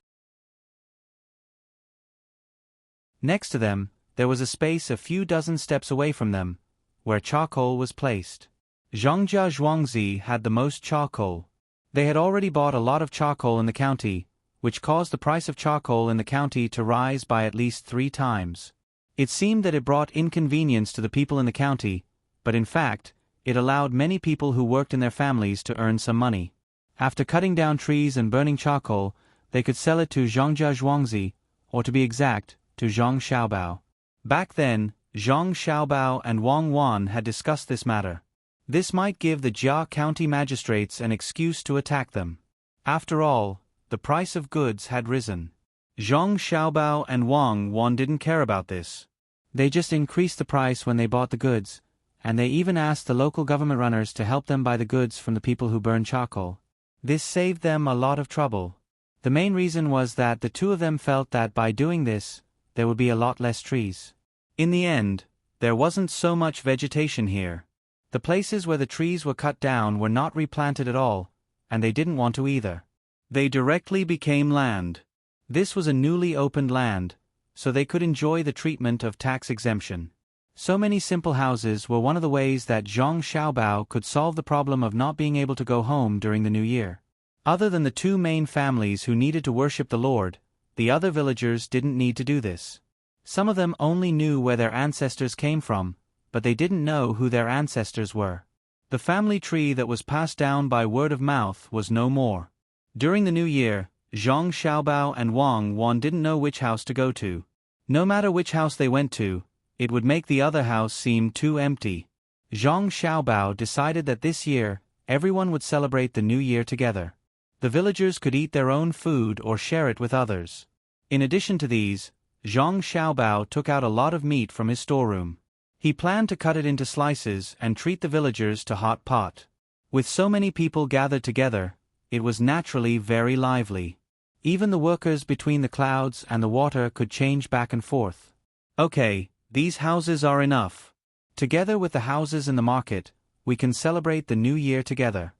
Next to them, there was a space a few dozen steps away from them, where charcoal was placed. Zhongjia Zhuangzi had the most charcoal. They had already bought a lot of charcoal in the county, which caused the price of charcoal in the county to rise by at least 3 times. It seemed that it brought inconvenience to the people in the county, but in fact, it allowed many people who worked in their families to earn some money. After cutting down trees and burning charcoal, they could sell it to Zhongjia Zhuangzi, or to be exact, to Zhang Xiaobao. Back then, Zhang Xiaobao and Wang Wan had discussed this matter. This might give the Jia County magistrates an excuse to attack them. After all, the price of goods had risen. Zhang Xiaobao and Wang Wan didn't care about this. They just increased the price when they bought the goods, and they even asked the local government runners to help them buy the goods from the people who burn charcoal. This saved them a lot of trouble. The main reason was that the 2 of them felt that by doing this, there would be a lot less trees. In the end, there wasn't so much vegetation here. The places where the trees were cut down were not replanted at all, and they didn't want to either. They directly became land. This was a newly opened land, so they could enjoy the treatment of tax exemption. So many simple houses were one of the ways that Zhang Xiaobao could solve the problem of not being able to go home during the new year. Other than the 2 main families who needed to worship the Lord, the other villagers didn't need to do this. Some of them only knew where their ancestors came from, but they didn't know who their ancestors were. The family tree that was passed down by word of mouth was no more. During the new year, Zhang Xiaobao and Wang Wan didn't know which house to go to. No matter which house they went to, it would make the other house seem too empty. Zhang Xiaobao decided that this year, everyone would celebrate the new year together. The villagers could eat their own food or share it with others. In addition to these, Zhang Xiaobao took out a lot of meat from his storeroom. He planned to cut it into slices and treat the villagers to hot pot. With so many people gathered together, it was naturally very lively. Even the workers between the clouds and the water could change back and forth. Okay, these houses are enough. Together with the houses in the market, we can celebrate the new year together.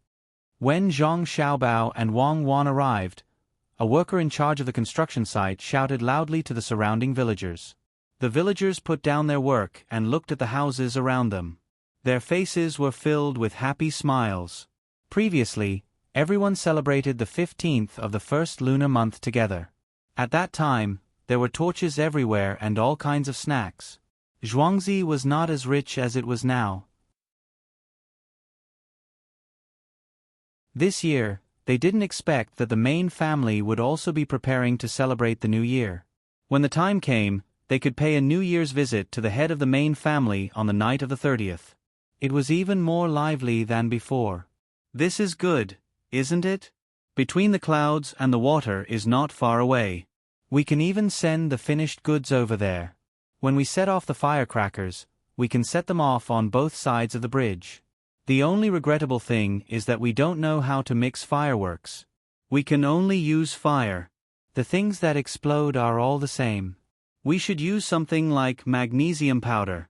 When Zhang Xiaobao and Wang Wan arrived, a worker in charge of the construction site shouted loudly to the surrounding villagers. The villagers put down their work and looked at the houses around them. Their faces were filled with happy smiles. Previously, everyone celebrated the 15th of the first lunar month together. At that time, there were torches everywhere and all kinds of snacks. Zhuangzi was not as rich as it was now. This year, they didn't expect that the main family would also be preparing to celebrate the new year. When the time came, they could pay a New Year's visit to the head of the main family on the night of the 30th. It was even more lively than before. This is good, isn't it? Between the clouds and the water is not far away. We can even send the finished goods over there. When we set off the firecrackers, we can set them off on both sides of the bridge. The only regrettable thing is that we don't know how to mix fireworks. We can only use fire. The things that explode are all the same. We should use something like magnesium powder.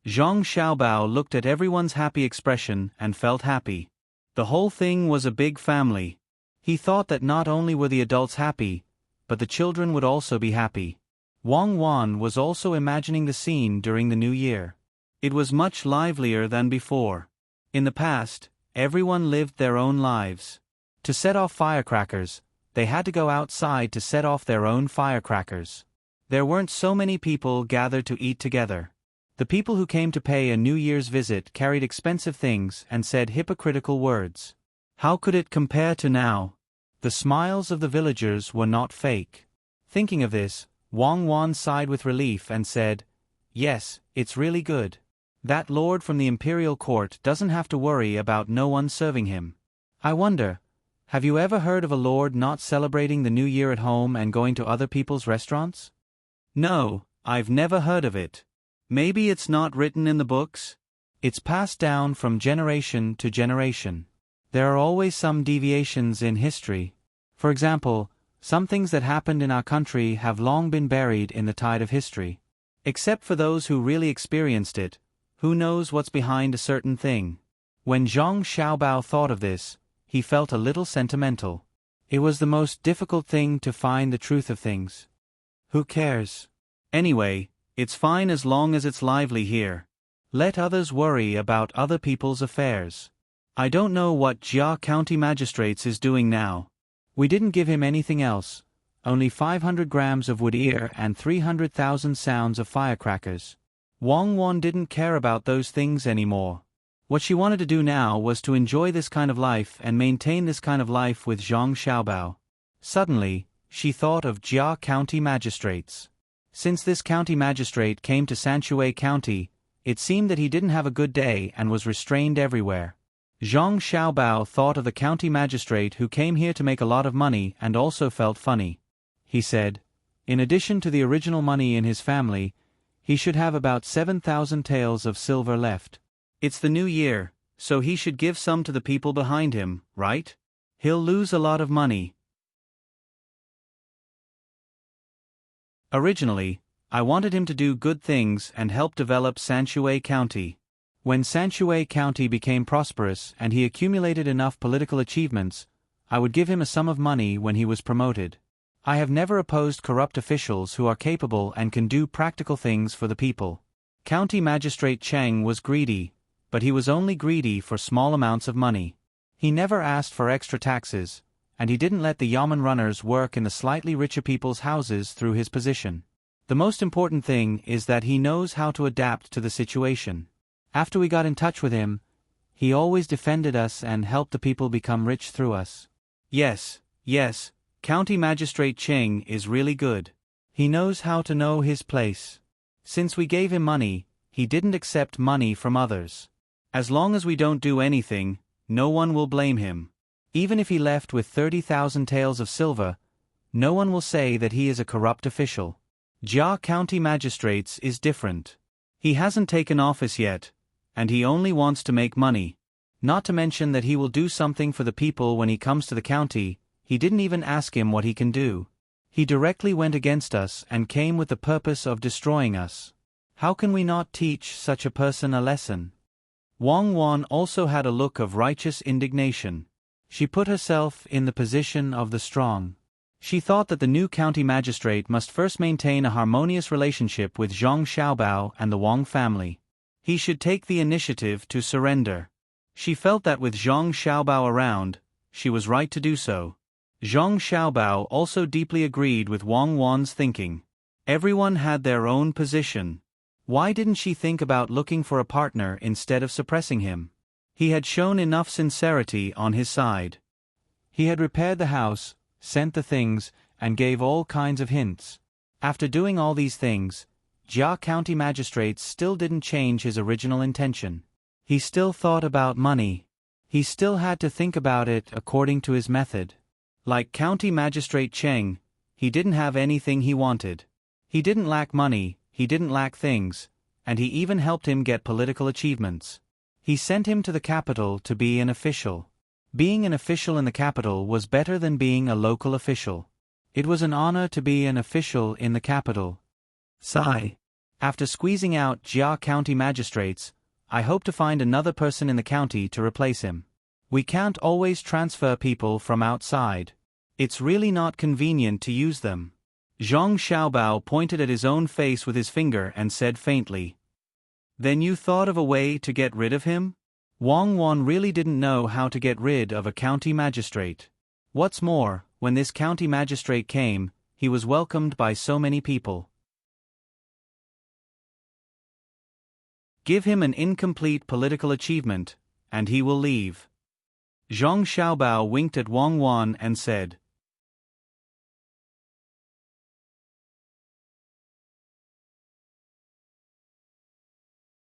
Zhang Xiaobao looked at everyone's happy expression and felt happy. The whole thing was a big family. He thought that not only were the adults happy, but the children would also be happy. Wang Wan was also imagining the scene during the new year. It was much livelier than before. In the past, everyone lived their own lives. To set off firecrackers, they had to go outside to set off their own firecrackers. There weren't so many people gathered to eat together. The people who came to pay a New Year's visit carried expensive things and said hypocritical words. How could it compare to now? The smiles of the villagers were not fake. Thinking of this, Wang Wan sighed with relief and said, "Yes, it's really good. That lord from the imperial court doesn't have to worry about no one serving him. I wonder, have you ever heard of a lord not celebrating the new year at home and going to other people's restaurants?" "No, I've never heard of it. Maybe it's not written in the books?" "It's passed down from generation to generation. There are always some deviations in history. For example, some things that happened in our country have long been buried in the tide of history. Except for those who really experienced it, who knows what's behind a certain thing?" When Zhang Xiaobao thought of this, he felt a little sentimental. It was the most difficult thing to find the truth of things. Who cares? Anyway, it's fine as long as it's lively here. Let others worry about other people's affairs. I don't know what Jia County Magistrates is doing now. We didn't give him anything else, only 500 grams of wood ear and 300,000 sounds of firecrackers. Wang Wan didn't care about those things anymore. What she wanted to do now was to enjoy this kind of life and maintain this kind of life with Zhang Xiaobao. Suddenly, she thought of Jia County Magistrates. Since this county magistrate came to Sanshui County, it seemed that he didn't have a good day and was restrained everywhere. Zhang Xiaobao thought of the county magistrate who came here to make a lot of money and also felt funny. He said, in addition to the original money in his family, he should have about 7,000 taels of silver left. It's the new year, so he should give some to the people behind him, right? He'll lose a lot of money. Originally, I wanted him to do good things and help develop Sanshui County. When Sanshui County became prosperous and he accumulated enough political achievements, I would give him a sum of money when he was promoted. I have never opposed corrupt officials who are capable and can do practical things for the people. County Magistrate Cheng was greedy, but he was only greedy for small amounts of money. He never asked for extra taxes, and he didn't let the yamen runners work in the slightly richer people's houses through his position. The most important thing is that he knows how to adapt to the situation. After we got in touch with him, he always defended us and helped the people become rich through us. Yes, County Magistrate Cheng is really good. He knows how to know his place. Since we gave him money, he didn't accept money from others. As long as we don't do anything, no one will blame him. Even if he left with 30,000 taels of silver, no one will say that he is a corrupt official. Jia County Magistrates is different. He hasn't taken office yet, and he only wants to make money. Not to mention that he will do something for the people when he comes to the county. He didn't even ask him what he can do. He directly went against us and came with the purpose of destroying us. How can we not teach such a person a lesson? Wang Wan also had a look of righteous indignation. She put herself in the position of the strong. She thought that the new county magistrate must first maintain a harmonious relationship with Zhang Xiaobao and the Wang family. He should take the initiative to surrender. She felt that with Zhang Xiaobao around, she was right to do so. Zhang Xiaobao also deeply agreed with Wang Wan's thinking. Everyone had their own position. Why didn't she think about looking for a partner instead of suppressing him? He had shown enough sincerity on his side. He had repaired the house, sent the things, and gave all kinds of hints. After doing all these things, Jia County Magistrates still didn't change his original intention. He still thought about money. He still had to think about it according to his method. Like County Magistrate Cheng, he didn't have anything he wanted. He didn't lack money, he didn't lack things, and he even helped him get political achievements. He sent him to the capital to be an official. Being an official in the capital was better than being a local official. It was an honor to be an official in the capital. Sigh. After squeezing out Jia County Magistrates, I hope to find another person in the county to replace him. We can't always transfer people from outside. It's really not convenient to use them. Zhang Xiaobao pointed at his own face with his finger and said faintly, "Then you thought of a way to get rid of him?" Wang Wan really didn't know how to get rid of a county magistrate. What's more, when this county magistrate came, he was welcomed by so many people. Give him an incomplete political achievement, and he will leave. Zhang Xiaobao winked at Wang Wan and said,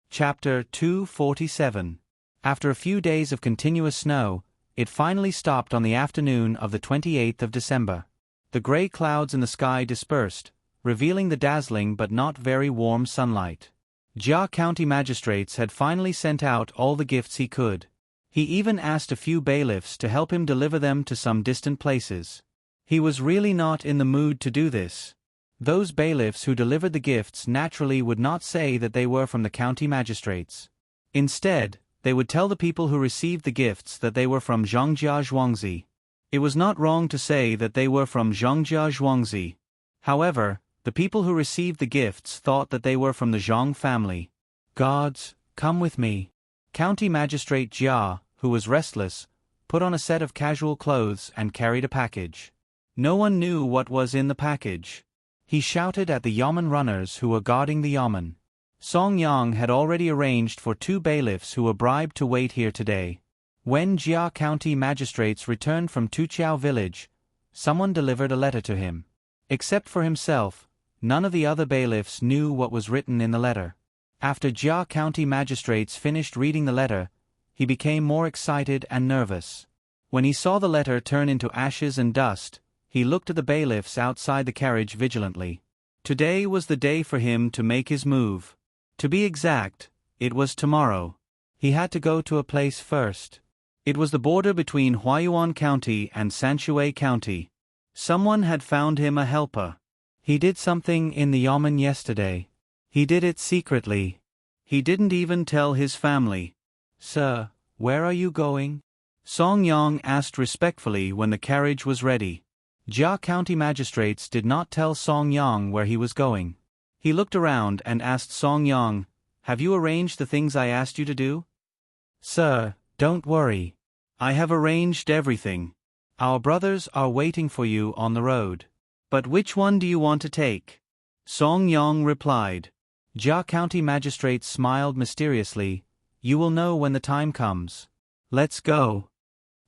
Chapter 247. After a few days of continuous snow, it finally stopped on the afternoon of the 28th of December. The gray clouds in the sky dispersed, revealing the dazzling but not very warm sunlight. Jia County Magistrates had finally sent out all the gifts he could. He even asked a few bailiffs to help him deliver them to some distant places. He was really not in the mood to do this. Those bailiffs who delivered the gifts naturally would not say that they were from the county magistrates. Instead, they would tell the people who received the gifts that they were from Zhangjia Zhuangzi. It was not wrong to say that they were from Zhangjia Zhuangzi. However, the people who received the gifts thought that they were from the Zhang family. Guards, come with me. County Magistrate Jia, who was restless, put on a set of casual clothes and carried a package. No one knew what was in the package. He shouted at the yamen runners who were guarding the yamen. Song Yang had already arranged for 2 bailiffs who were bribed to wait here today. When Jia County Magistrates returned from Tuqiao village, someone delivered a letter to him. Except for himself, none of the other bailiffs knew what was written in the letter. After Jia County Magistrates finished reading the letter, he became more excited and nervous. When he saw the letter turn into ashes and dust, he looked at the bailiffs outside the carriage vigilantly. Today was the day for him to make his move. To be exact, it was tomorrow. He had to go to a place first. It was the border between Huayuan County and Sanshui County. Someone had found him a helper. He did something in the yamen yesterday. He did it secretly. He didn't even tell his family. "Sir, where are you going?" Song Yang asked respectfully when the carriage was ready. Jia County Magistrates did not tell Song Yang where he was going. He looked around and asked Song Yang, "Have you arranged the things I asked you to do?" "Sir, don't worry. I have arranged everything. Our brothers are waiting for you on the road. But which one do you want to take?" Song Yong replied. Jia County Magistrate smiled mysteriously. You will know when the time comes. Let's go.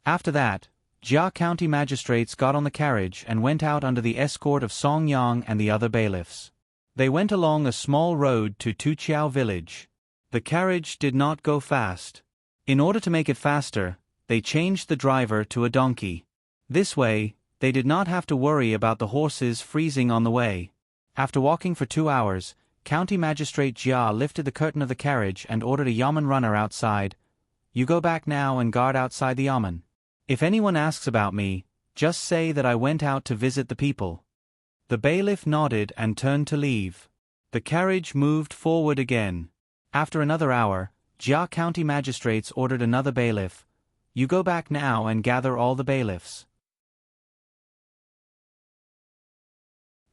After that, Jia County Magistrates got on the carriage and went out under the escort of Song Yang and the other bailiffs. They went along a small road to Tuqiao village. The carriage did not go fast. In order to make it faster, they changed the driver to a donkey. This way, they did not have to worry about the horses freezing on the way. After walking for 2 hours, County Magistrate Jia lifted the curtain of the carriage and ordered a yamen runner outside. You go back now and guard outside the yamen. If anyone asks about me, just say that I went out to visit the people. The bailiff nodded and turned to leave. The carriage moved forward again. After another hour, Jia County Magistrates ordered another bailiff. You go back now and gather all the bailiffs.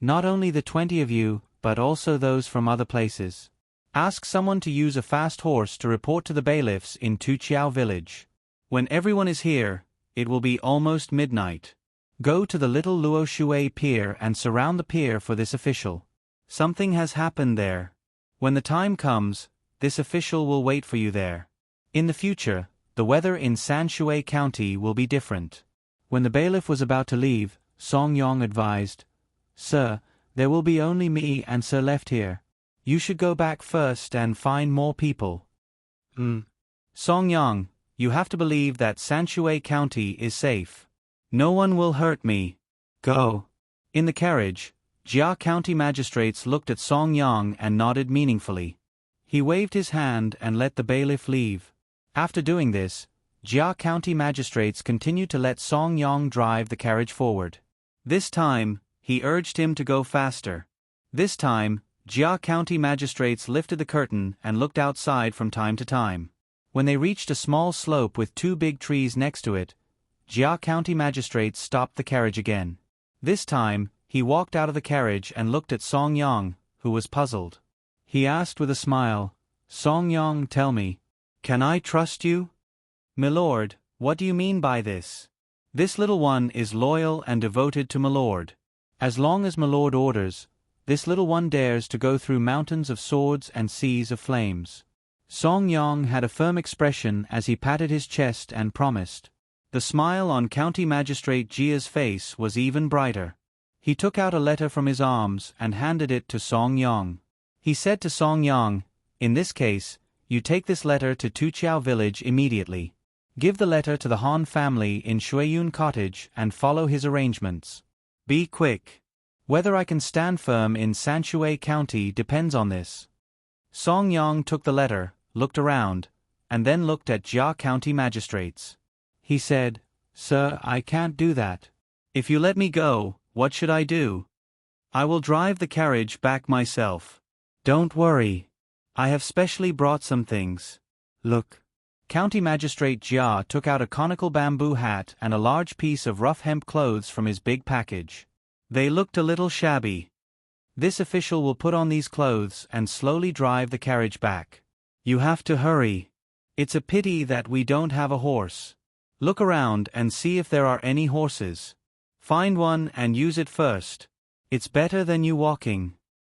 Not only the 20 of you, but also those from other places. Ask someone to use a fast horse to report to the bailiffs in Tuqiao village. When everyone is here, it will be almost midnight. Go to the little Luo Shui pier and surround the pier for this official. Something has happened there. When the time comes, this official will wait for you there. In the future, the weather in Sanshui County will be different. When the bailiff was about to leave, Song Yong advised, Sir, there will be only me and Sir left here. You should go back first and find more people. Song Yang, you have to believe that Sanshui County is safe. No one will hurt me. Go. In the carriage, Jia County Magistrates looked at Song Yang and nodded meaningfully. He waved his hand and let the bailiff leave. After doing this, Jia County Magistrates continued to let Song Yang drive the carriage forward. This time, he urged him to go faster. This time, Jia County Magistrates lifted the curtain and looked outside from time to time. When they reached a small slope with 2 big trees next to it, Jia County Magistrates stopped the carriage again. This time, he walked out of the carriage and looked at Song Yang, who was puzzled. He asked with a smile, Song Yang, tell me, can I trust you? Milord, what do you mean by this? This little one is loyal and devoted to Milord. As long as Milord orders, this little one dares to go through mountains of swords and seas of flames. Song Yang had a firm expression as he patted his chest and promised. The smile on County Magistrate Jia's face was even brighter. He took out a letter from his arms and handed it to Song Yang. He said to Song Yang, in this case, you take this letter to Tuqiao village immediately. Give the letter to the Han family in Shuiyun Cottage and follow his arrangements. Be quick. Whether I can stand firm in Sanshui County depends on this. Song Yang took the letter, looked around, and then looked at Jia County Magistrates. He said, Sir, I can't do that. If you let me go, what should I do? I will drive the carriage back myself. Don't worry. I have specially brought some things. Look. County Magistrate Jia took out a conical bamboo hat and a large piece of rough hemp clothes from his big package. They looked a little shabby. This official will put on these clothes and slowly drive the carriage back. You have to hurry. It's a pity that we don't have a horse. Look around and see if there are any horses. Find one and use it first. It's better than you walking.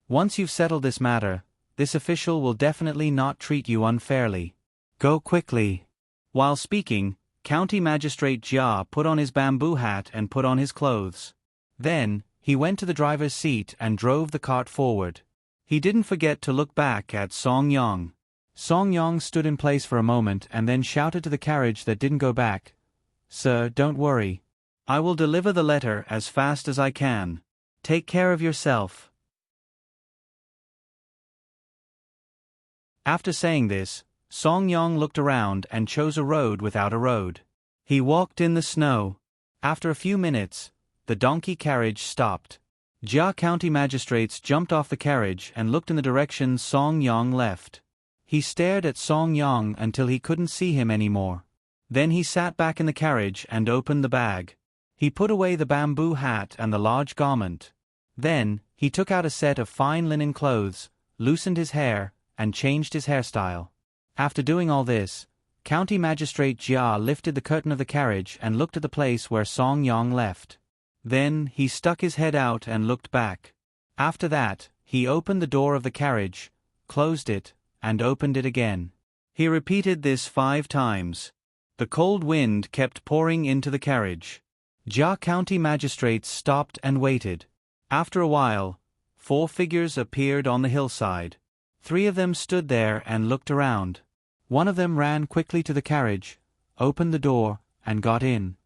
Once you've settled this matter, this official will definitely not treat you unfairly. Go quickly. While speaking, County Magistrate Jia put on his bamboo hat and put on his clothes. Then, he went to the driver's seat and drove the cart forward. He didn't forget to look back at Song Yang. Song Yang stood in place for a moment and then shouted to the carriage that didn't go back, Sir, don't worry. I will deliver the letter as fast as I can. Take care of yourself. After saying this, Song Yang looked around and chose a road without a road. He walked in the snow. After a few minutes, the donkey carriage stopped. Jia County Magistrates jumped off the carriage and looked in the direction Song Yang left. He stared at Song Yang until he couldn't see him anymore. Then he sat back in the carriage and opened the bag. He put away the bamboo hat and the large garment. Then, he took out a set of fine linen clothes, loosened his hair, and changed his hairstyle. After doing all this, County Magistrate Jia lifted the curtain of the carriage and looked at the place where Song Yang left. Then, he stuck his head out and looked back. After that, He opened the door of the carriage, closed it, and opened it again. He repeated this 5 times. The cold wind kept pouring into the carriage. Jia County magistrates stopped and waited. After a while, 4 figures appeared on the hillside. 3 of them stood there and looked around. One of them ran quickly to the carriage, opened the door, and got in.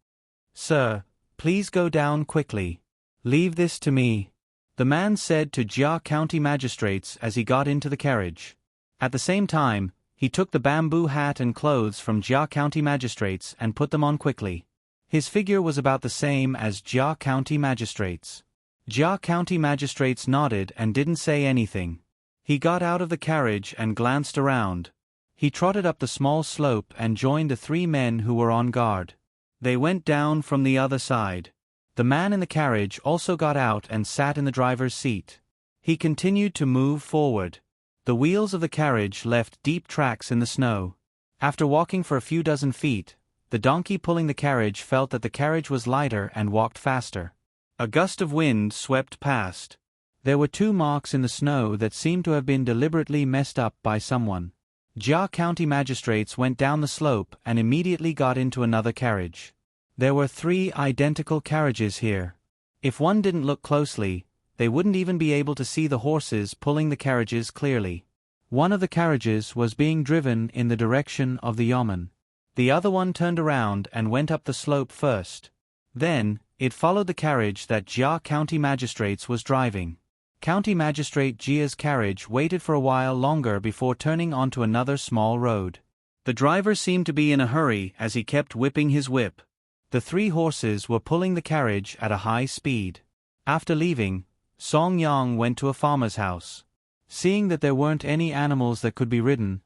"Sir, please go down quickly. Leave this to me," the man said to Jia County magistrates as he got into the carriage. At the same time, he took the bamboo hat and clothes from Jia County magistrates and put them on quickly. His figure was about the same as Jia County magistrates. Jia County magistrates nodded and didn't say anything. He got out of the carriage and glanced around. He trotted up the small slope and joined the 3 men who were on guard. They went down from the other side. The man in the carriage also got out and sat in the driver's seat. He continued to move forward. The wheels of the carriage left deep tracks in the snow. After walking for a few dozen feet, the donkey pulling the carriage felt that the carriage was lighter and walked faster. A gust of wind swept past. There were 2 marks in the snow that seemed to have been deliberately messed up by someone. Jia County magistrates went down the slope and immediately got into another carriage. There were 3 identical carriages here. If one didn't look closely, they wouldn't even be able to see the horses pulling the carriages clearly. One of the carriages was being driven in the direction of the yamen. The other one turned around and went up the slope first. Then, it followed the carriage that Jia County magistrates was driving. County Magistrate Jia's carriage waited for a while longer before turning onto another small road. The driver seemed to be in a hurry as he kept whipping his whip. The 3 horses were pulling the carriage at a high speed. After leaving, Song Yang went to a farmer's house. Seeing that there weren't any animals that could be ridden,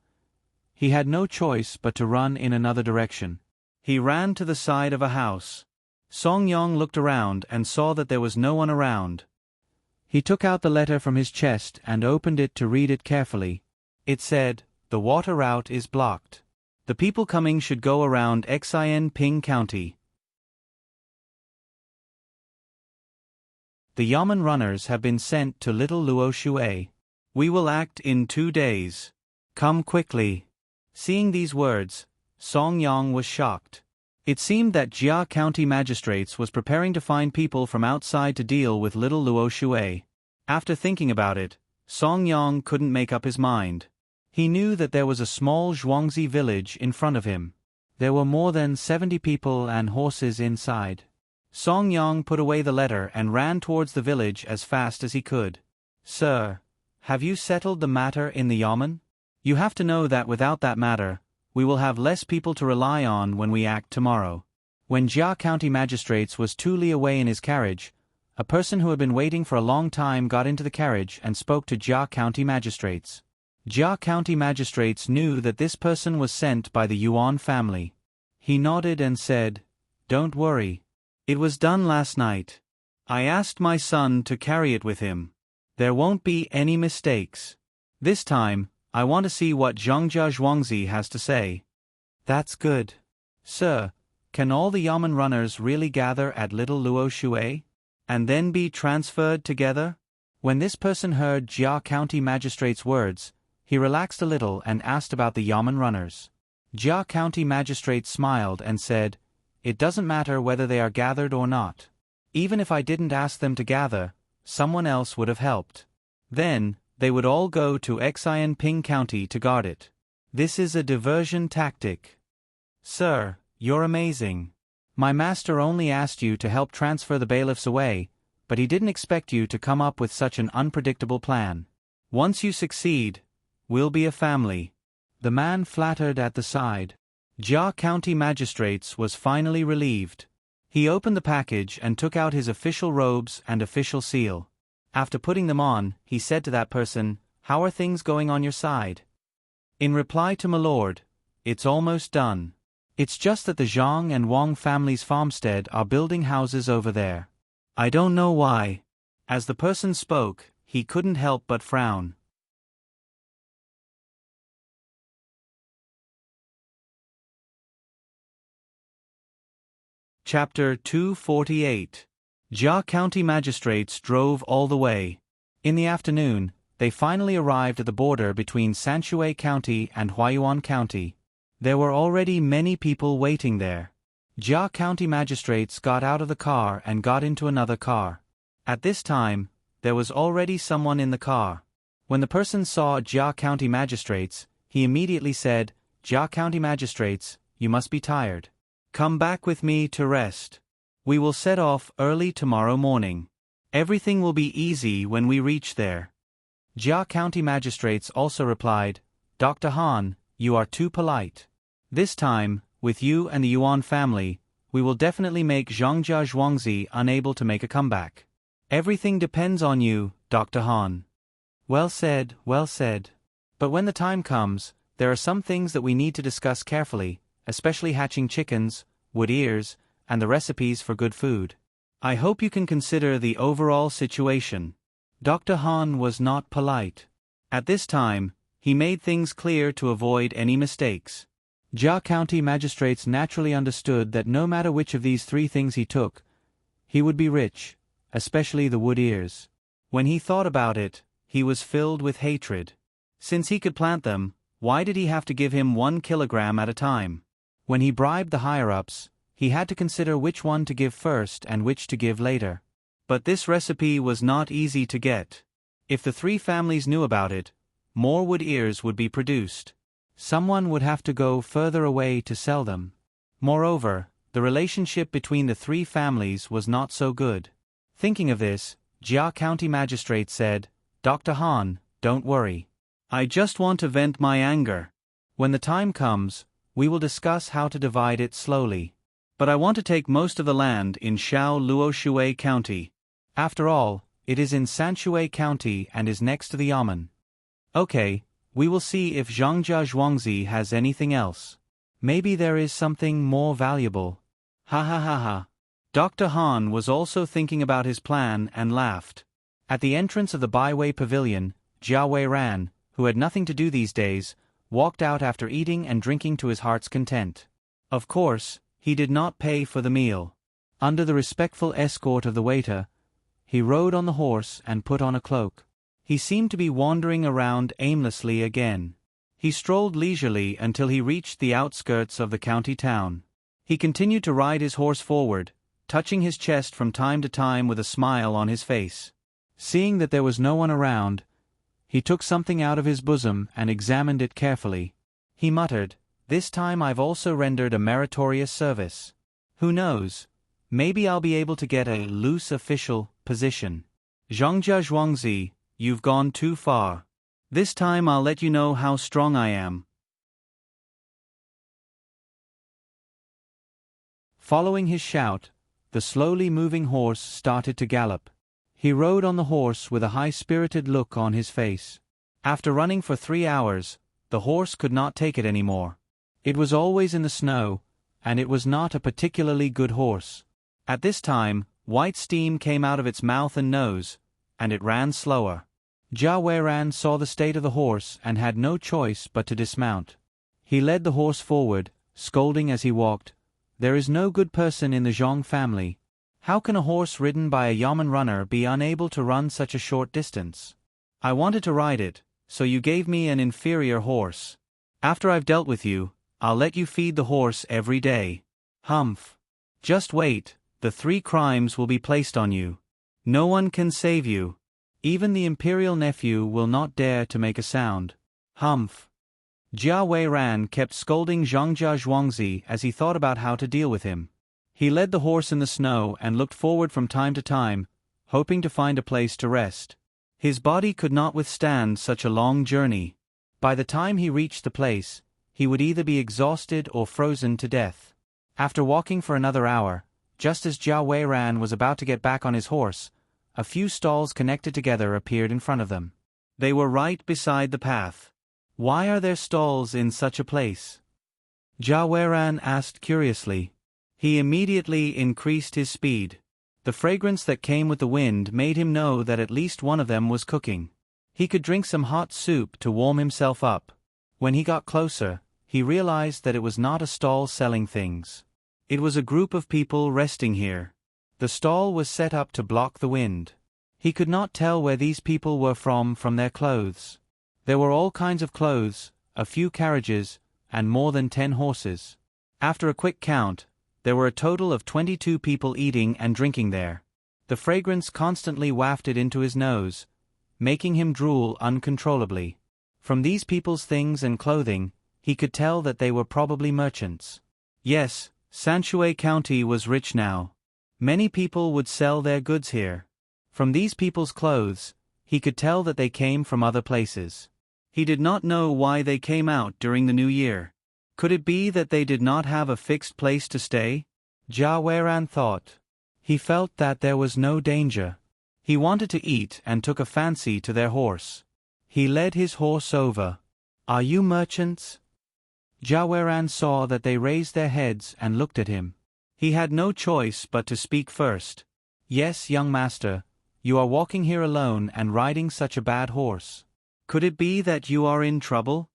he had no choice but to run in another direction. He ran to the side of a house. Song Yang looked around and saw that there was no one around. He took out the letter from his chest and opened it to read it carefully. It said, "The water route is blocked. The people coming should go around Xin Ping County. The yamen runners have been sent to Little Luo Shui. We will act in 2 days. Come quickly." Seeing these words, Song Yang was shocked. It seemed that Jia County magistrates was preparing to find people from outside to deal with Little Luo Shui. After thinking about it, Song Yang couldn't make up his mind. He knew that there was a small Zhuangzi village in front of him. There were more than 70 people and horses inside. Song Yang put away the letter and ran towards the village as fast as he could. "Sir, have you settled the matter in the yamen? You have to know that without that matter, we will have less people to rely on when we act tomorrow." When Jia County magistrates was 2 li away in his carriage, a person who had been waiting for a long time got into the carriage and spoke to Jia County magistrates. Jia County magistrates knew that this person was sent by the Yuan family. He nodded and said, "Don't worry. It was done last night. I asked my son to carry it with him. There won't be any mistakes. This time, I want to see what Zhongjia Zhuangzi has to say." "That's good. Sir, can all the yamen runners really gather at Little Luo Shui, and then be transferred together?" When this person heard Jia County magistrate's words, he relaxed a little and asked about the yamen runners. Jia County magistrate smiled and said, "It doesn't matter whether they are gathered or not. Even if I didn't ask them to gather, someone else would have helped. Then, they would all go to Xin Ping County to guard it. This is a diversion tactic. Sir, you're amazing. My master only asked you to help transfer the bailiffs away, but he didn't expect you to come up with such an unpredictable plan. Once you succeed, we'll be a family." The man flattered at the side. Jia County magistrates was finally relieved. He opened the package and took out his official robes and official seal. After putting them on, he said to that person, "How are things going on your side?" In reply to my lord, "It's almost done. It's just that the Zhang and Wang families' farmstead are building houses over there. I don't know why." As the person spoke, he couldn't help but frown. Chapter 248. Jia County magistrates drove all the way. In the afternoon, they finally arrived at the border between Sanshui County and Huayuan County. There were already many people waiting there. Jia County magistrates got out of the car and got into another car. At this time, there was already someone in the car. When the person saw Jia County magistrates, he immediately said, "Jia County magistrates, you must be tired. Come back with me to rest. We will set off early tomorrow morning. Everything will be easy when we reach there." Jia County magistrates also replied, "Dr. Han, you are too polite. This time, with you and the Yuan family, we will definitely make Zhongjia Zhuangzi unable to make a comeback. Everything depends on you, Dr. Han." Well said, well said. But when the time comes, there are some things that we need to discuss carefully, especially hatching chickens, wood ears, and the recipes for good food. I hope you can consider the overall situation. Dr. Han was not polite. At this time, he made things clear to avoid any mistakes. Jia County magistrates naturally understood that no matter which of these three things he took, he would be rich, especially the wood ears. When he thought about it, he was filled with hatred. Since he could plant them, why did he have to give him 1 kilogram at a time? When he bribed the higher-ups, he had to consider which one to give first and which to give later. But this recipe was not easy to get. If the three families knew about it, more wood ears would be produced. Someone would have to go further away to sell them. Moreover, the relationship between the three families was not so good. Thinking of this, Jia County magistrate said, "Dr. Han, don't worry. I just want to vent my anger. When the time comes, we will discuss how to divide it slowly. But I want to take most of the land in Shao Luoshui County. After all, it is in Sanshui County and is next to the Yamen. Okay, we will see if Zhongjia Zhuangzi has anything else. Maybe there is something more valuable." Ha ha ha ha. Dr. Han was also thinking about his plan and laughed. At the entrance of the byway pavilion, Jia Weiran, who had nothing to do these days, walked out after eating and drinking to his heart's content. Of course, he did not pay for the meal. Under the respectful escort of the waiter, he rode on the horse and put on a cloak. He seemed to be wandering around aimlessly again. He strolled leisurely until he reached the outskirts of the county town. He continued to ride his horse forward, touching his chest from time to time with a smile on his face. Seeing that there was no one around, he took something out of his bosom and examined it carefully. He muttered, "This time I've also rendered a meritorious service. Who knows, maybe I'll be able to get a loose official position. Zhongjia Zhuangzi, you've gone too far. This time I'll let you know how strong I am." Following his shout, the slowly moving horse started to gallop. He rode on the horse with a high-spirited look on his face. After running for 3 hours, the horse could not take it anymore. It was always in the snow, and it was not a particularly good horse. At this time, white steam came out of its mouth and nose, and it ran slower. Jia Weiran saw the state of the horse and had no choice but to dismount. He led the horse forward, scolding as he walked, "There is no good person in the Zhong family. How can a horse ridden by a Yamen runner be unable to run such a short distance? I wanted to ride it, so you gave me an inferior horse. After I've dealt with you, I'll let you feed the horse every day. Humph. Just wait, the 3 crimes will be placed on you. No one can save you. Even the imperial nephew will not dare to make a sound. Humph." Jia Weiran kept scolding Zhongjia Zhuangzi as he thought about how to deal with him. He led the horse in the snow and looked forward from time to time, hoping to find a place to rest. His body could not withstand such a long journey. By the time he reached the place, he would either be exhausted or frozen to death. After walking for another hour, just as Jia Weiran was about to get back on his horse, a few stalls connected together appeared in front of them. They were right beside the path. "Why are there stalls in such a place?" Jia Weiran asked curiously. He immediately increased his speed. The fragrance that came with the wind made him know that at least one of them was cooking. He could drink some hot soup to warm himself up. When he got closer, he realized that it was not a stall selling things. It was a group of people resting here. The stall was set up to block the wind. He could not tell where these people were from their clothes. There were all kinds of clothes, a few carriages, and more than 10 horses. After a quick count, there were a total of 22 people eating and drinking there. The fragrance constantly wafted into his nose, making him drool uncontrollably. From these people's things and clothing, he could tell that they were probably merchants. Yes, Sanshui County was rich now. Many people would sell their goods here. From these people's clothes, he could tell that they came from other places. He did not know why they came out during the new year. Could it be that they did not have a fixed place to stay? Jia Weiran thought. He felt that there was no danger. He wanted to eat and took a fancy to their horse. He led his horse over. "Are you merchants?" Jia Weiran saw that they raised their heads and looked at him. He had no choice but to speak first. "Yes, young master, you are walking here alone and riding such a bad horse. Could it be that you are in trouble?"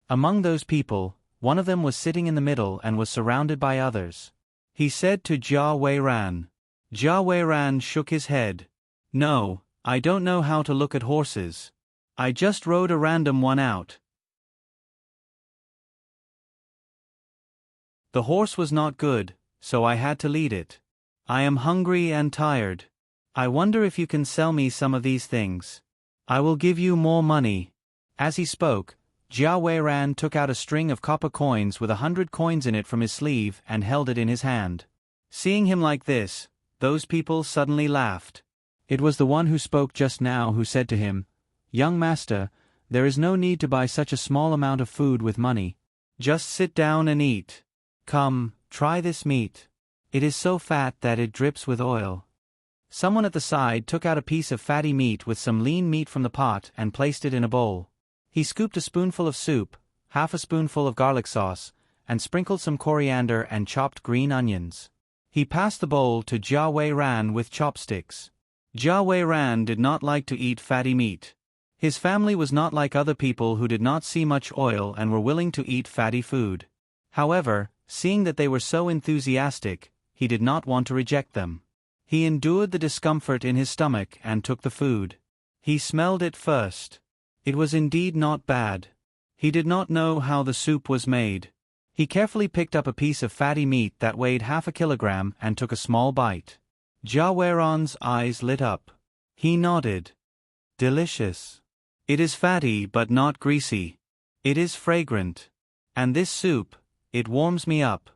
Among those people, one of them was sitting in the middle and was surrounded by others. He said to Jia Weiran. Jia Weiran shook his head. "No, I don't know how to look at horses. I just rode a random one out." The horse was not good, so I had to lead it. I am hungry and tired. I wonder if you can sell me some of these things. I will give you more money. As he spoke, Jia Weiran took out a string of copper coins with 100 coins in it from his sleeve and held it in his hand. Seeing him like this, those people suddenly laughed. It was the one who spoke just now who said to him, "Young master, there is no need to buy such a small amount of food with money. Just sit down and eat. Come, try this meat. It is so fat that it drips with oil." Someone at the side took out a piece of fatty meat with some lean meat from the pot and placed it in a bowl. He scooped a spoonful of soup, half a spoonful of garlic sauce, and sprinkled some coriander and chopped green onions. He passed the bowl to Jia Weiran with chopsticks. Jia Weiran did not like to eat fatty meat. His family was not like other people who did not see much oil and were willing to eat fatty food. However, seeing that they were so enthusiastic, he did not want to reject them. He endured the discomfort in his stomach and took the food. He smelled it first. It was indeed not bad. He did not know how the soup was made. He carefully picked up a piece of fatty meat that weighed half a kilogram and took a small bite. Jia Weiran's eyes lit up. He nodded. "Delicious. It is fatty but not greasy. It is fragrant. And this soup, it warms me up.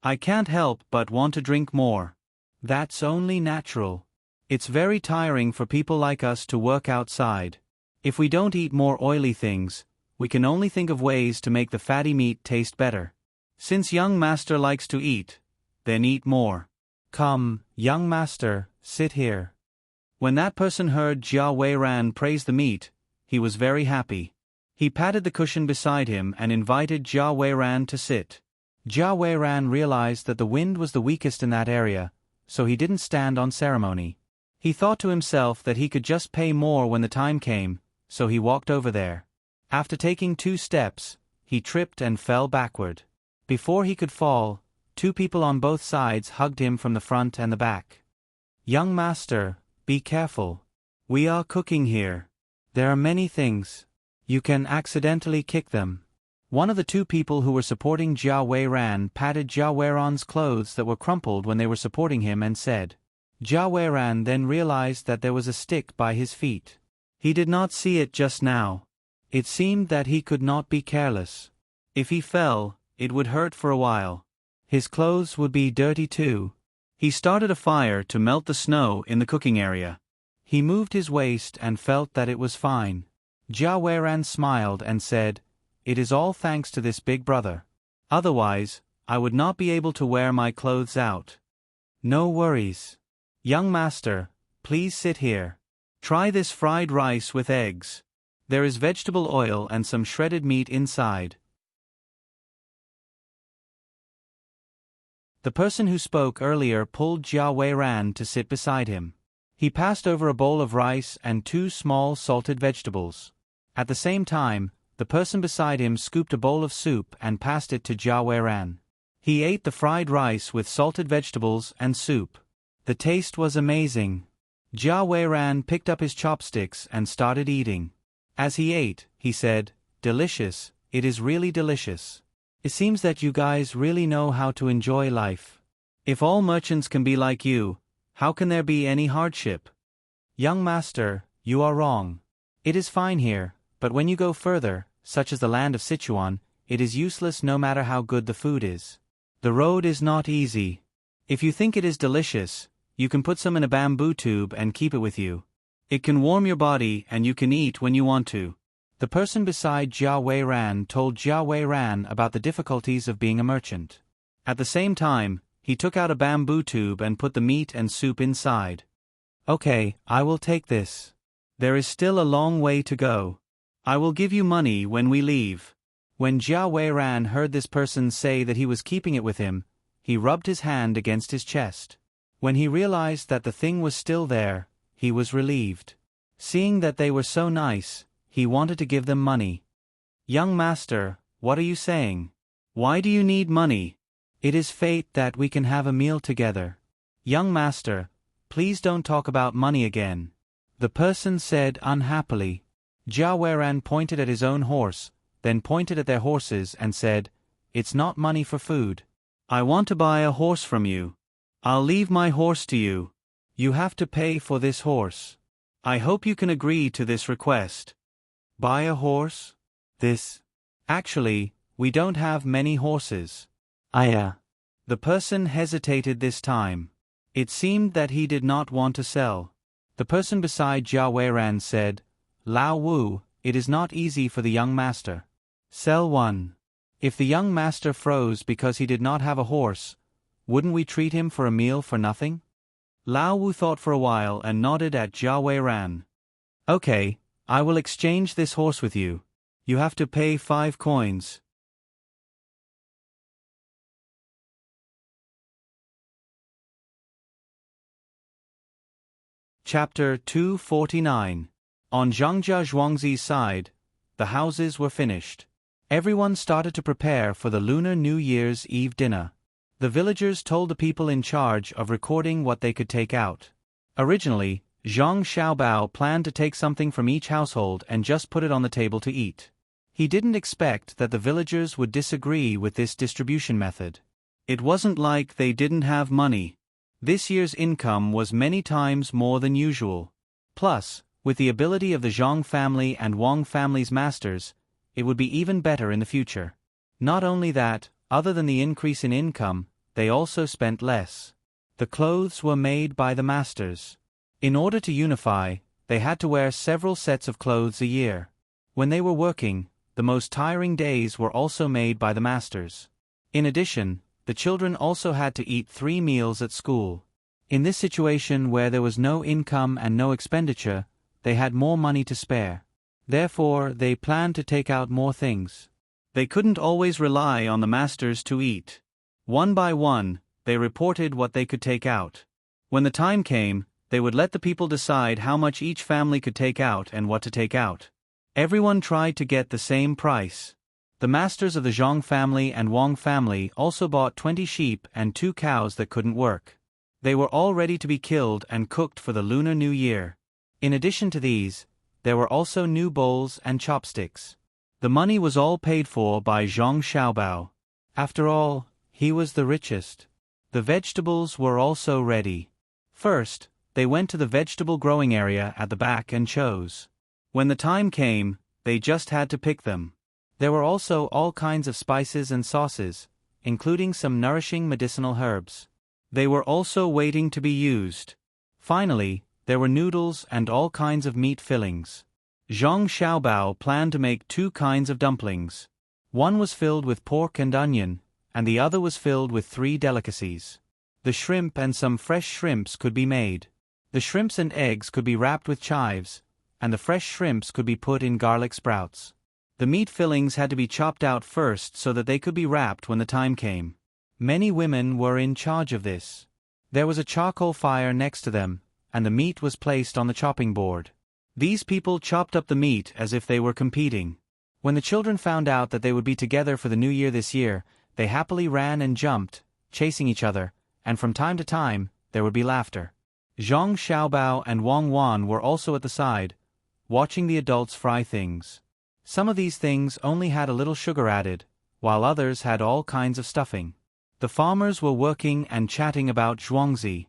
I can't help but want to drink more. That's only natural. It's very tiring for people like us to work outside. If we don't eat more oily things, we can only think of ways to make the fatty meat taste better. Since young master likes to eat, then eat more. Come, young master, sit here." When that person heard Jia Weiran praise the meat, he was very happy. He patted the cushion beside him and invited Jia Weiran to sit. Jia Weiran realized that the wind was the weakest in that area, so he didn't stand on ceremony. He thought to himself that he could just pay more when the time came, so he walked over there. After taking 2 steps, he tripped and fell backward. Before he could fall, 2 people on both sides hugged him from the front and the back. "Young master, be careful. We are cooking here. There are many things. You can accidentally kick them." One of the 2 people who were supporting Jia Weiran patted Jia Weiran's clothes that were crumpled when they were supporting him and said. Jia Weiran then realized that there was a stick by his feet. He did not see it just now. It seemed that he could not be careless. If he fell, it would hurt for a while. His clothes would be dirty too. He started a fire to melt the snow in the cooking area. He moved his waist and felt that it was fine. Jia Weiran smiled and said, "It is all thanks to this big brother. Otherwise, I would not be able to wear my clothes out." "No worries. Young master, please sit here. Try this fried rice with eggs. There is vegetable oil and some shredded meat inside." The person who spoke earlier pulled Jia Weiran to sit beside him. He passed over a bowl of rice and 2 small salted vegetables. At the same time, the person beside him scooped a bowl of soup and passed it to Jia Weiran. He ate the fried rice with salted vegetables and soup. The taste was amazing. Jia Weiran picked up his chopsticks and started eating. As he ate, he said, "Delicious, it is really delicious. It seems that you guys really know how to enjoy life. If all merchants can be like you, how can there be any hardship?" "Young master, you are wrong. It is fine here, but when you go further, such as the land of Sichuan, it is useless no matter how good the food is. The road is not easy. If you think it is delicious, you can put some in a bamboo tube and keep it with you. It can warm your body and you can eat when you want to." The person beside Jia Weiran told Jia Weiran about the difficulties of being a merchant. At the same time, he took out a bamboo tube and put the meat and soup inside. "Okay, I will take this. There is still a long way to go. I will give you money when we leave." When Jia Weiran heard this person say that he was keeping it with him, he rubbed his hand against his chest. When he realized that the thing was still there, he was relieved. Seeing that they were so nice, he wanted to give them money. "Young master, what are you saying? Why do you need money? It is fate that we can have a meal together. Young master, please don't talk about money again," the person said unhappily. Jia Weiran pointed at his own horse, then pointed at their horses and said, "It's not money for food. I want to buy a horse from you. I'll leave my horse to you. You have to pay for this horse. I hope you can agree to this request." "Buy a horse? This? Actually, we don't have many horses." The person hesitated this time. It seemed that he did not want to sell. The person beside Jia Weiran said, "Lao Wu, it is not easy for the young master. Sell one." If the young master froze because he did not have a horse, wouldn't we treat him for a meal for nothing? Lao Wu thought for a while and nodded at Jia Weiran. "Okay, I will exchange this horse with you. You have to pay 5 coins. Chapter 249. On Zhangjia Zhuangzi's side, the houses were finished. Everyone started to prepare for the Lunar New Year's Eve dinner. The villagers told the people in charge of recording what they could take out. Originally, Zhang Xiaobao planned to take something from each household and just put it on the table to eat. He didn't expect that the villagers would disagree with this distribution method. It wasn't like they didn't have money. This year's income was many times more than usual. Plus, with the ability of the Zhang family and Wang family's masters, it would be even better in the future. Not only that, other than the increase in income, they also spent less. The clothes were made by the masters. In order to unify, they had to wear several sets of clothes a year. When they were working, the most tiring days were also made by the masters. In addition, the children also had to eat 3 meals at school. In this situation where there was no income and no expenditure, they had more money to spare. Therefore, they planned to take out more things. They couldn't always rely on the masters to eat. One by one, they reported what they could take out. When the time came, they would let the people decide how much each family could take out and what to take out. Everyone tried to get the same price. The masters of the Zhang family and Wang family also bought 20 sheep and 2 cows that couldn't work. They were all ready to be killed and cooked for the Lunar New Year. In addition to these, there were also new bowls and chopsticks. The money was all paid for by Zhang Xiaobao. After all, he was the richest. The vegetables were also ready. First, they went to the vegetable growing area at the back and chose. When the time came, they just had to pick them. There were also all kinds of spices and sauces, including some nourishing medicinal herbs. They were also waiting to be used. Finally, there were noodles and all kinds of meat fillings. Zhang Xiaobao planned to make 2 kinds of dumplings. One was filled with pork and onion, and the other was filled with 3 delicacies. The shrimp and some fresh shrimps could be made. The shrimps and eggs could be wrapped with chives, and the fresh shrimps could be put in garlic sprouts. The meat fillings had to be chopped out first so that they could be wrapped when the time came. Many women were in charge of this. There was a charcoal fire next to them, and the meat was placed on the chopping board. These people chopped up the meat as if they were competing. When the children found out that they would be together for the New Year this year, they happily ran and jumped, chasing each other, and from time to time, there would be laughter. Zhang Xiaobao and Wang Wan were also at the side, watching the adults fry things. Some of these things only had a little sugar added, while others had all kinds of stuffing. The farmers were working and chatting about Zhuangzi.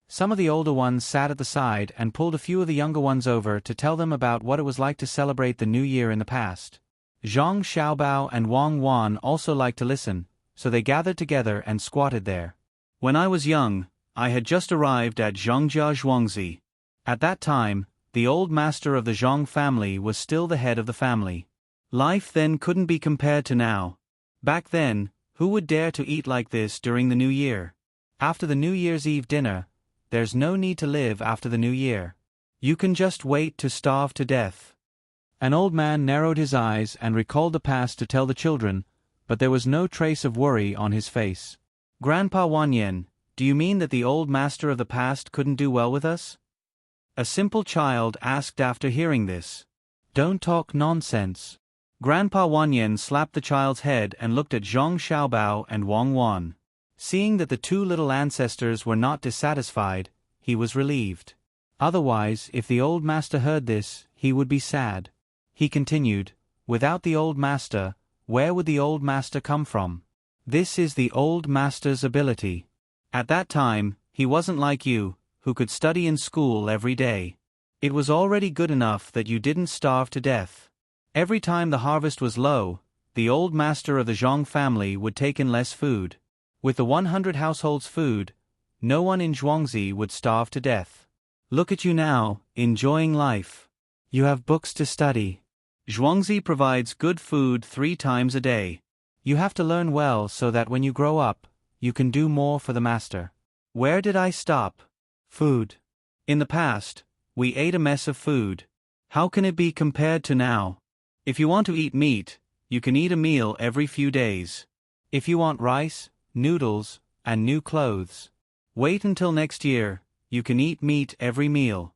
Some of the older ones sat at the side and pulled a few of the younger ones over to tell them about what it was like to celebrate the new year in the past. Zhang Xiaobao and Wang Wan also liked to listen, so they gathered together and squatted there. When I was young, I had just arrived at Zhangjia Zhuangzi. At that time, the old master of the Zhang family was still the head of the family. Life then couldn't be compared to now. Back then, who would dare to eat like this during the new year? After the New Year's Eve dinner, there's no need to live after the new year. You can just wait to starve to death. An old man narrowed his eyes and recalled the past to tell the children, but there was no trace of worry on his face. Grandpa Wanyan, do you mean that the old master of the past couldn't do well with us? A simple child asked after hearing this. Don't talk nonsense. Grandpa Wanyan slapped the child's head and looked at Zhang Xiaobao and Wang Wan. Seeing that the two little ancestors were not dissatisfied, he was relieved. Otherwise, if the old master heard this, he would be sad. He continued, without the old master, where would the old master come from? This is the old master's ability. At that time, he wasn't like you, who could study in school every day. It was already good enough that you didn't starve to death. Every time the harvest was low, the old master of the Zhang family would take in less food. With the 100 households' food, no one in Zhuangzi would starve to death. Look at you now, enjoying life. You have books to study. Zhuangzi provides good food 3 times a day. You have to learn well so that when you grow up, you can do more for the master. Where did I stop? Food. In the past, we ate a mess of food. How can it be compared to now? If you want to eat meat, you can eat a meal every few days. If you want rice, noodles, and new clothes, wait until next year, you can eat meat every meal.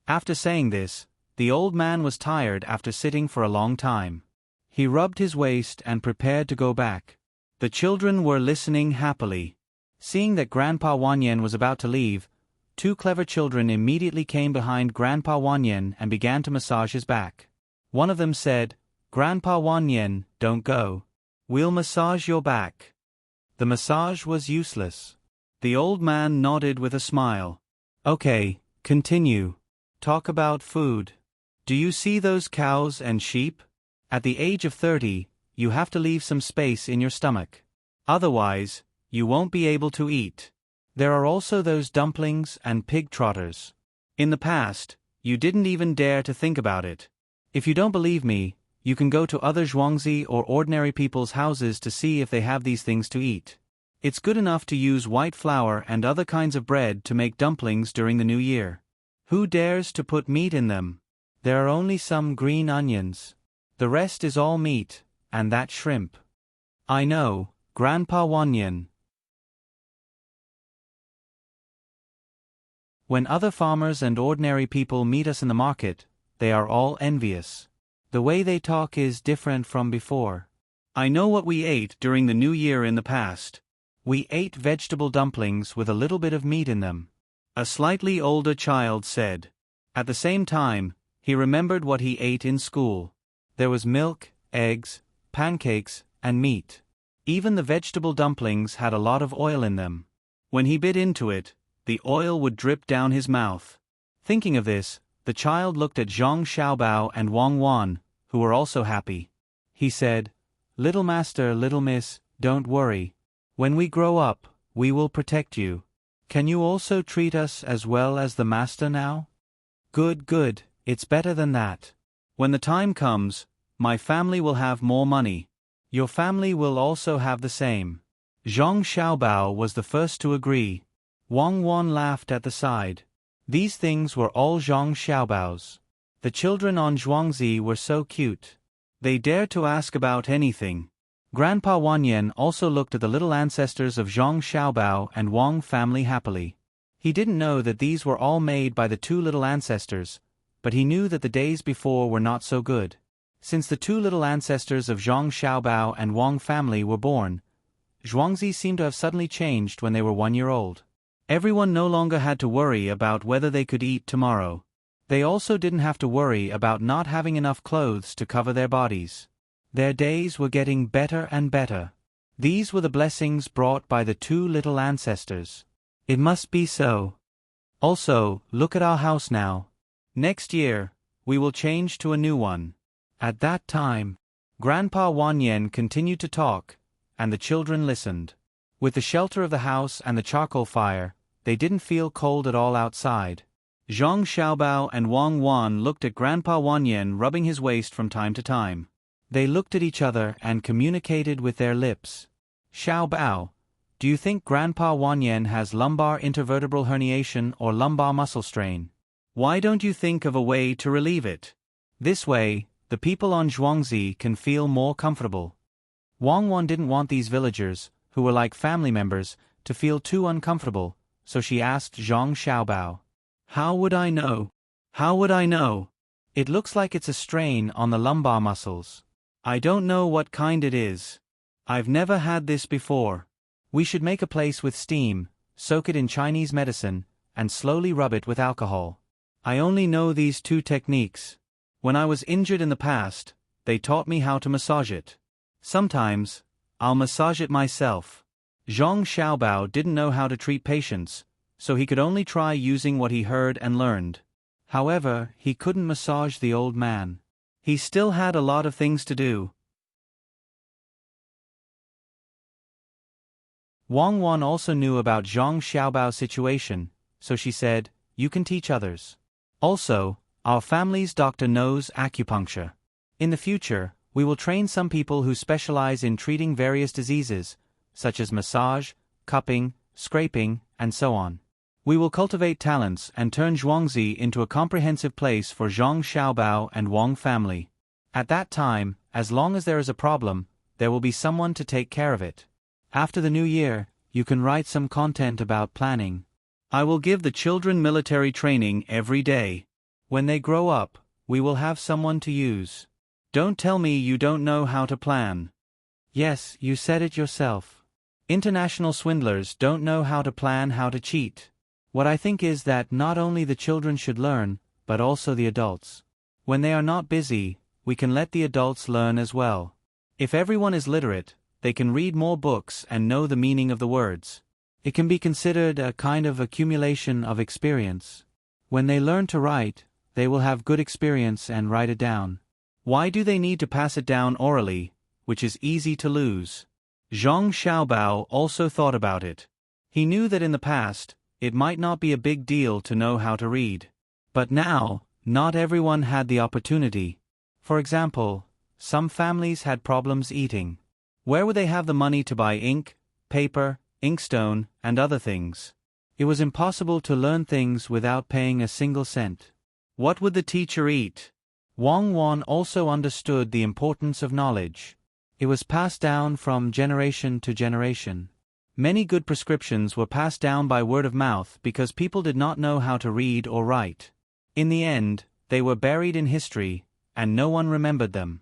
After saying this, the old man was tired after sitting for a long time. He rubbed his waist and prepared to go back. The children were listening happily. Seeing that Grandpa Wanyan was about to leave, 2 clever children immediately came behind Grandpa Wanyan and began to massage his back. One of them said, Grandpa Wanyan, don't go. We'll massage your back. The massage was useless. The old man nodded with a smile. Okay, continue. Talk about food. Do you see those cows and sheep? At the age of 30, you have to leave some space in your stomach. Otherwise, you won't be able to eat. There are also those dumplings and pig trotters. In the past, you didn't even dare to think about it. If you don't believe me, you can go to other Zhuangzi or ordinary people's houses to see if they have these things to eat. It's good enough to use white flour and other kinds of bread to make dumplings during the new year. Who dares to put meat in them? There are only some green onions. The rest is all meat, and that shrimp. I know, Grandpa Wanyan. When other farmers and ordinary people meet us in the market, they are all envious. The way they talk is different from before. I know what we ate during the new year in the past. We ate vegetable dumplings with a little bit of meat in them. A slightly older child said. At the same time, he remembered what he ate in school. There was milk, eggs, pancakes, and meat. Even the vegetable dumplings had a lot of oil in them. When he bit into it, the oil would drip down his mouth. Thinking of this, the child looked at Zhang Xiaobao and Wang Wan, who were also happy. He said, Little master, little miss, don't worry. When we grow up, we will protect you. Can you also treat us as well as the master now? Good, good, it's better than that. When the time comes, my family will have more money. Your family will also have the same. Zhang Xiaobao was the first to agree. Wang Wan laughed at the side. These things were all Zhang Xiaobao's. The children on Zhuangzi were so cute. They dared to ask about anything. Grandpa Wanyan also looked at the little ancestors of Zhang Xiaobao and Wang family happily. He didn't know that these were all made by the 2 little ancestors, but he knew that the days before were not so good. Since the 2 little ancestors of Zhang Xiaobao and Wang family were born, Zhuangzi seemed to have suddenly changed when they were 1 year old. Everyone no longer had to worry about whether they could eat tomorrow. They also didn't have to worry about not having enough clothes to cover their bodies. Their days were getting better and better. These were the blessings brought by the two little ancestors. It must be so. Also, look at our house now. Next year, we will change to a new one. At that time, Grandpa Wanyan continued to talk, and the children listened. With the shelter of the house and the charcoal fire, they didn't feel cold at all outside. Zhang Xiaobao and Wang Wan looked at Grandpa Wanyan rubbing his waist from time to time. They looked at each other and communicated with their lips. Xiaobao, do you think Grandpa Wanyan has lumbar intervertebral herniation or lumbar muscle strain? Why don't you think of a way to relieve it? This way, the people on Zhuangzi can feel more comfortable. Wang Wan didn't want these villagers, who were like family members, to feel too uncomfortable, so she asked Zhang Xiaobao. How would I know? How would I know? It looks like it's a strain on the lumbar muscles. I don't know what kind it is. I've never had this before. We should make a place with steam, soak it in Chinese medicine, and slowly rub it with alcohol. I only know these two techniques. When I was injured in the past, they taught me how to massage it. Sometimes, I'll massage it myself. Zhang Xiaobao didn't know how to treat patients, so he could only try using what he heard and learned. However, he couldn't massage the old man. He still had a lot of things to do. Wang Wan also knew about Zhang Xiaobao's situation, so she said, "You can teach others. Also, our family's doctor knows acupuncture. In the future, we will train some people who specialize in treating various diseases, such as massage, cupping, scraping, and so on. We will cultivate talents and turn Zhuangzi into a comprehensive place for Zhang Xiaobao and Wang family. At that time, as long as there is a problem, there will be someone to take care of it. After the new year, you can write some content about planning. I will give the children military training every day. When they grow up, we will have someone to use. Don't tell me you don't know how to plan." Yes, you said it yourself. International swindlers don't know how to plan how to cheat. What I think is that not only the children should learn, but also the adults. When they are not busy, we can let the adults learn as well. If everyone is literate, they can read more books and know the meaning of the words. It can be considered a kind of accumulation of experience. When they learn to write, they will have good experience and write it down. Why do they need to pass it down orally, which is easy to lose? Zhang Xiaobao also thought about it. He knew that in the past, it might not be a big deal to know how to read. But now, not everyone had the opportunity. For example, some families had problems eating. Where would they have the money to buy ink, paper, inkstone, and other things? It was impossible to learn things without paying a single cent. What would the teacher eat? Wang Wan also understood the importance of knowledge. It was passed down from generation to generation. Many good prescriptions were passed down by word of mouth because people did not know how to read or write. In the end, they were buried in history, and no one remembered them.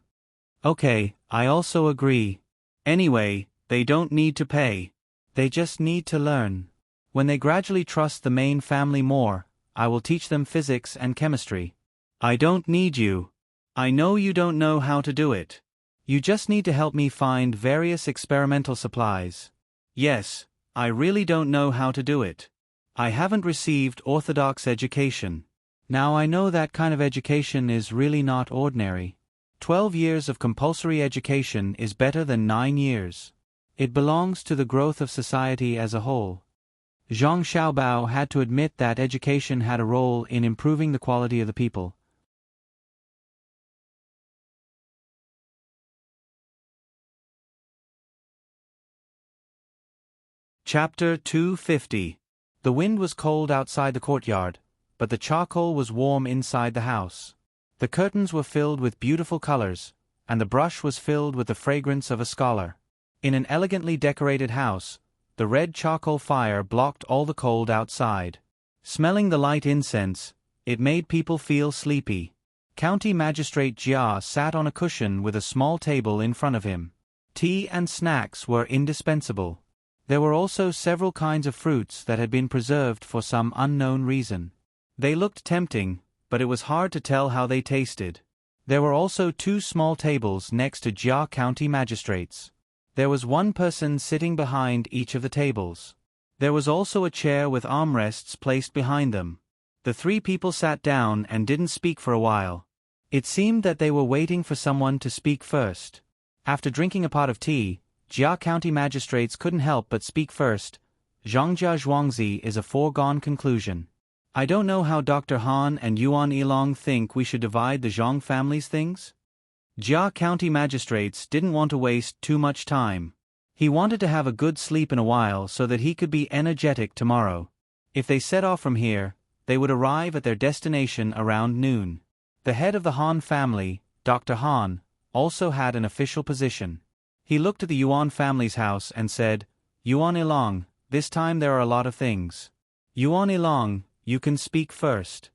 Okay, I also agree. Anyway, they don't need to pay. They just need to learn. When they gradually trust the main family more, I will teach them physics and chemistry. I don't need you. I know you don't know how to do it. You just need to help me find various experimental supplies. Yes, I really don't know how to do it. I haven't received orthodox education. Now I know that kind of education is really not ordinary. 12 years of compulsory education is better than 9 years. It belongs to the growth of society as a whole. Zhang Xiaobao had to admit that education had a role in improving the quality of the people. Chapter 250. The wind was cold outside the courtyard, but the charcoal was warm inside the house. The curtains were filled with beautiful colors, and the brush was filled with the fragrance of a scholar. In an elegantly decorated house, the red charcoal fire blocked all the cold outside. Smelling the light incense, it made people feel sleepy. County Magistrate Jia sat on a cushion with a small table in front of him. Tea and snacks were indispensable. There were also several kinds of fruits that had been preserved for some unknown reason. They looked tempting, but it was hard to tell how they tasted. There were also 2 small tables next to Jia County magistrates. There was one person sitting behind each of the tables. There was also a chair with armrests placed behind them. The 3 people sat down and didn't speak for a while. It seemed that they were waiting for someone to speak first. After drinking a pot of tea, Jia County magistrates couldn't help but speak first. Zhongjia Zhuangzi is a foregone conclusion. I don't know how Dr. Han and Yuan Ilong think we should divide the Zhang family's things. Jia County magistrates didn't want to waste too much time. He wanted to have a good sleep in a while so that he could be energetic tomorrow. If they set off from here, they would arrive at their destination around noon. The head of the Han family, Dr. Han, also had an official position. He looked at the Yuan family's house and said, "Yuan Ilong, this time there are a lot of things. Yuan Ilong, you can speak first."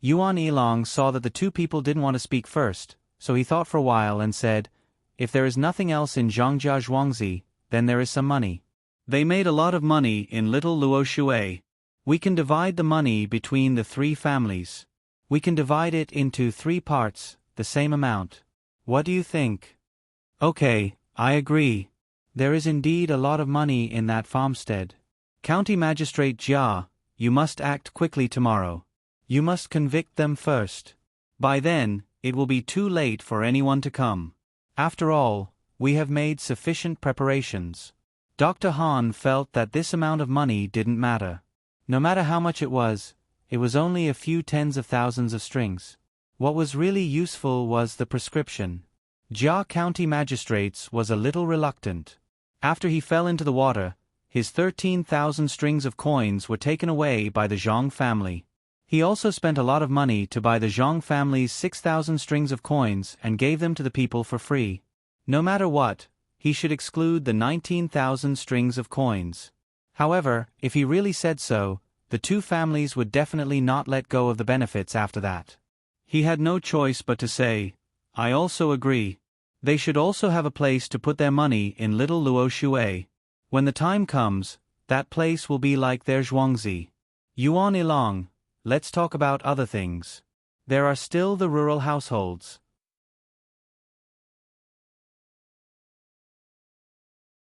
Yuan Ilong saw that the 2 people didn't want to speak first, so he thought for a while and said, "If there is nothing else in Zhongjia Zhuangzi, then there is some money. They made a lot of money in Little Luoshui. We can divide the money between the 3 families. We can divide it into 3 parts, the same amount. What do you think?" "Okay, I agree. There is indeed a lot of money in that farmstead. County Magistrate Jia, you must act quickly tomorrow. You must convict them first. By then, it will be too late for anyone to come. After all, we have made sufficient preparations." Dr. Han felt that this amount of money didn't matter. No matter how much it was only a few tens of thousands of strings. What was really useful was the prescription. Jia County Magistrates was a little reluctant. After he fell into the water, his 13,000 strings of coins were taken away by the Zhang family. He also spent a lot of money to buy the Zhang family's 6,000 strings of coins and gave them to the people for free. No matter what, he should exclude the 19,000 strings of coins. However, if he really said so, the 2 families would definitely not let go of the benefits after that. He had no choice but to say, "I also agree. They should also have a place to put their money in Little Luoshui. When the time comes, that place will be like their Zhuangzi. Yuan Ilong, let's talk about other things. There are still the rural households."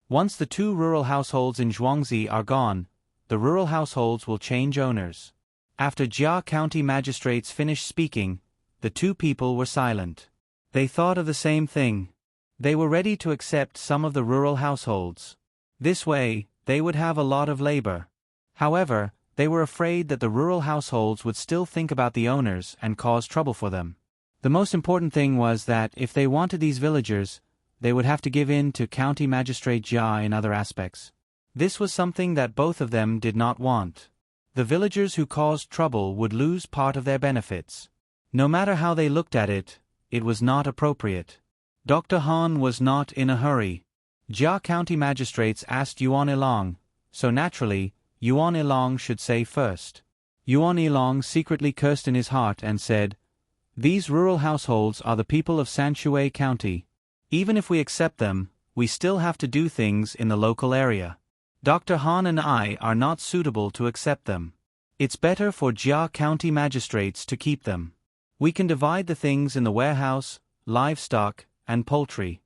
Once the 2 rural households in Zhuangzi are gone, the rural households will change owners. After Jia County magistrates finished speaking, the 2 people were silent. They thought of the same thing. They were ready to accept some of the rural households. This way, they would have a lot of labor. However, they were afraid that the rural households would still think about the owners and cause trouble for them. The most important thing was that if they wanted these villagers, they would have to give in to County Magistrate Jia in other aspects. This was something that both of them did not want. The villagers who caused trouble would lose part of their benefits. No matter how they looked at it, it was not appropriate. Dr. Han was not in a hurry. Jia County magistrates asked Yuan Ilong, so naturally, Yuan Ilong should say first. Yuan Ilong secretly cursed in his heart and said, "These rural households are the people of Sanshui County. Even if we accept them, we still have to do things in the local area. Dr. Han and I are not suitable to accept them. It's better for Jia County magistrates to keep them. We can divide the things in the warehouse, livestock, and poultry."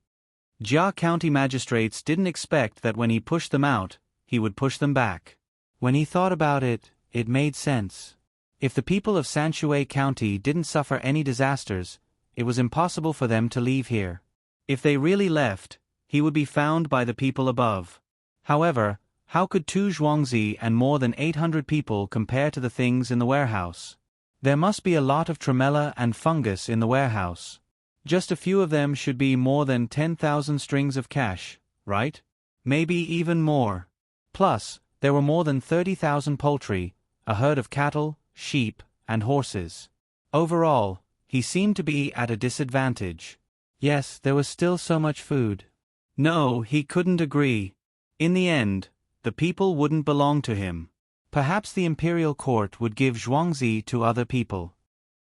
Jia County magistrates didn't expect that when he pushed them out, he would push them back. When he thought about it, it made sense. If the people of Sanshui County didn't suffer any disasters, it was impossible for them to leave here. If they really left, he would be found by the people above. However, how could 2 Zhuangzi and more than 800 people compare to the things in the warehouse? There must be a lot of tremella and fungus in the warehouse. Just a few of them should be more than 10,000 strings of cash, right? Maybe even more. Plus, there were more than 30,000 poultry, a herd of cattle, sheep, and horses. Overall, he seemed to be at a disadvantage. Yes, there was still so much food. No, he couldn't agree. In the end, the people wouldn't belong to him. Perhaps the imperial court would give Zhuangzi to other people.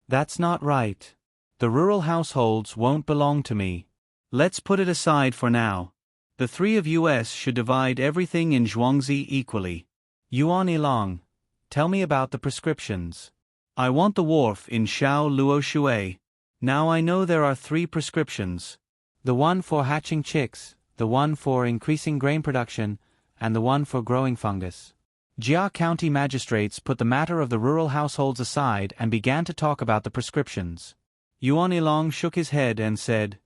That's not right. The rural households won't belong to me. Let's put it aside for now. The three of us should divide everything in Zhuangzi equally. Yuan Ilong, tell me about the prescriptions. I want the wharf in Shao Luo Shui. Now I know there are 3 prescriptions. The one for hatching chicks, the one for increasing grain production, and the one for growing fungus. Jia County magistrates put the matter of the rural households aside and began to talk about the prescriptions. Yuan Ilong shook his head and said,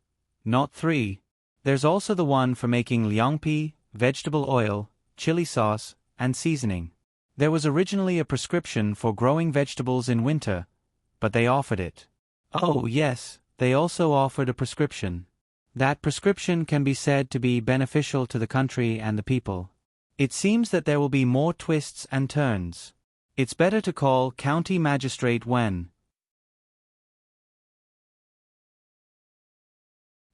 "Not 3. There's also the one for making liangpi, vegetable oil, chili sauce, and seasoning. There was originally a prescription for growing vegetables in winter, but they offered it." "Oh yes, they also offered a prescription. That prescription can be said to be beneficial to the country and the people. It seems that there will be more twists and turns. It's better to call County Magistrate Wen.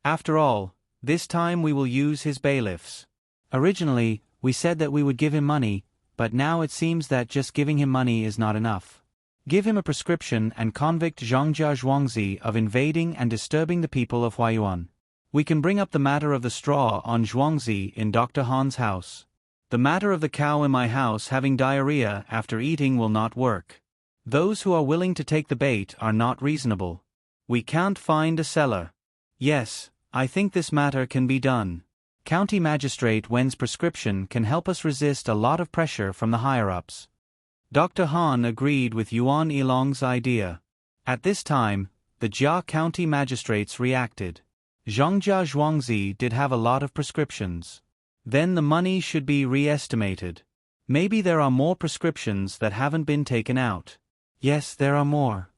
After all, this time we will use his bailiffs. Originally, we said that we would give him money, but now it seems that just giving him money is not enough. Give him a prescription and convict Zhongjia Zhuangzi of invading and disturbing the people of Huayuan. We can bring up the matter of the straw on Zhuangzi in Dr. Han's house. The matter of the cow in my house having diarrhea after eating will not work. Those who are willing to take the bait are not reasonable. We can't find a seller. Yes, I think this matter can be done. County Magistrate Wen's prescription can help us resist a lot of pressure from the higher-ups." Dr. Han agreed with Yuan Ilong's idea. At this time, the Jia County magistrates reacted. Zhongjia Zhuangzi did have a lot of prescriptions. Then the money should be re-estimated. Maybe there are more prescriptions that haven't been taken out. Yes, there are more.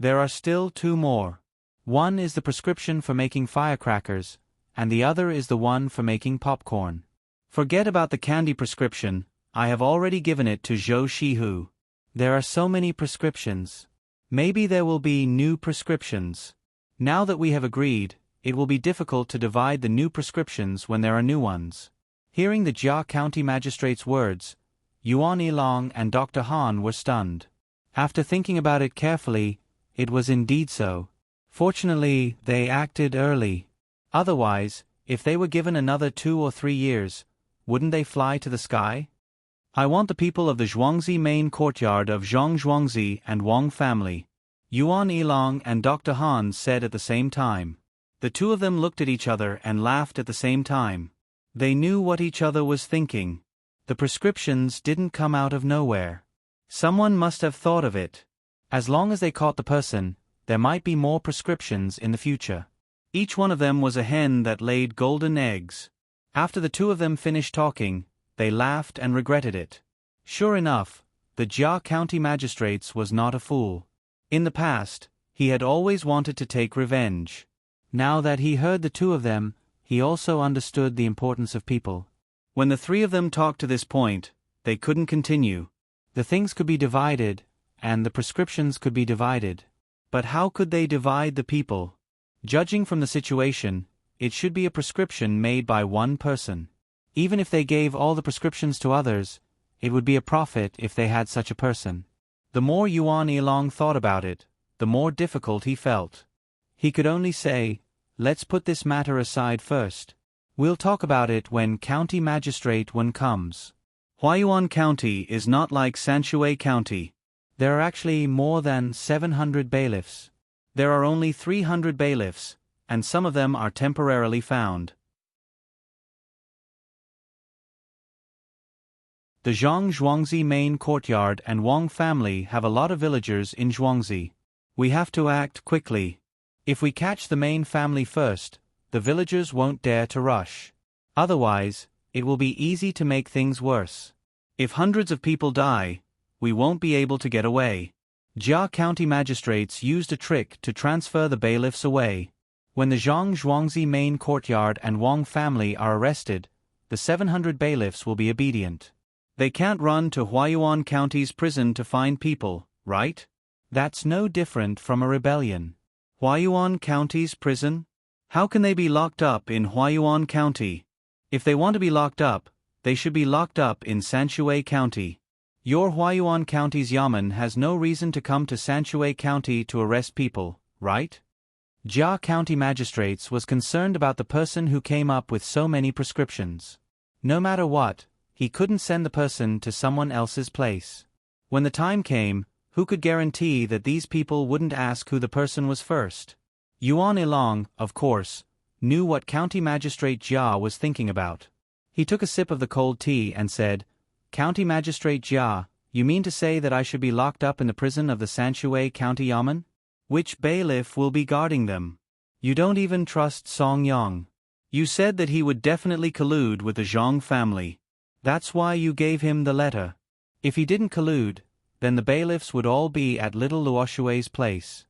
There are still 2 more. One is the prescription for making firecrackers, and the other is the one for making popcorn. Forget about the candy prescription, I have already given it to Zhou Shihu. There are so many prescriptions. Maybe there will be new prescriptions. Now that we have agreed, it will be difficult to divide the new prescriptions when there are new ones. Hearing the Jia County magistrate's words, Yuan Ilong and Dr. Han were stunned. After thinking about it carefully, it was indeed so. Fortunately, they acted early. Otherwise, if they were given another 2 or 3 years, wouldn't they fly to the sky? I want the people of the Zhuangzi main courtyard of Zhang Zhuangzi and Wang family. Yuan Ilong and Dr. Han said at the same time. The 2 of them looked at each other and laughed at the same time. They knew what each other was thinking. The prescriptions didn't come out of nowhere. Someone must have thought of it. As long as they caught the person, there might be more prescriptions in the future. Each one of them was a hen that laid golden eggs. After the 2 of them finished talking, they laughed and regretted it. Sure enough, the Jia County magistrates was not a fool. In the past, he had always wanted to take revenge. Now that he heard the 2 of them, he also understood the importance of people. When the 3 of them talked to this point, they couldn't continue. The things could be divided, and the prescriptions could be divided. But how could they divide the people? Judging from the situation, it should be a prescription made by one person. Even if they gave all the prescriptions to others, it would be a profit if they had such a person. The more Yuan Ilong thought about it, the more difficult he felt. He could only say, "Let's put this matter aside first. We'll talk about it when County Magistrate Wen comes." Huayuan County is not like Sanshui County. There are actually more than 700 bailiffs. There are only 300 bailiffs, and some of them are temporarily found. The Zhang Zhuangzi main courtyard and Wang family have a lot of villagers in Zhuangzi. We have to act quickly. If we catch the main family first, the villagers won't dare to rush. Otherwise, it will be easy to make things worse. If hundreds of people die, we won't be able to get away. Jia County magistrates used a trick to transfer the bailiffs away. When the Zhang Zhuangzi main courtyard and Wang family are arrested, the 700 bailiffs will be obedient. They can't run to Huayuan County's prison to find people, right? That's no different from a rebellion. Huayuan County's prison? How can they be locked up in Huayuan County? If they want to be locked up, they should be locked up in Sanshui County. Your Huayuan County's yamen has no reason to come to Sanshui County to arrest people, right? Jia County Magistrates was concerned about the person who came up with so many prescriptions. No matter what, he couldn't send the person to someone else's place. When the time came, who could guarantee that these people wouldn't ask who the person was first? Yuan Ilong, of course, knew what County Magistrate Jia was thinking about. He took a sip of the cold tea and said, "County Magistrate Jia, you mean to say that I should be locked up in the prison of the Sanshui County Yamen? Which bailiff will be guarding them? You don't even trust Song Yong. You said that he would definitely collude with the Zhang family. That's why you gave him the letter. If he didn't collude, then the bailiffs would all be at little Luoshui's place."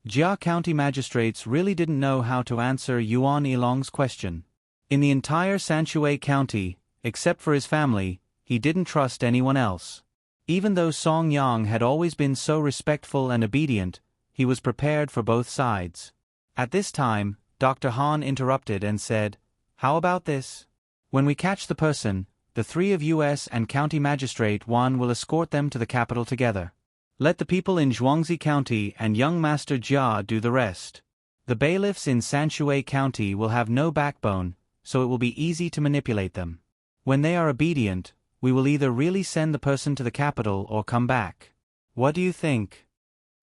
Jia County Magistrates really didn't know how to answer Yuan Ilong's question. In the entire Sanshui County, except for his family, he didn't trust anyone else. Even though Song Yang had always been so respectful and obedient, he was prepared for both sides. At this time, Dr. Han interrupted and said, "How about this? When we catch the person, the three of US and County Magistrate 1 will escort them to the capital together. Let the people in Zhuangzi County and young Master Jia do the rest. The bailiffs in Sanshui County will have no backbone, so it will be easy to manipulate them. When they are obedient, we will either really send the person to the capital or come back. What do you think?"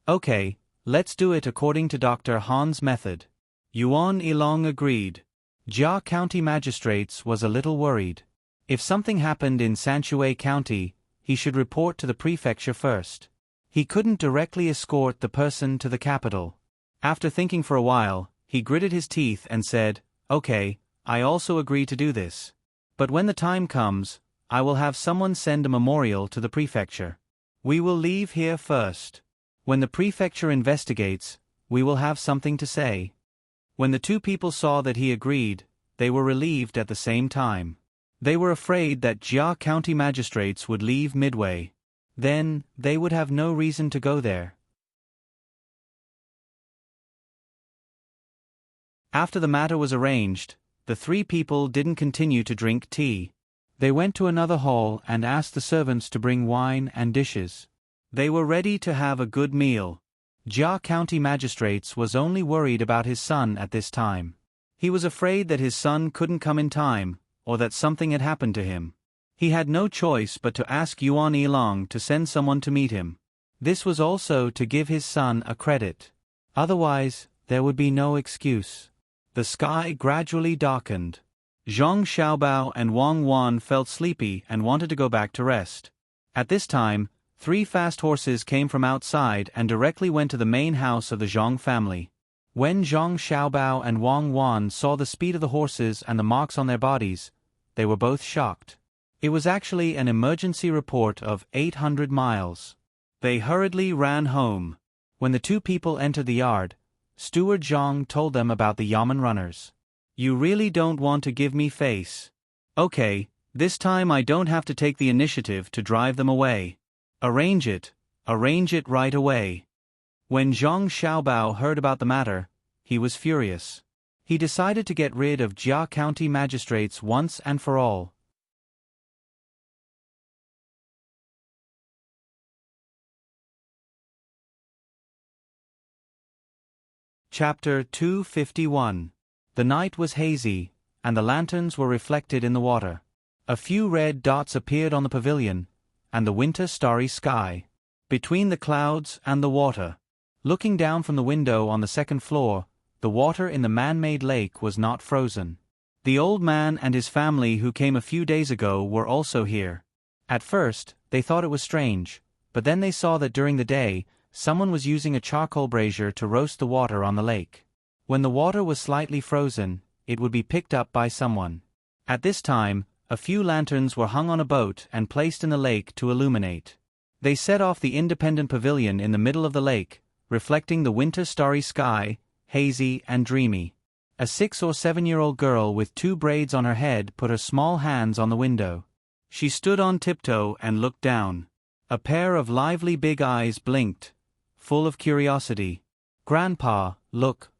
"Okay, let's do it according to Dr. Han's method." Yuan Ilong agreed. Jia County Magistrates was a little worried. If something happened in Sanshui County, he should report to the prefecture first. He couldn't directly escort the person to the capital. After thinking for a while, he gritted his teeth and said, "Okay, I also agree to do this. But when the time comes, I will have someone send a memorial to the prefecture. We will leave here first. When the prefecture investigates, we will have something to say." When the two people saw that he agreed, they were relieved at the same time. They were afraid that Jia County Magistrates would leave midway. Then, they would have no reason to go there. After the matter was arranged, the three people didn't continue to drink tea. They went to another hall and asked the servants to bring wine and dishes. They were ready to have a good meal. Jia County Magistrates was only worried about his son at this time. He was afraid that his son couldn't come in time, or that something had happened to him. He had no choice but to ask Yuan Ilong to send someone to meet him. This was also to give his son a credit. Otherwise, there would be no excuse. The sky gradually darkened. Zhang Xiaobao and Wang Wan felt sleepy and wanted to go back to rest. At this time, 3 fast horses came from outside and directly went to the main house of the Zhang family. When Zhang Xiaobao and Wang Wan saw the speed of the horses and the marks on their bodies, they were both shocked. It was actually an emergency report of 800 miles. They hurriedly ran home. When the two people entered the yard, Steward Zhang told them about the Yamen runners. "You really don't want to give me face. Okay, this time I don't have to take the initiative to drive them away. Arrange it right away." When Zhang Xiaobao heard about the matter, he was furious. He decided to get rid of Jia County Magistrates once and for all. Chapter 251. The night was hazy, and the lanterns were reflected in the water. A few red dots appeared on the pavilion, and the winter starry sky. Between the clouds and the water. Looking down from the window on the second floor, the water in the man-made lake was not frozen. The old man and his family who came a few days ago were also here. At first, they thought it was strange, but then they saw that during the day, someone was using a charcoal brazier to roast the water on the lake. When the water was slightly frozen, it would be picked up by someone. At this time, a few lanterns were hung on a boat and placed in the lake to illuminate. They set off the independent pavilion in the middle of the lake, reflecting the winter starry sky, hazy and dreamy. A 6 or 7-year-old girl with 2 braids on her head put her small hands on the window. She stood on tiptoe and looked down. A pair of lively big eyes blinked, full of curiosity. "Grandpa, look,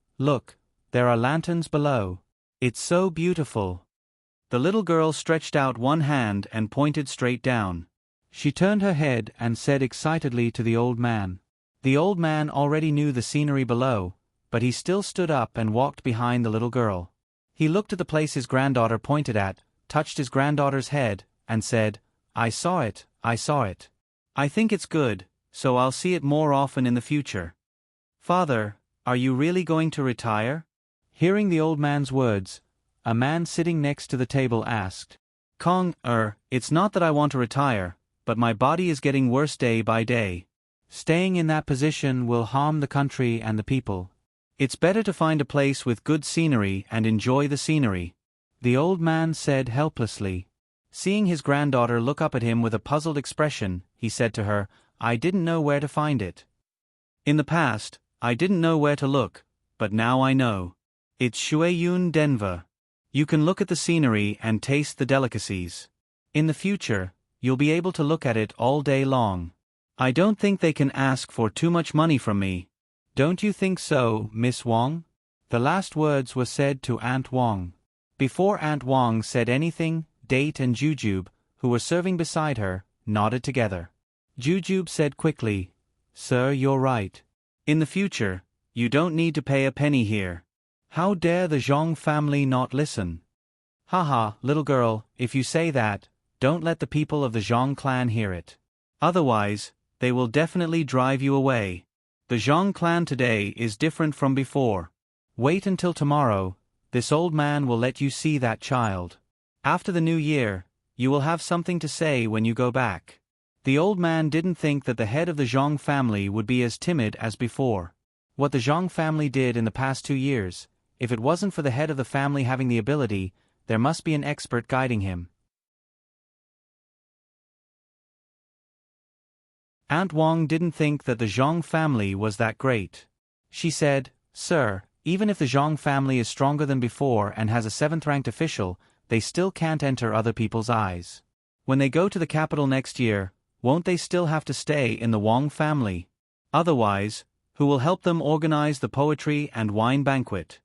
there are lanterns below. It's so beautiful." The little girl stretched out one hand and pointed straight down. She turned her head and said excitedly to the old man. The old man already knew the scenery below, but he still stood up and walked behind the little girl. He looked at the place his granddaughter pointed at, touched his granddaughter's head, and said, "I saw it, I saw it. I think it's good, so I'll see it more often in the future." "Father, are you really going to retire?" Hearing the old man's words, a man sitting next to the table asked. "Kong, it's not that I want to retire, but my body is getting worse day by day. Staying in that position will harm the country and the people. It's better to find a place with good scenery and enjoy the scenery," the old man said helplessly. Seeing his granddaughter look up at him with a puzzled expression, he said to her, "I didn't know where to find it. In the past, I didn't know where to look, but now I know. It's Shueyun Denver. You can look at the scenery and taste the delicacies. In the future, you'll be able to look at it all day long. I don't think they can ask for too much money from me. Don't you think so, Miss Wong?" The last words were said to Aunt Wong. Before Aunt Wong said anything, Date and Jujube, who were serving beside her, nodded together. Jujube said quickly, "Sir, you're right. In the future, you don't need to pay a penny here." How dare the Zhong family not listen? "Haha, little girl, if you say that, don't let the people of the Zhong clan hear it. Otherwise, they will definitely drive you away. The Zhong clan today is different from before. Wait until tomorrow, this old man will let you see that child. After the new year, you will have something to say when you go back." The old man didn't think that the head of the Zhong family would be as timid as before. What the Zhong family did in the past 2 years, if it wasn't for the head of the family having the ability, there must be an expert guiding him. Aunt Wong didn't think that the Zhong family was that great. She said, "Sir, even if the Zhong family is stronger than before and has a 7th-ranked official, they still can't enter other people's eyes. When they go to the capital next year, won't they still have to stay in the Wong family? Otherwise, who will help them organize the poetry and wine banquet?"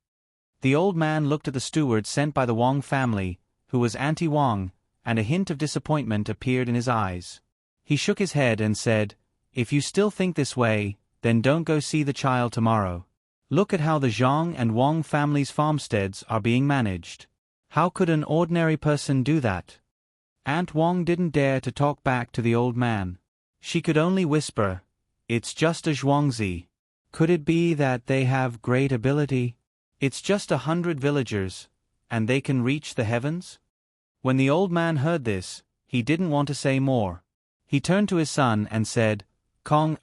The old man looked at the steward sent by the Wong family, who was Auntie Wong, and a hint of disappointment appeared in his eyes. He shook his head and said, "If you still think this way, then don't go see the child tomorrow. Look at how the Zhang and Wong families' farmsteads are being managed. How could an ordinary person do that?" Aunt Wong didn't dare to talk back to the old man. She could only whisper, "It's just a Zhuangzi. Could it be that they have great ability? It's just 100 villagers, and they can reach the heavens?" When the old man heard this, he didn't want to say more. He turned to his son and said, "Kong,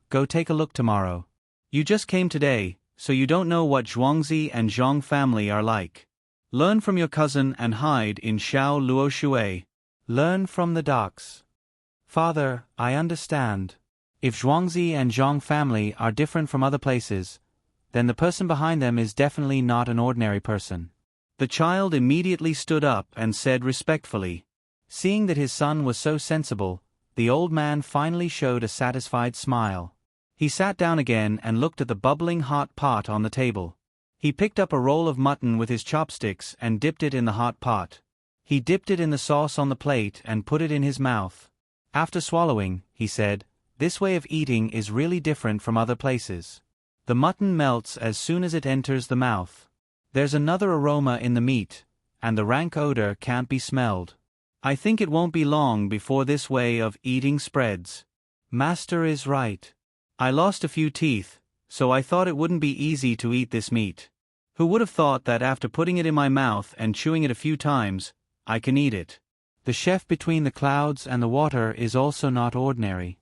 go take a look tomorrow. You just came today, so you don't know what Zhuangzi and Zhang family are like. Learn from your cousin and hide in Xiao Luo Shui. Learn from the docks." "Father, I understand. If Zhuangzi and Zhang family are different from other places, then the person behind them is definitely not an ordinary person." The child immediately stood up and said respectfully. Seeing that his son was so sensible, the old man finally showed a satisfied smile. He sat down again and looked at the bubbling hot pot on the table. He picked up a roll of mutton with his chopsticks and dipped it in the hot pot. He dipped it in the sauce on the plate and put it in his mouth. After swallowing, he said, "This way of eating is really different from other places. The mutton melts as soon as it enters the mouth. There's another aroma in the meat, and the rank odor can't be smelled. I think it won't be long before this way of eating spreads. Master is right. I lost a few teeth, so I thought it wouldn't be easy to eat this meat. Who would have thought that after putting it in my mouth and chewing it a few times, I can eat it? The chef between the clouds and the water is also not ordinary."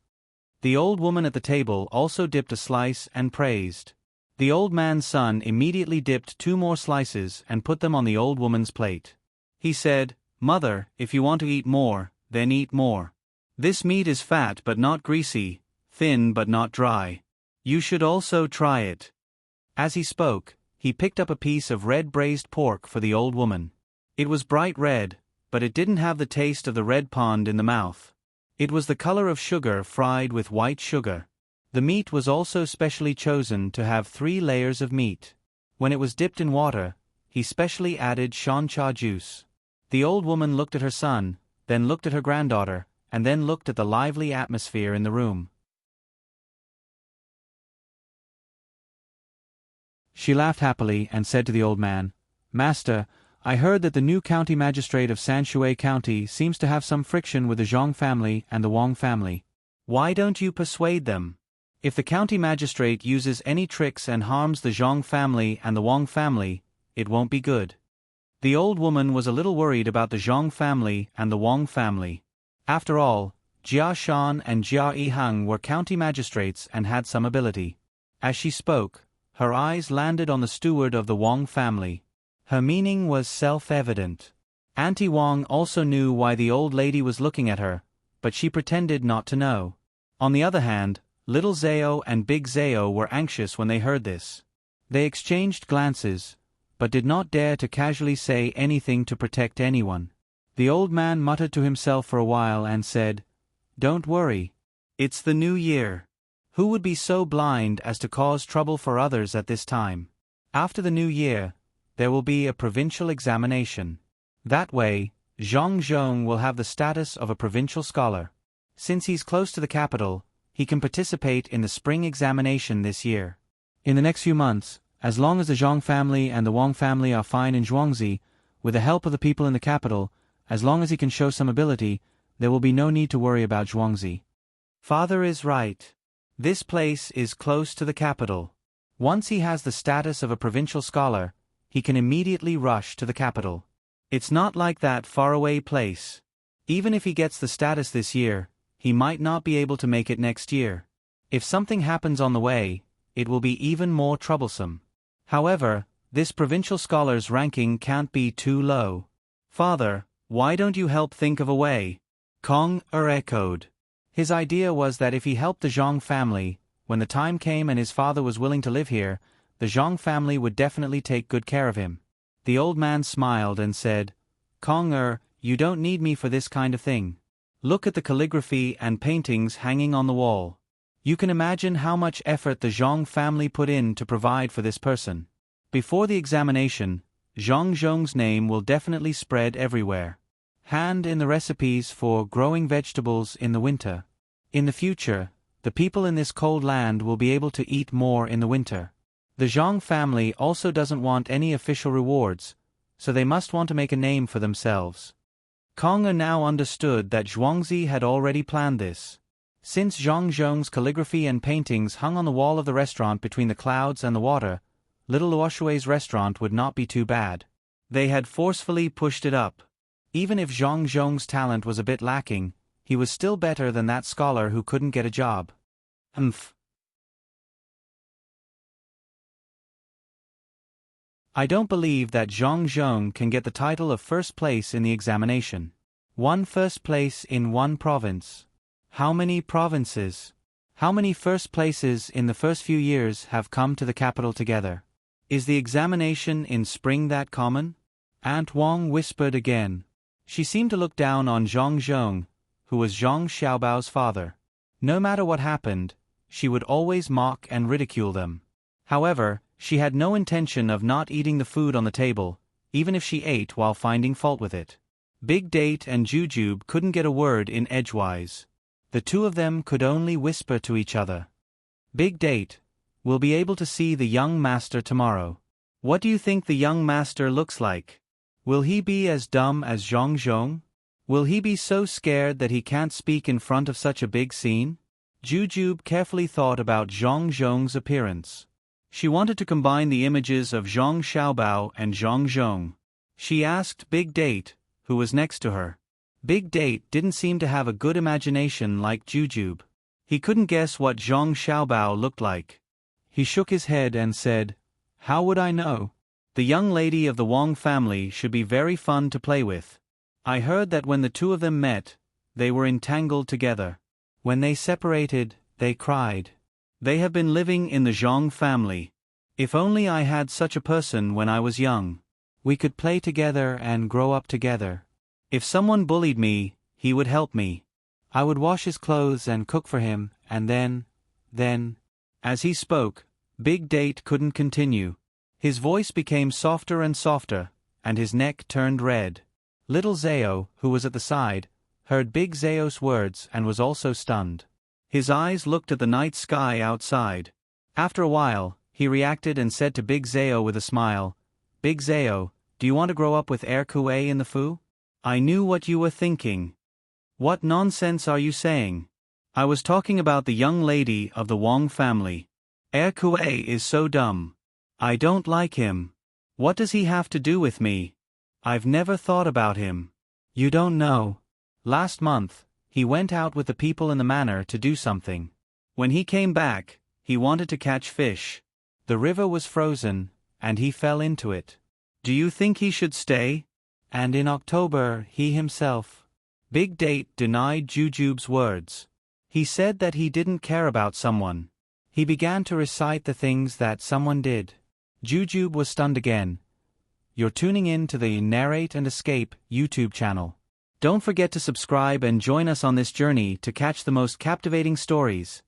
The old woman at the table also dipped a slice and praised. The old man's son immediately dipped 2 more slices and put them on the old woman's plate. He said, "Mother, if you want to eat more, then eat more. This meat is fat but not greasy, thin but not dry. You should also try it." As he spoke, he picked up a piece of red braised pork for the old woman. It was bright red, but it didn't have the taste of the red pond in the mouth. It was the color of sugar fried with white sugar. The meat was also specially chosen to have 3 layers of meat. When it was dipped in water, he specially added shancha juice. The old woman looked at her son, then looked at her granddaughter, and then looked at the lively atmosphere in the room. She laughed happily and said to the old man, "Master, I heard that the new county magistrate of Sanshui County seems to have some friction with the Zhang family and the Wang family. Why don't you persuade them? If the county magistrate uses any tricks and harms the Zhang family and the Wang family, it won't be good." The old woman was a little worried about the Zhang family and the Wang family. After all, Jia Shan and Jia Yihang were county magistrates and had some ability. As she spoke, her eyes landed on the steward of the Wang family. Her meaning was self-evident. Auntie Wang also knew why the old lady was looking at her, but she pretended not to know. On the other hand, Little Zhao and Big Zhao were anxious when they heard this. They exchanged glances, but did not dare to casually say anything to protect anyone. The old man muttered to himself for a while and said, "Don't worry. It's the new year. Who would be so blind as to cause trouble for others at this time? After the new year, there will be a provincial examination. That way, Zhang Zhong will have the status of a provincial scholar. Since he's close to the capital, he can participate in the spring examination this year. In the next few months, as long as the Zhang family and the Wang family are fine in Zhuangzi, with the help of the people in the capital, as long as he can show some ability, there will be no need to worry about Zhuangzi." Father is right. This place is close to the capital. Once he has the status of a provincial scholar, he can immediately rush to the capital. It's not like that faraway place. Even if he gets the status this year, he might not be able to make it next year. If something happens on the way, it will be even more troublesome. However, this provincial scholar's ranking can't be too low. Father, why don't you help think of a way? Kong echoed. His idea was that if he helped the Zhang family, when the time came and his father was willing to live here, the Zhang family would definitely take good care of him. The old man smiled and said, "Kong you don't need me for this kind of thing. Look at the calligraphy and paintings hanging on the wall. You can imagine how much effort the Zhang family put in to provide for this person. Before the examination, Zhang Zhong's name will definitely spread everywhere. Hand in the recipes for growing vegetables in the winter. In the future, the people in this cold land will be able to eat more in the winter. The Zhang family also doesn't want any official rewards, so they must want to make a name for themselves." Kong now understood that Zhuangzi had already planned this. Since Zhang Zhong's calligraphy and paintings hung on the wall of the restaurant between the clouds and the water, little Luoshui's restaurant would not be too bad. They had forcefully pushed it up. Even if Zhang Zhong's talent was a bit lacking, he was still better than that scholar who couldn't get a job. I don't believe that Zhang Zhong can get the title of first place in the examination. One first place in one province. How many provinces? How many first places in the first few years have come to the capital together? Is the examination in spring that common? Aunt Wang whispered again. She seemed to look down on Zhang Zhong, who was Zhang Xiaobao's father. No matter what happened, she would always mock and ridicule them. However, she had no intention of not eating the food on the table, even if she ate while finding fault with it. Big Date and Jujube couldn't get a word in edgewise. The two of them could only whisper to each other. Big Date, we'll be able to see the young master tomorrow. What do you think the young master looks like? Will he be as dumb as Zhang Zhong? Will he be so scared that he can't speak in front of such a big scene? Jujube carefully thought about Zhang Zhong's appearance. She wanted to combine the images of Zhang Xiaobao and Zhang Zhong. She asked Big Date, who was next to her. Big Date didn't seem to have a good imagination like Jujube. He couldn't guess what Zhang Xiaobao looked like. He shook his head and said, "How would I know? The young lady of the Wang family should be very fun to play with. I heard that when the two of them met, they were entangled together. When they separated, they cried. They have been living in the Zhang family. If only I had such a person when I was young. We could play together and grow up together. If someone bullied me, he would help me. I would wash his clothes and cook for him, and then... As he spoke, Big Date couldn't continue. His voice became softer and softer, and his neck turned red. Little Zhao, who was at the side, heard Big Zhao's words and was also stunned. His eyes looked at the night sky outside. After a while, he reacted and said to Big Zao with a smile, "Big Zao, do you want to grow up with Air Kuei in the Fu?" I knew what you were thinking. What nonsense are you saying? I was talking about the young lady of the Wong family. Air Kuei is so dumb. I don't like him. What does he have to do with me? I've never thought about him. You don't know. Last month, he went out with the people in the manor to do something. When he came back, he wanted to catch fish. The river was frozen, and he fell into it. Do you think he should stay? And in October, he himself. Big Date denied Jujube's words. He said that he didn't care about someone. He began to recite the things that someone did. Jujube was stunned again. You're tuning in to the Narrate and Escape YouTube channel. Don't forget to subscribe and join us on this journey to catch the most captivating stories.